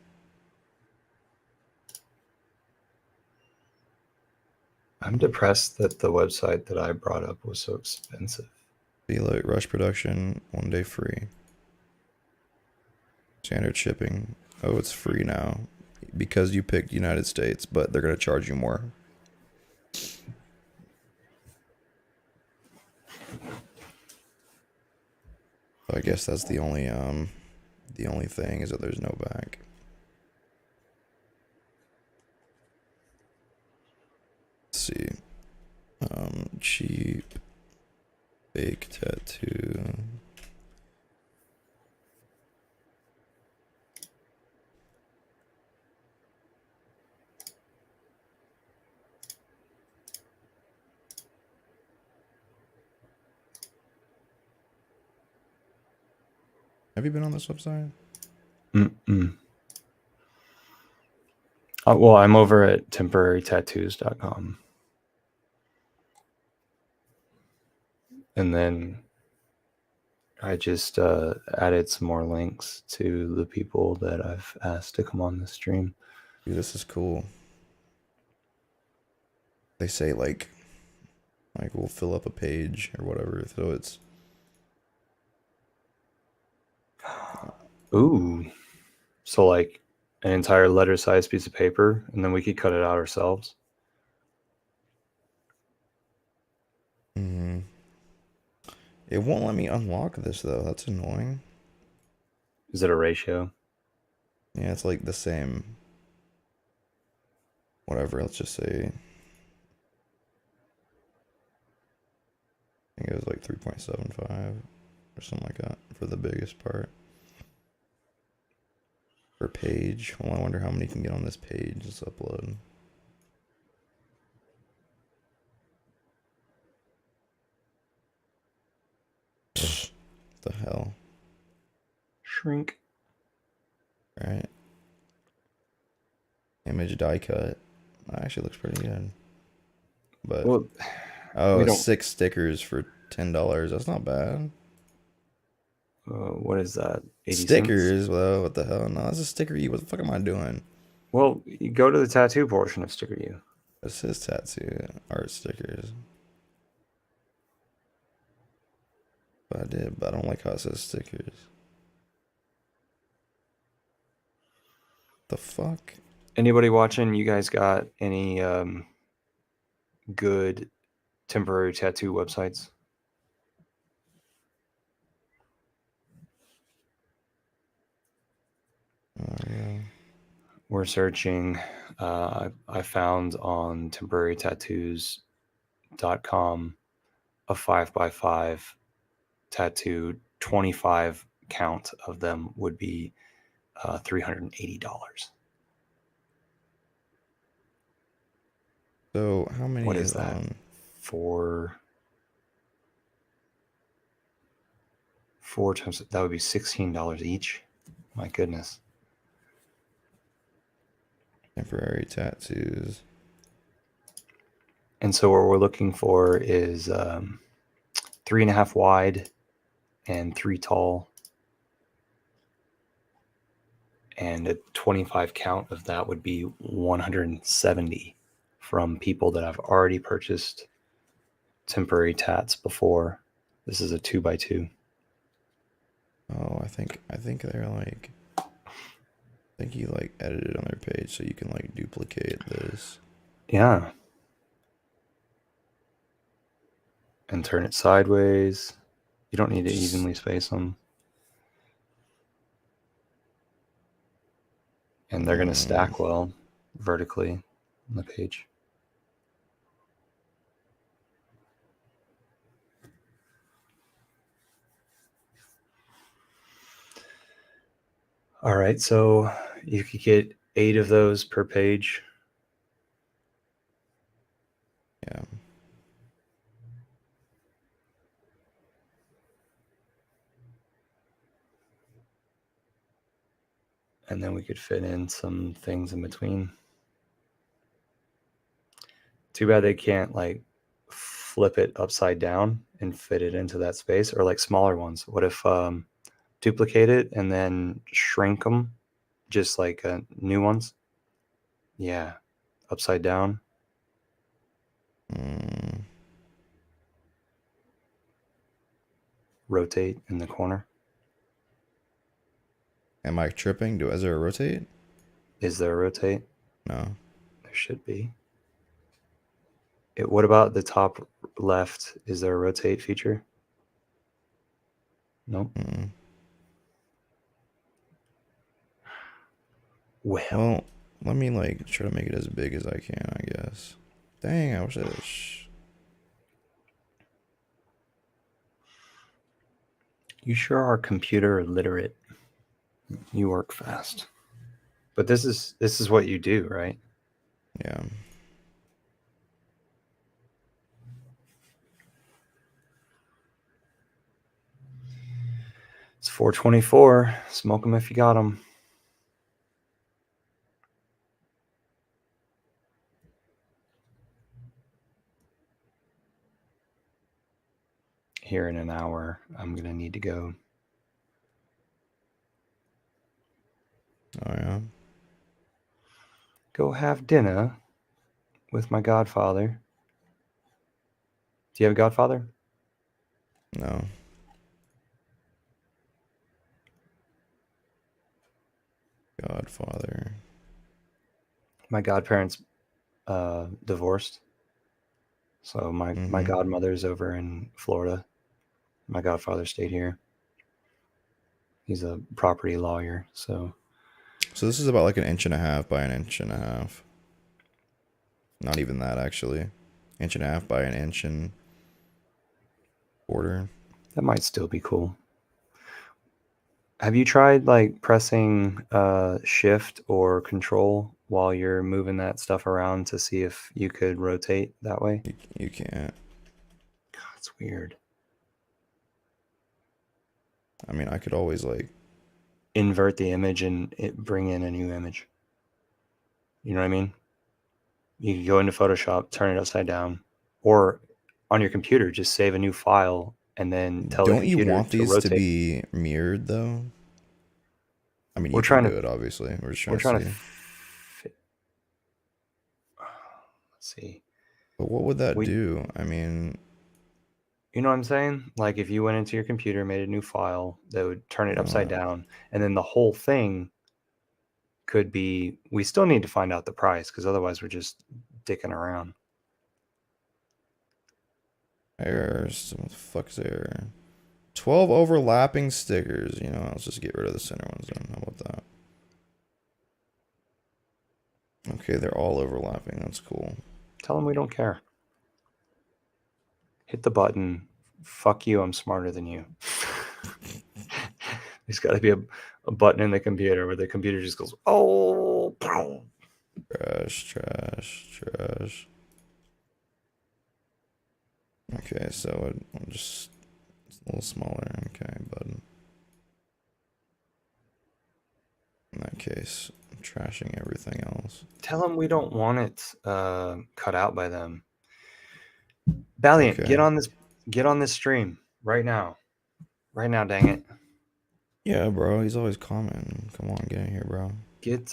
I'm depressed that the website that I brought up was so expensive. Deloitte rush production, 1 day free. Standard shipping. Oh, it's free now because you picked United States, but they're gonna charge you more. So I guess that's the only thing is that there's no back. Let's see. Cheap fake tattoo. Have you been on this website? Mm-mm. Well, I'm over at temporarytattoos.com. And then I just added some more links to the people that I've asked to come on the stream. Dude, this is cool. They say like we'll fill up a page or whatever, so it's Ooh. So like an entire letter-sized piece of paper, and then we could cut it out ourselves. It won't let me unlock this though. That's annoying. Is it a ratio? Yeah, it's like the same. Whatever, let's just say. I think it was like 3.75 or something like that for the biggest part. Per page. Well, I wonder how many can get on this page. Let's upload. The hell? Shrink. Right. Image die cut. That actually looks pretty good. But Well, oh, we don't. 6 stickers for $10. That's not bad. What is that? 80 cents? Stickers? Well, what the hell? No, that's a sticker you. What the fuck am I doing? Well, you go to the tattoo portion of Sticker U. This is tattoo art stickers. But I did, but I don't like how it says stickers. The fuck? Anybody watching? You guys got any good temporary tattoo websites? Oh, yeah. We're searching. I found on temporarytattoos.com a 5x5 tattoo. 25 count of them would be $380. So how many What is is that? on? Four times, that would be $16 each. My goodness. Temporary tattoos. And so what we're looking for is 3.5 wide and 3 tall. And a 25 count of that would be 170 from people that I've already purchased temporary tats before. This is a 2x2. Oh, I think they're like, I think you like edited on their page so you can like duplicate this. Yeah. And turn it sideways. You don't need to evenly space them. And they're going to stack well vertically on the page. All right, so you could get 8 of those per page. Yeah. And then we could fit in some things in between. Too bad they can't like flip it upside down and fit it into that space, or like smaller ones. What if duplicate it and then shrink them, just like new ones? Yeah, upside down. Rotate in the corner. Am I tripping? Is there a rotate? Is there a rotate? No. There should be. What about the top left? Is there a rotate feature? Nope. Well, let me like try to make it as big as I can, I guess. Dang, I wish I had You sure are computer literate. You work fast. But this is what you do, right? Yeah. It's 424. Smoke them if you got them. Here in an hour, I'm going to need to go. Oh, yeah? Go have dinner with my godfather. Do you have a godfather? No. Godfather. My godparents divorced. So my godmother's over in Florida. My godfather stayed here. He's a property lawyer, so this is about like an inch and a half by an inch and a half. Not even that, actually. Inch and a half by an inch and quarter. that might still be cool. Have you tried like pressing shift or control while you're moving that stuff around to see if you could rotate that way? You can't. God, it's weird. I mean, I could always like Invert the image and bring in a new image. You know what I mean? You can go into Photoshop, turn it upside down, or on your computer, just save a new file and then tell the Don't you computer want to these to rotate. be mirrored though? I mean, We're you can trying do to. it, obviously. We're just We're trying trying to to. see. Let's see. But what would that do? I mean, You know what I'm saying? Like if you went into your computer, made a new file, that would turn it upside down, and then the whole thing could be. We still need to find out the price because otherwise we're just dicking around. errors. What the fuck is there? 12 overlapping stickers. You know, let's just get rid of the center ones then. How about that? Okay, they're all overlapping. That's cool. Tell them we don't care. Hit the button. Fuck you, I'm smarter than you. There's got to be a button in the computer where the computer just goes, oh. Trash, trash, trash. Okay, so I'll just, it's a little smaller. Okay, button. In that case, I'm trashing everything else. Tell them we don't want it cut out by them. Valiant, Okay. get on this stream right now. Right now, dang it. Yeah, bro, he's always commenting. Come on, get in here, bro. Get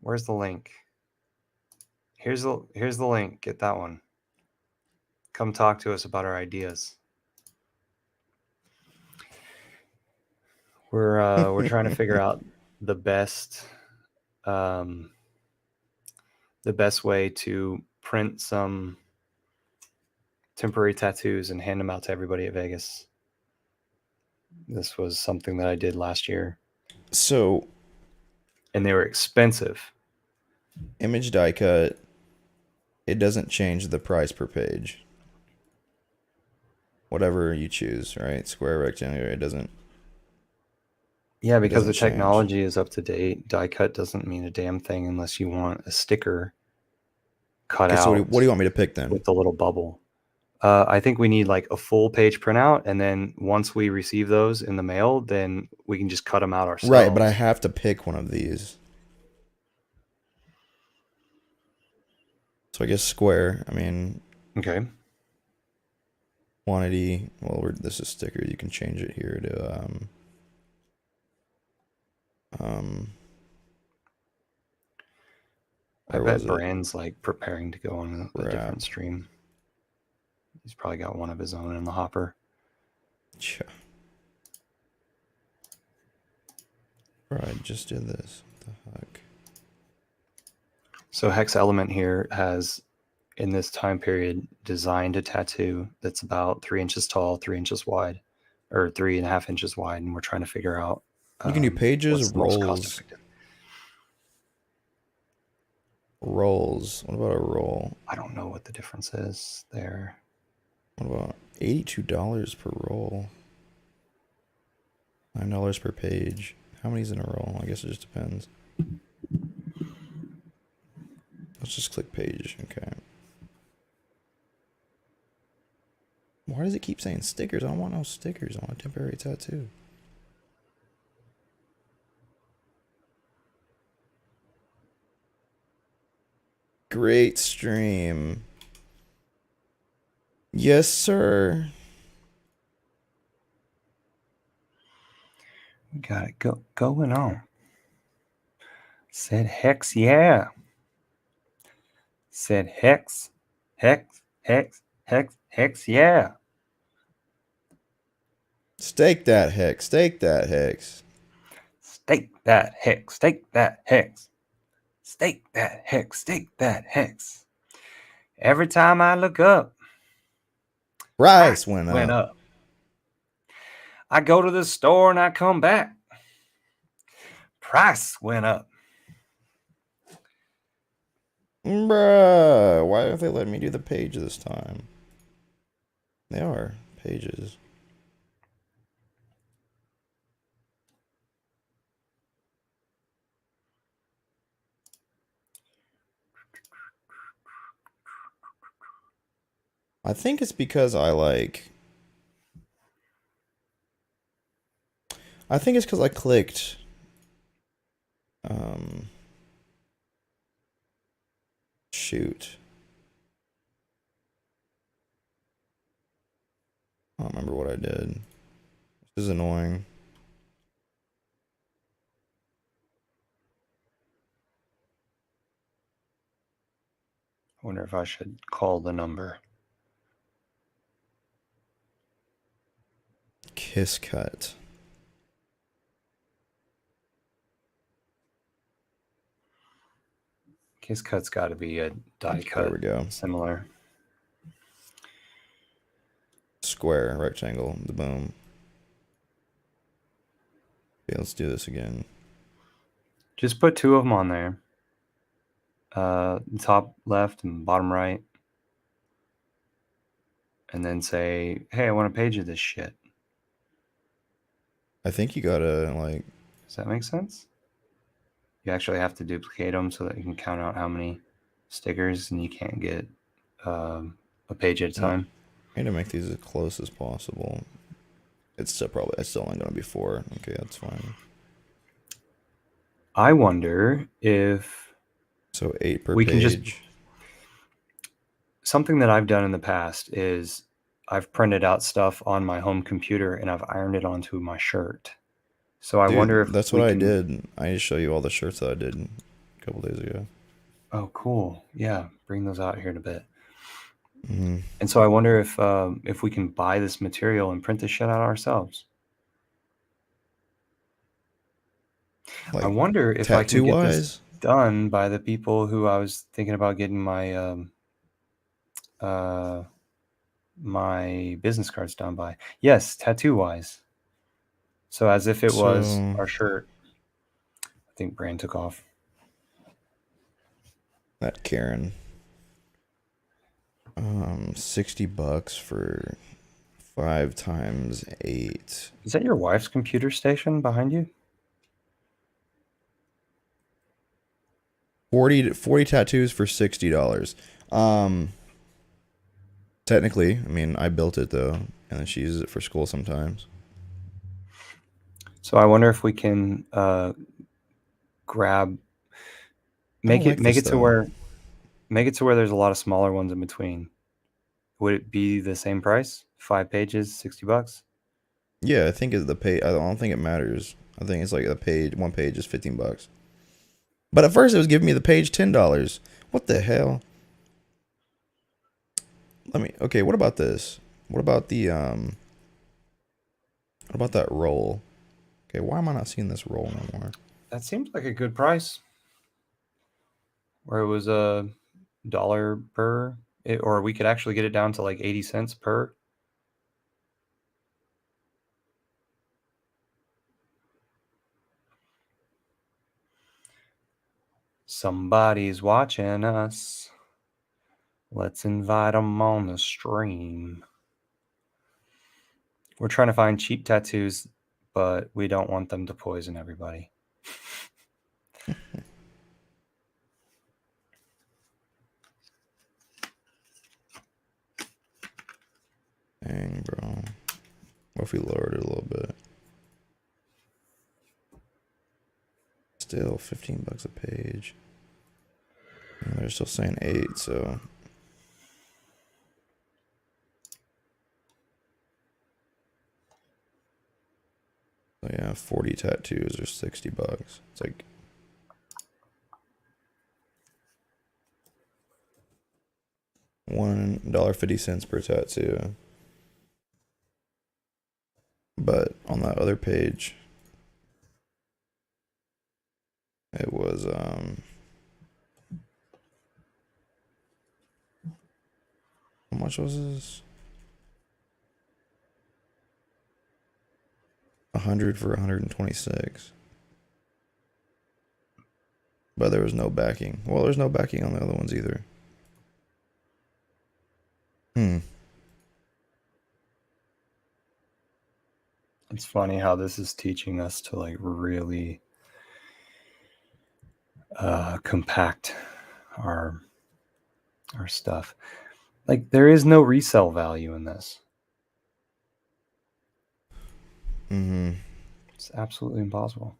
where's the link? Here's the link. Get that one. Come talk to us about our ideas. We're trying to figure out the best way to print some temporary tattoos and hand them out to everybody at Vegas. This was something that I did last year. So, and they were expensive. Image die cut, it doesn't change the price per page. Whatever you choose, right? Square, rectangular, it doesn't. Yeah, because the change. technology is up to date. Die cut doesn't mean a damn thing unless you want a sticker cut Okay, out. so what do you want me to pick then? With the little bubble. I think we need like a full page printout, and then once we receive those in the mail, then we can just cut them out ourselves. Right, but I have to pick one of these. So I guess square. I mean, okay. Quantity. Well, this is sticker. You can change it here to I bet Brand's like preparing to go on a different stream. He's probably got one of his own in the hopper. Yeah. Bro, I just did this. What the heck? So HEXelement here has, in this time period, designed a tattoo that's about 3 inches tall, 3 inches wide, or 3.5 inches wide, and we're trying to figure out. You can do pages, rolls. Rolls. What about a roll? I don't know what the difference is there. What about $82 per roll? $9 per page. How many's in a roll? I guess it just depends. Let's just click page. Okay. Why does it keep saying stickers? I don't want no stickers. I want a temporary tattoo. Great stream. Yes, sir. We got it going on. Said hex, yeah. Said hex, yeah. Stake that hex. Stake that hex. Stake that hex. Stake that hex. Stake that hex. Stake that hex. Every time I look up, price went up. I go to the store and I come back. Price went up. Bruh, why have they let me do the page this time? They are pages. I think it's because I think it's because I clicked shoot. I don't remember what I did. This is annoying. I wonder if I should call the number. Kiss cut. Kiss cut's got to be a die cut. There we go. Similar. Square, rectangle, the boom. Okay, let's do this again. Just put 2 of them on there. Top left and bottom right. And then say, hey, I want a page of this shit. I think you gotta, like... Does that make sense? You actually have to duplicate them so that you can count out how many stickers, and you can't get a page at a time. I need to make these as close as possible. It's still only gonna be 4. Okay, that's fine. I wonder if... So 8 per page. Something that I've done in the past is I've printed out stuff on my home computer and I've ironed it onto my shirt. So I wonder if that's what I did. I need to show you all the shirts that I did a couple days ago. Oh, cool. Yeah, bring those out here in a bit. Mm-hmm. And so I wonder if we can buy this material and print this shit out ourselves. I Like wonder if I can tattoo get this wise. done by the people who I was thinking about getting uh, my business cards done by. Yes, tattoo wise. So as if it was So our shirt. I think Brand took off. that Karen, $60 for 5 times 8. Is that your wife's computer station behind you? 40 tattoos for $60. Technically, I mean, I built it though, and then she uses it for school sometimes. So I wonder if we can grab I don't like make this it to though. where there's a lot of smaller ones in between. Would it be the same price? 5 pages, $60? Yeah, I think the page. I don't think it matters. I think it's like the page. One page is $15. But at first, it was giving me the page $10. What the hell? Let me. Okay, what about this? What about the What about that roll? Okay, why am I not seeing this roll no more? That seems like a good price. Where it was $1 per, or we could actually get it down to like 80 cents per. Somebody's watching us. Let's invite them on the stream. We're trying to find cheap tattoos, but we don't want them to poison everybody. Dang, bro. What if we lowered it a little bit? Still $15 a page. And they're still saying 8, so yeah, 40 tattoos are $60. It's like $1.50 per tattoo. But on that other page, it was how much was this? 100 for 126. But there was no backing. Well, there's no backing on the other ones either. It's funny how this is teaching us to like really compact our stuff. Like there is no resale value in this. It's absolutely impossible.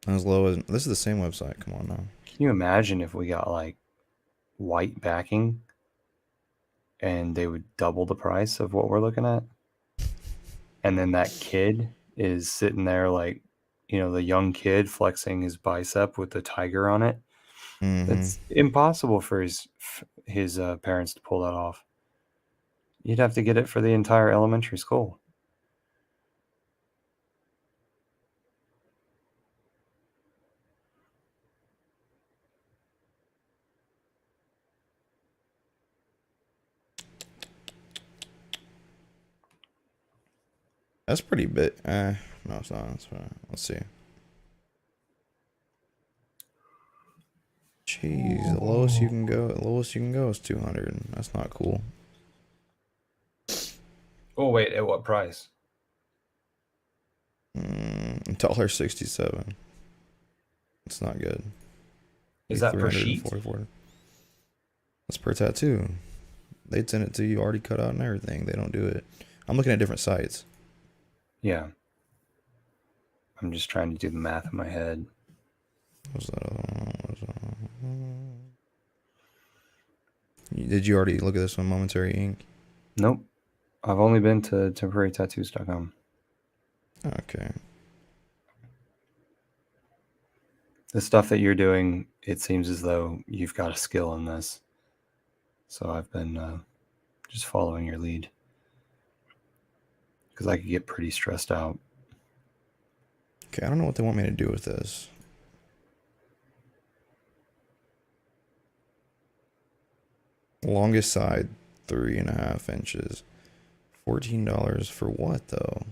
As low as this is the same website. Come on now. Can you imagine if we got like white backing and they would double the price of what we're looking at? And then that kid is sitting there like, the young kid flexing his bicep with the tiger on it. That's impossible for his parents to pull that off. You'd have to get it for the entire elementary school. That's pretty big. No, it's not. It's fine. Let's see. Jeez, the lowest you can go is 200. That's not cool. Oh wait, at what price? $1.67. It's not good. Is that per sheet? That's per tattoo. They'd send it to you already cut out and everything. They don't do it. I'm looking at different sites. Yeah. I'm just trying to do the math in my head. What's that? Did you already look at this one, Momentary Ink? Nope. I've only been to temporarytattoos.com. Okay. The stuff that you're doing, it seems as though you've got a skill in this. So I've been Just following your lead. Because I could get pretty stressed out. Okay, I don't know what they want me to do with this. Longest side, 3.5 inches. $14 for what though?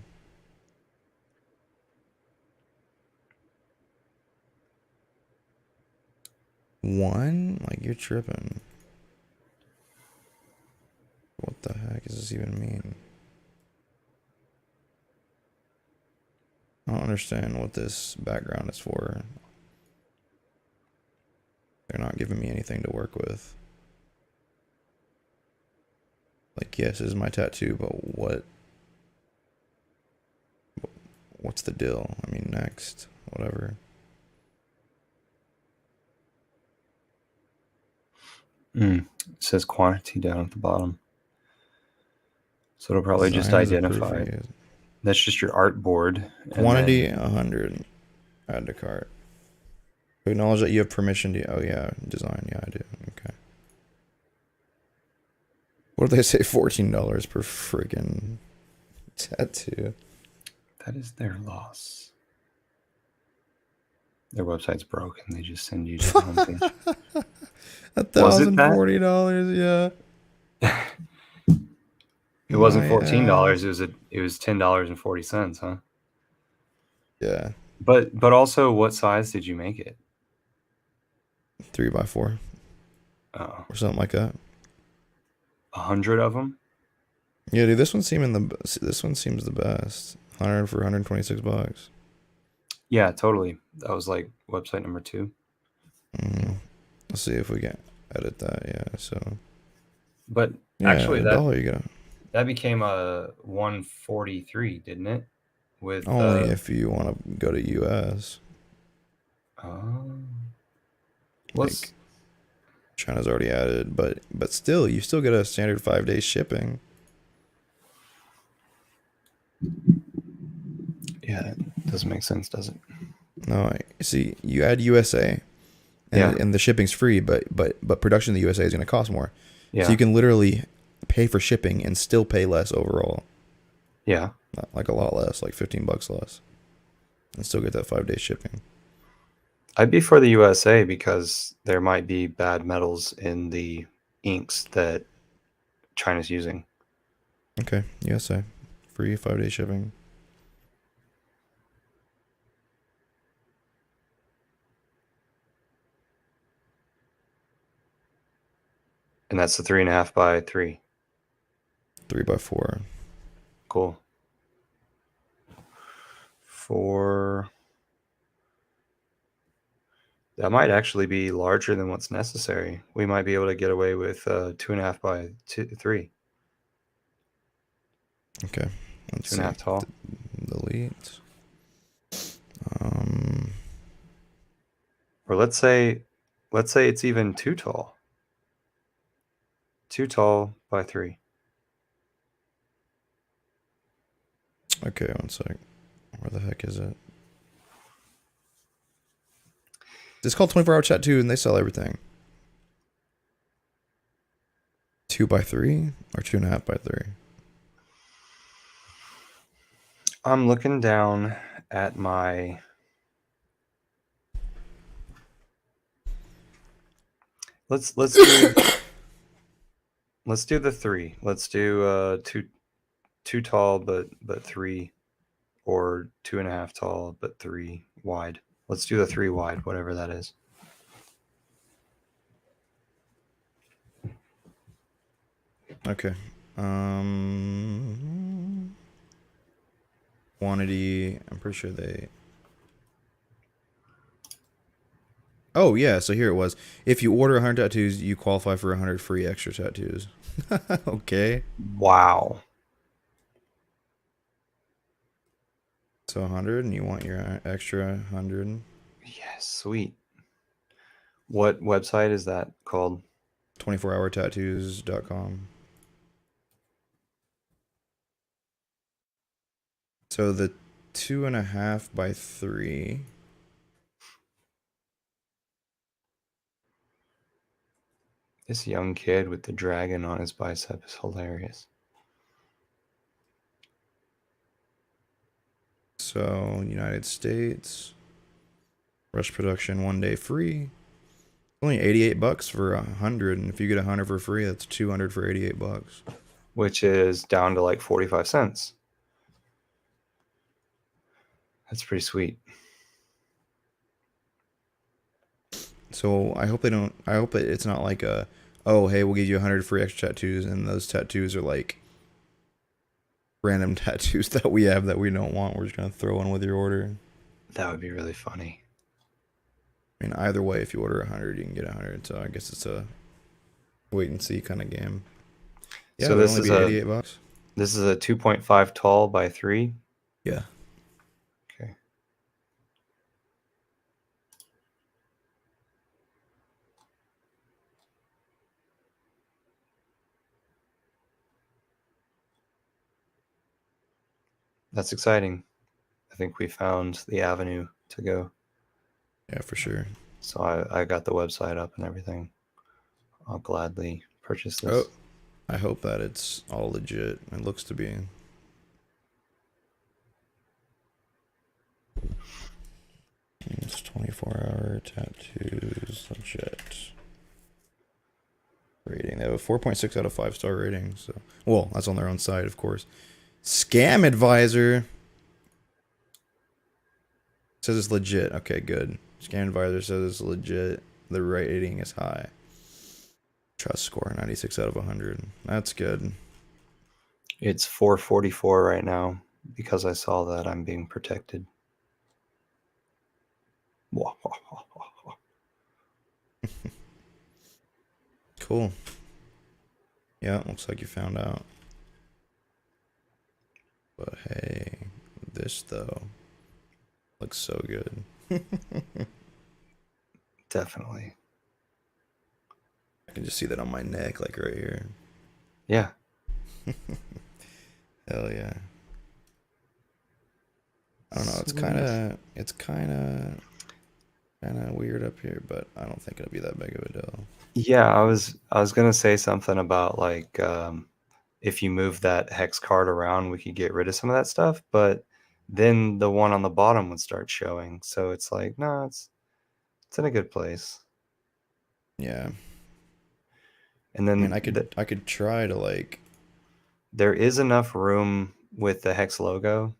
One? Like, you're tripping. What the heck does this even mean? I don't understand what this background is for. They're not giving me anything to work with. Like, yes, this is my tattoo, but what's the deal? I mean, next, whatever. It says quantity down at the bottom. So it'll probably just Design is approved for identify it. use. That's just your art board. Quantity 100. Add to cart. Acknowledge that you have permission to. Oh yeah, design. Yeah, I do. Okay. What do they say? $14 per friggin' tattoo. That is their loss. Their website's broken. They just send you to the homepage. $1,040. Yeah. It wasn't My $14. ass. It was $10.40, huh? Yeah. But also, what size did you make it? 3x4 Oh, or something like that. 100 of them. Yeah, dude. This one seems the best. 100 for $126. Yeah, totally. That was like website number 2. Let's see if we can edit that. Yeah. So. But Yeah, actually, $1 you got. that became a 143, didn't it? With Only if you want to go to US. What's China's already added, but still, you still get a standard 5-day shipping. Yeah, it doesn't make sense, does it? No, see, you add USA, and the shipping's free, but production in the USA is going to cost more. Yeah. So you can literally pay for shipping and still pay less overall. Yeah. Like a lot less, like $15 less, and still get that 5-day shipping. I'd be for the USA because there might be bad metals in the inks that China's using. Okay, USA, free 5-day shipping. And that's the 3.5 by 3. 3x4. Cool. That might actually be larger than what's necessary. We might be able to get away with 2.5 by 3. Okay, let's 2.5 see. tall. Delete. Or let's say it's even too tall. 2 tall by 3. Okay, one sec. Where the heck is it? It's called 24-hour chat too, and they sell everything. 2x3 or 2.5 by 3. I'm looking down at my. Let's do let's do the 3. Let's do two tall but 3, or 2.5 tall but 3 wide. Let's do the 3 wide, whatever that is. Okay. Quantity. I'm pretty sure they. Oh yeah, so here it was. If you order 100 tattoos, you qualify for 100 free extra tattoos. Okay. Wow. So 100, and you want your extra 100. Yes, sweet. What website is that called? 24hourtattoos.com. So the 2.5 by 3. This young kid with the dragon on his bicep is hilarious. So, United States, rush production 1 day free. Only $88 for 100, and if you get 100 for free, that's 200 for $88. Which is down to like 45 cents. That's pretty sweet. So I hope they don't. I hope it's not like a, oh hey, we'll give you 100 free extra tattoos, and those tattoos are like random tattoos that we have that we don't want. We're just gonna throw in with your order. That would be really funny. I mean, either way, if you order 100, you can get 100. So I guess it's a wait and see kind of game. Yeah, So it would this only is be a $88. this is a 2.5 tall by 3. Yeah. Okay. That's exciting. I think we found the avenue to go. Yeah, for sure. So I got the website up and everything. I'll gladly purchase this. Oh, I hope that it's all legit. It looks to be. It's 24-hour tattoos legit. Rating. They have a 4.6 out of 5-star rating. So, well, that's on their own site, of course. Scam Advisor says it's legit. Okay, good. Scam Advisor says it's legit. The rating is high. Trust score 96 out of 100. That's good. It's 444 right now because I saw that I'm being protected. Cool. Yeah, looks like you found out. But hey, this though looks so good. Definitely. I can just see that on my neck, like right here. Yeah. Hell yeah. I don't know. It's kind of weird up here, but I don't think it'll be that big of a deal. Yeah, I was gonna say something about like if you move that hex card around, we could get rid of some of that stuff, but then the one on the bottom would start showing. So it's like, no, it's in a good place. Yeah. And then I mean, I could try to like. there is enough room with the hex logo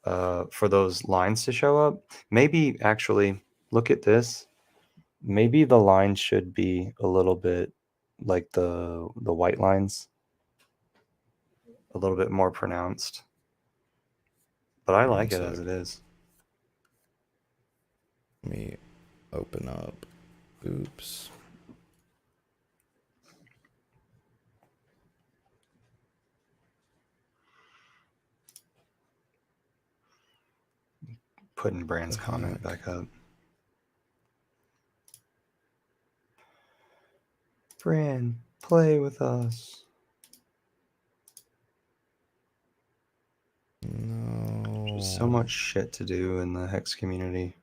for those lines to show up. Maybe actually look at this. Maybe the line should be a little bit like the white lines, a little bit more pronounced. But I like it as it is. Let me open up. Oops. Putting Brand's comment back up. Brand, play with us. No. There's so much shit to do in the Hex community.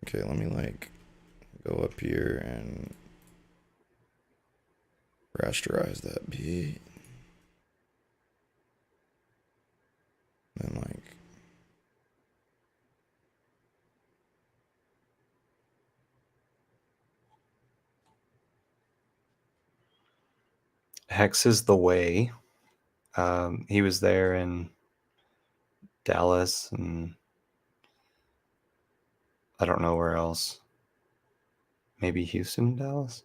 Okay, let me like go up here and rasterize that beat. And like Hex is the way. He was there in Dallas and I don't know where else. Maybe Houston, Dallas.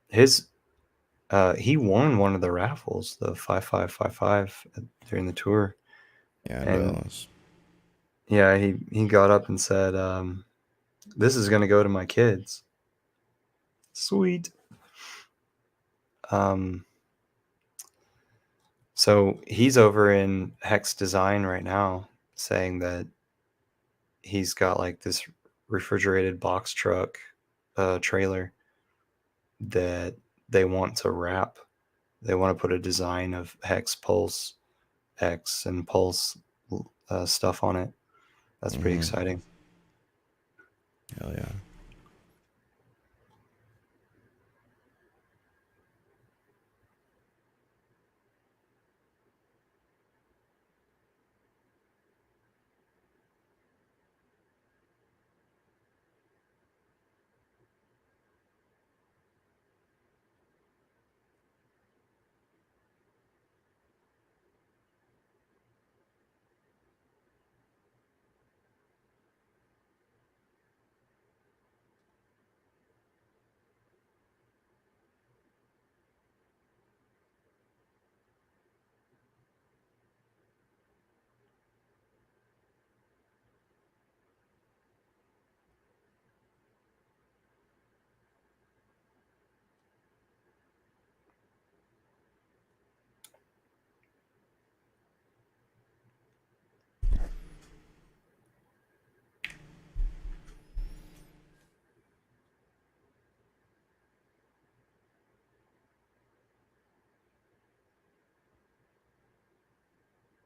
He won one of the raffles, the 5555 during the tour. yeah, and Dallas. yeah, he got up and said, "This is going to go to my kids." Sweet. So he's over in Hex Design right now, saying that he's got like this refrigerated box truck trailer that they want to wrap They want to put a design of hex, pulse, X, and pulse stuff on it. That's pretty exciting. Hell yeah.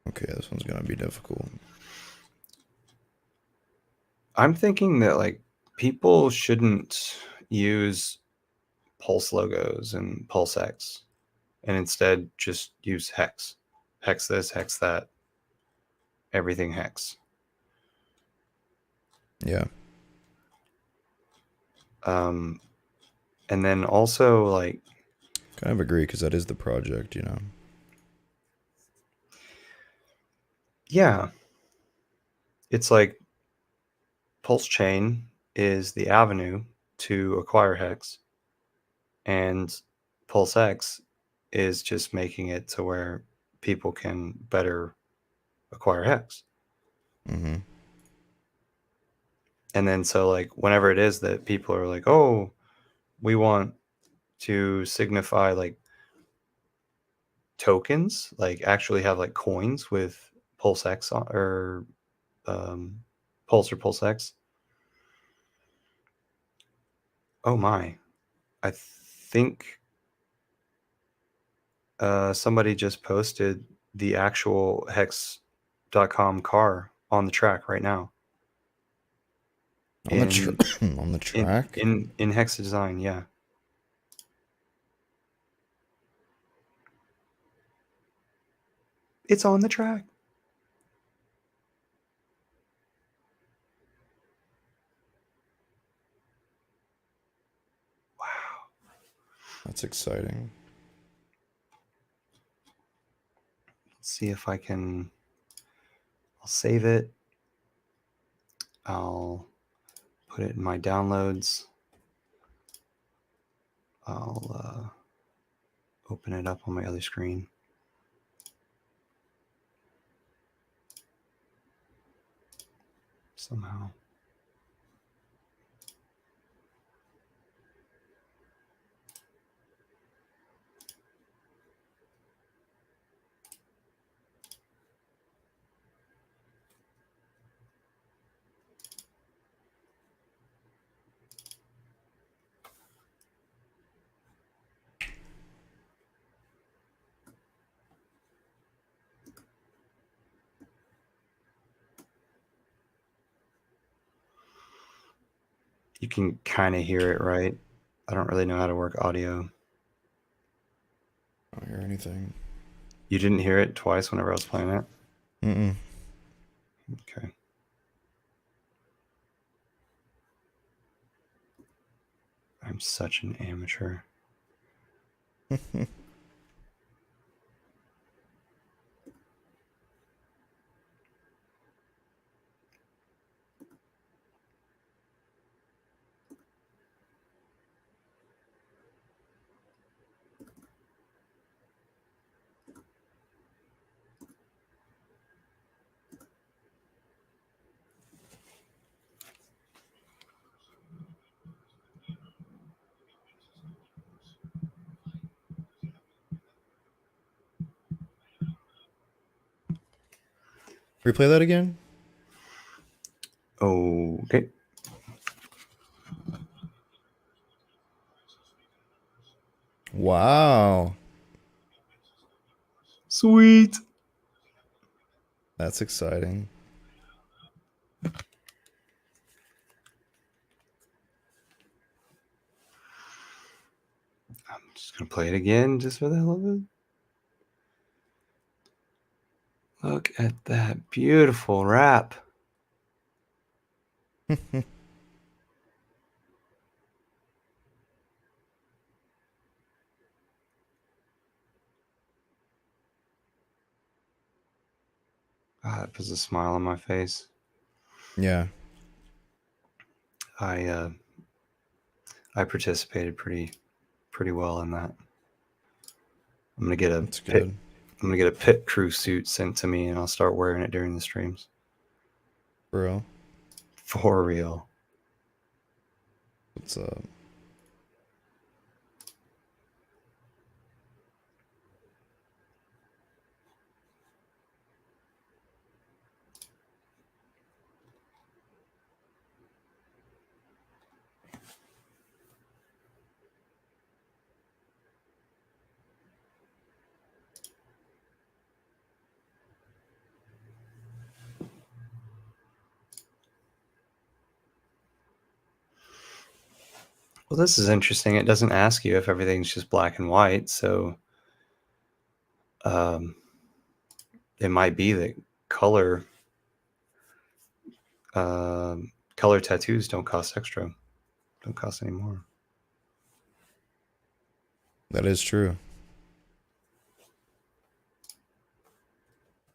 Okay, this one's gonna be difficult. I'm thinking that like people shouldn't use pulse logos and pulse X, and instead just use hex, hex this, hex that, everything hex. Yeah. And then also like, Kind of agree, because that is the project, you know. yeah, it's like pulse chain is the avenue to acquire hex, and pulse X is just making it to where people can better acquire hex. Mm-hmm. And then so like whenever it is that people are like, oh, we want to signify like tokens, like actually have like coins with pulse X on, or pulse or pulse X. Oh my, I think somebody just posted the actual hex.com car on the track right now. On the In on the in track. in hex design, yeah. It's on the track. Wow. That's exciting. Let's see if I can. I'll save it. I'll put it in my downloads. I'll open it up on my other screen. Somehow. You can kind of hear it, right? I don't really know how to work audio. I don't hear anything. You didn't hear it twice whenever I was playing it? Mm-mm. Okay. I'm such an amateur. Replay that again. Okay. Wow. Sweet. That's exciting. I'm just gonna play it again just for the hell of it. Look at that beautiful wrap. That puts a smile on my face. Yeah. I participated pretty well in that. I'm gonna get a That's pit. good. I'm gonna get a pit crew suit sent to me, and I'll start wearing it during the streams. For real. For real. What's up? Well, this is interesting. It doesn't ask you if everything's just black and white, so it might be that color color tattoos don't cost extra, don't cost any more. That is true.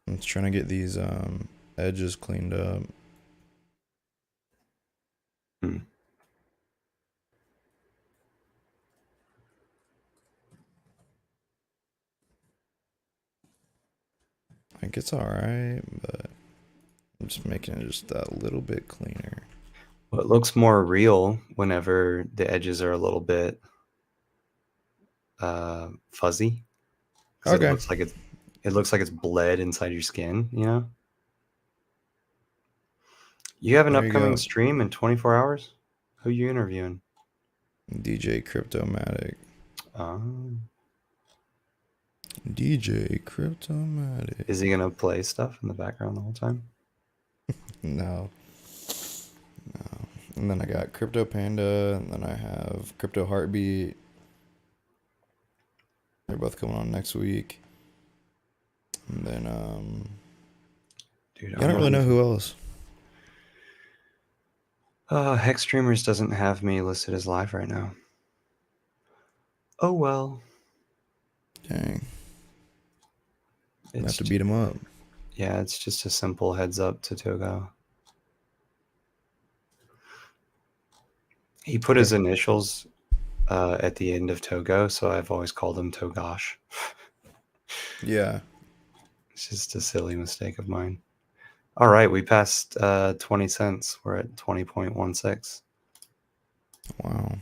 I'm just trying to get these edges cleaned up. I think it's alright, but I'm just making it just that little bit cleaner. Well, it looks more real whenever the edges are a little bit fuzzy, because Okay. it looks like it's bled inside your skin, you know. You have an There you upcoming go. stream in 24 hours. Who you interviewing? DJ Cryptomatic. Um, DJ Cryptomatic. is he gonna play stuff in the background the whole time? No. And then I got Crypto Panda, and then I have Crypto Heartbeat. They're both coming on next week. And then Dude, I don't really know who else. Hex Streamers doesn't have me listed as live right now. Oh well. Dang. I It's have to beat him up. Yeah, it's just a simple heads up to Togo. He put his initials at the end of Togo, so I've always called him Togosh. Yeah. It's just a silly mistake of mine. All right, we passed 20 cents. We're at 20.16. Wow.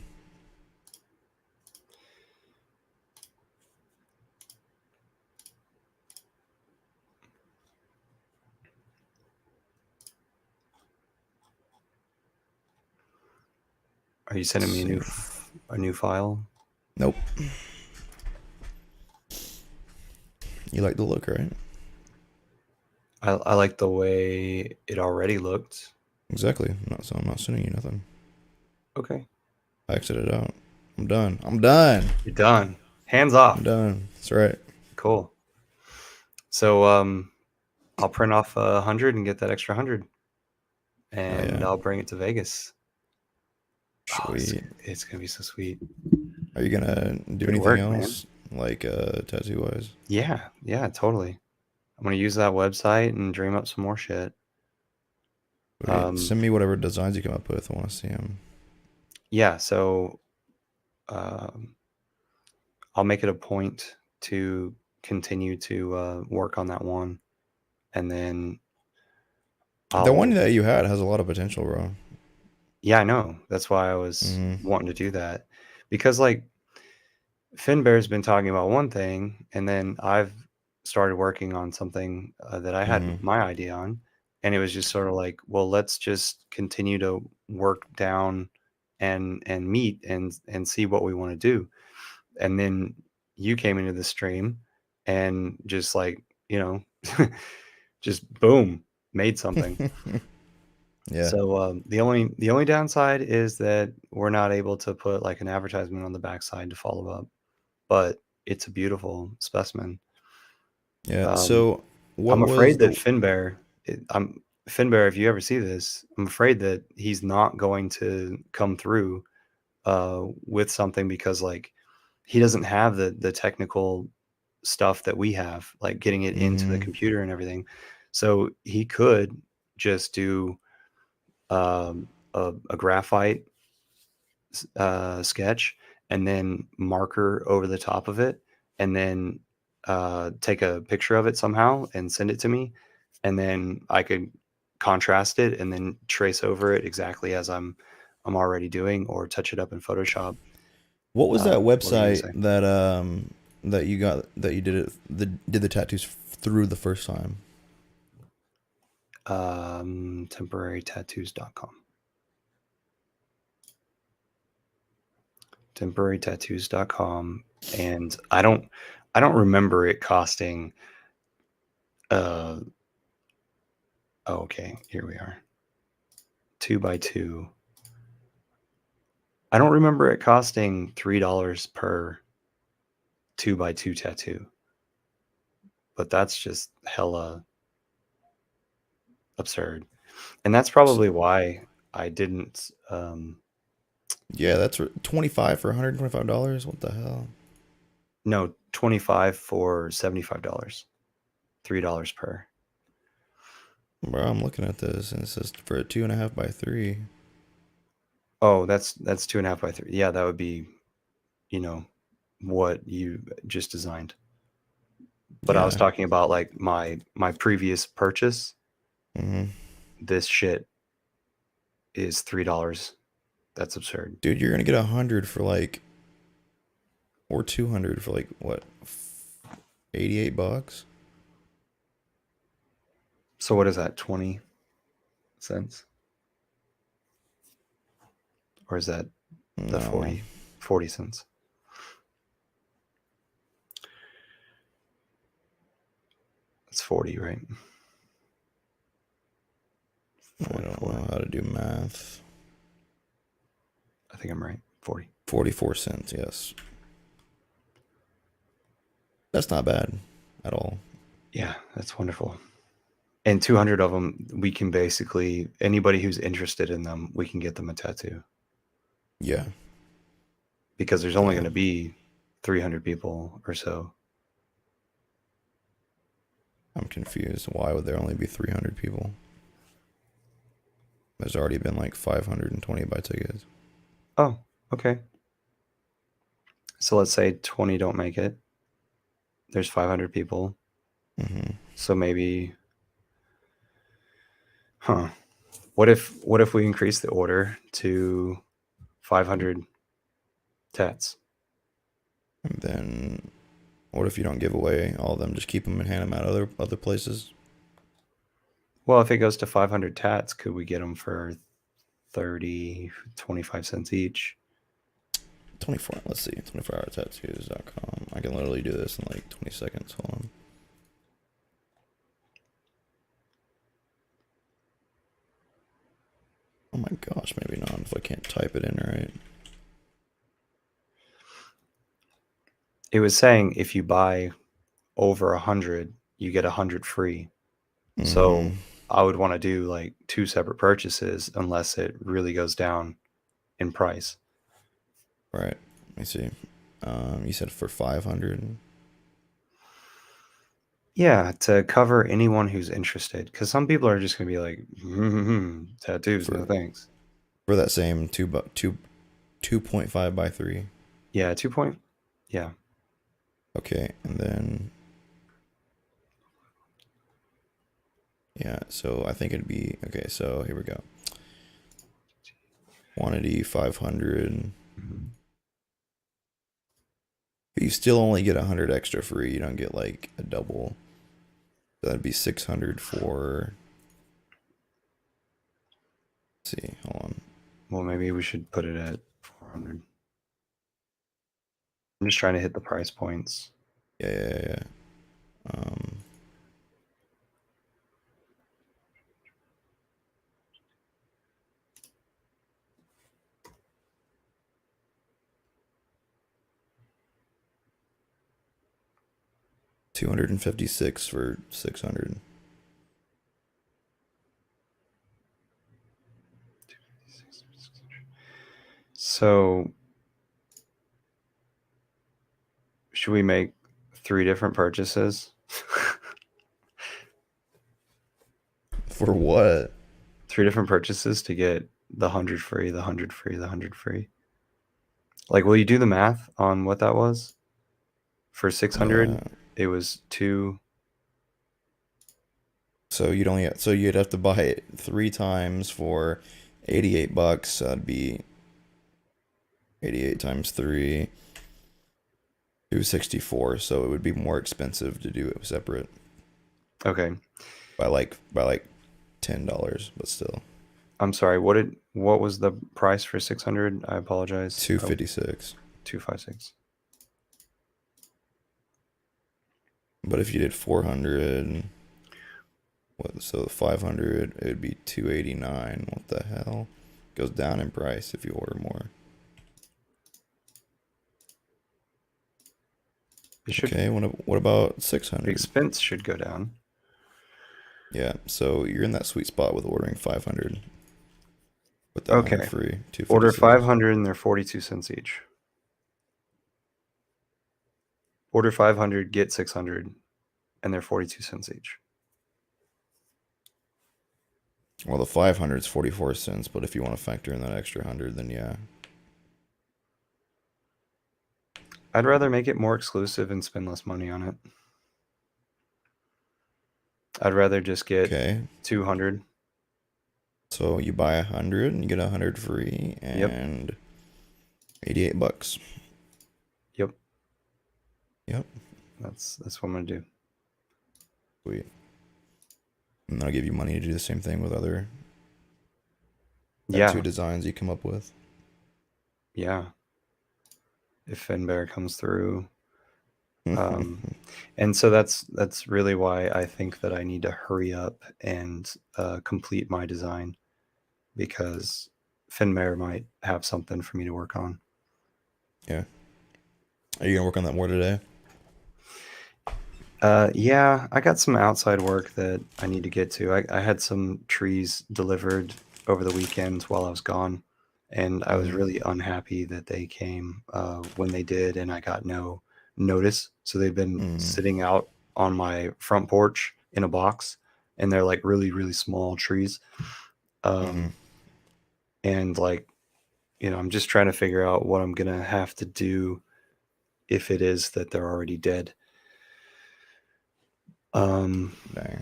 Are you sending me a new file? Nope. You like the look, right? I like the way it already looked. Exactly. So I'm not sending you nothing. Okay. I exited out. I'm done. I'm done. You're done. Hands off. I'm done. That's right. Cool. So I'll print off 100 and get that extra 100. And yeah. I'll bring it to Vegas. Sweet. Oh, it's gonna be so sweet. Are you gonna do Good anything work, else, like tattoo wise? Yeah, totally. I'm gonna use that website and dream up some more shit. Send me whatever designs you come up with. I want to see them. Yeah, so I'll make it a point to continue to work on that one, and then The one that you had has a lot of potential, bro. Yeah, I know. That's why I was wanting to do that, because like FinnBear's been talking about one thing, and then I've started working on something that I had my idea on, and it was just sort of like, well, let's just continue to work down and meet and see what we want to do. And then you came into the stream, and just like, you know, just boom, made something. Yeah. So the only downside is that we're not able to put like an advertisement on the backside to follow up, but it's a beautiful specimen. Yeah. Um, So what I'm was afraid that the FinnBear, if you ever see this, I'm afraid that he's not going to come through with something because like he doesn't have the technical stuff that we have, like getting it into the computer and everything. So he could just do a graphite sketch and then marker over the top of it, and then take a picture of it somehow and send it to me, and then I could contrast it and then trace over it exactly as I'm already doing, or touch it up in Photoshop. What was that What were you gonna website say? that you got that you did the tattoos through the first time? Temporarytattoos.com. Temporarytattoos.com, and I don't remember it costing. Oh, okay, here we are. 2x2. I don't remember it costing $3 per 2x2 tattoo, but that's just hella absurd. And that's probably why I didn't. Yeah, that's 25 for $125. What the hell? No, 25 for $75. $3 per. Bro, I'm looking at this and it says for a 2.5x3. Oh, that's 2.5x3. Yeah, that would be, you know, what you just designed. But I was Yeah. talking about like my previous purchase. hmm This shit is $3. That's absurd. Dude, you're gonna get 100 for like, or 200 for like what, $88? So what is that? 20 cents? Or is that the No, 40 cents? It's 40, right? I don't 44. know how to do math. I think I'm right. 40. 44 cents, yes. That's not bad at all. Yeah, that's wonderful. And 200 of them, we can basically, anybody who's interested in them, we can get them a tattoo, Yeah. because there's only Yeah. going to be 300 people or so. I'm confused. Why would there only be 300 people? There's already been like 520 buy tickets. Oh, okay. So let's say 20 don't make it. There's 500 people. hmm So maybe, huh? What if we increase the order to 500 tats? And then, what if you don't give away all of them? Just keep them and hand them out other places. Well, if it goes to 500 tats, could we get them for 30, 25 cents each? 24. Let's see. 24hourtattoos.com. I can literally do this in like 20 seconds. Hold on. Oh my gosh, maybe not if I can't type it in right. It was saying if you buy over 100, you get 100 free. So Mm-hmm. I would want to do like 2 separate purchases unless it really goes down in price. Right. Let me see. You said for 500. Yeah, to cover anyone who's interested, because some people are just gonna be like, tattoos, no for thanks. for that same 2.5 by 3. Yeah, 2 point. Yeah, Okay, and then yeah, so I think it'd be okay. So here we go. Quantity 500. But you still only get 100 extra free. You don't get like a double. That'd be 600 for. Let's see, hold on. well, maybe we should put it at 400. I'm just trying to hit the price points. Yeah. Um, $256 for 600. So should we make 3 different purchases? For what? 3 different purchases to get the 100 free, the 100 free, the 100 free. Like, will you do the math on what that was? For 600, Yeah. it was 2. So you'd have to buy it 3 times for $88. That'd be 88 times 3, 264. So it would be more expensive to do it separate Okay. by like $10, but still I'm sorry. What was the price for 600? I apologize. 256. 256. But if you did 400, so 500, it would be 289. What the hell? Goes down in price if you order more. It should. Okay, what about 600? Expense should go down. Yeah, so you're in that sweet spot with ordering 500 with that Okay. 100 free. Order 256. 500 and they're 42 cents each. Order 500, get 600, and they're 42 cents each. Well, the 500 is 44 cents, but if you want to factor in that extra 100, then yeah. I'd rather make it more exclusive and spend less money on it. I'd rather just get Okay, 200. so you buy 100 and you get 100 free Yep. and $88. Yep. Yep, That's what I'm gonna do. sweet. And that'll give you money to do the same thing with other Yeah. tattoo designs you come up with. Yeah. If FinnBear comes through. And so that's really why I think that I need to hurry up and complete my design, because FinnBear might have something for me to work on. Yeah. Are you gonna work on that more today? Yeah, I got some outside work that I need to get to. I had some trees delivered over the weekend while I was gone, and I was really unhappy that they came when they did, and I got no notice. So they've been sitting out on my front porch in a box, and they're like really, really small trees. And like, I'm just trying to figure out what I'm gonna have to do if it is that they're already dead. Dang,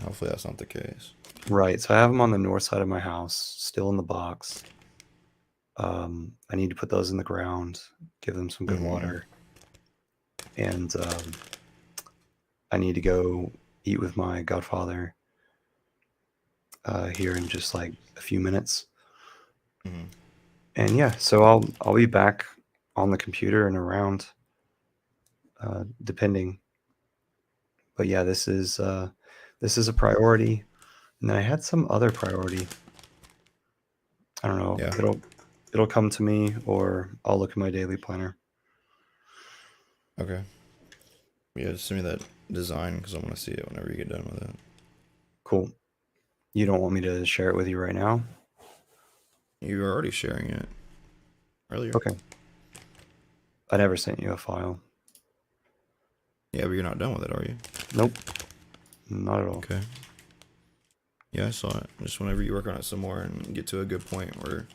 hopefully that's not the case. Right. So I have them on the north side of my house, still in the box. I need to put those in the ground, give them some good water, and I need to go eat with my godfather here in just like a few minutes. And yeah, so I'll be back on the computer and around, depending. But yeah, this is a priority. And then I had some other priority. I don't know. Yeah. It'll come to me, or I'll look at my daily planner. Okay. Yeah, just send me that design because I want to see it whenever you get done with it. Cool. You don't want me to share it with you right now? You were already sharing it earlier. Okay. I never sent you a file. Yeah, but you're not done with it, are you? Nope. Not at all. Okay. Yeah, I saw it. Just whenever you work on it some more and get to a good point where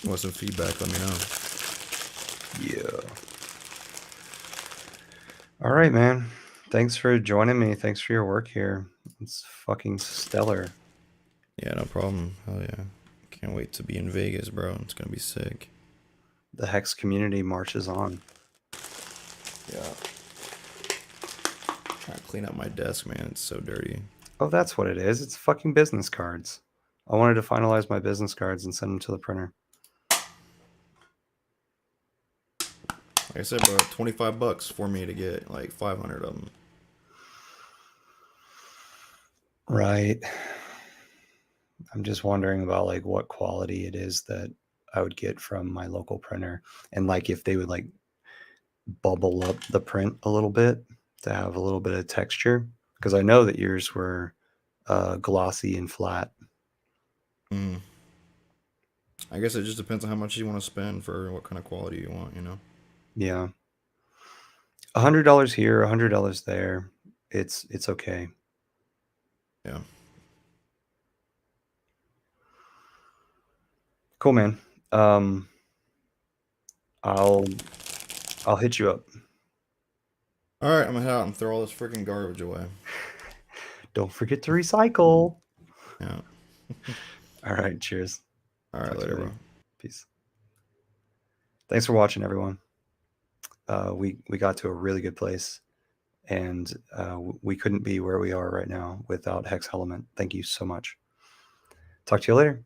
you want some feedback, let me know. Yeah. All right, man. Thanks for joining me. Thanks for your work here. It's fucking stellar. Yeah, no problem. Hell yeah. Can't wait to be in Vegas, bro. It's gonna be sick. The Hex community marches on. Yeah. Trying to clean up my desk, man. It's so dirty. Oh, that's what it is. It's fucking business cards. I wanted to finalize my business cards and send them to the printer. Like I said, bro, $25 for me to get like 500 of them. Right. I'm just wondering about like what quality it is that I would get from my local printer, and like if they would like bubble up the print a little bit to have a little bit of texture, because I know that yours were glossy and flat. Mm. I guess it just depends on how much you want to spend for what kind of quality you want, you know? Yeah. $100 here, $100 there. It's okay. Yeah. Cool, man. Um, I'll hit you up. All right, I'm gonna head out and throw all this freaking garbage away. Don't forget to recycle. Yeah. All right, cheers. All right, Talk to you later, bro. Peace. Thanks for watching, everyone. We got to a really good place, and we couldn't be where we are right now without HEXelement. Thank you so much. Talk to you later.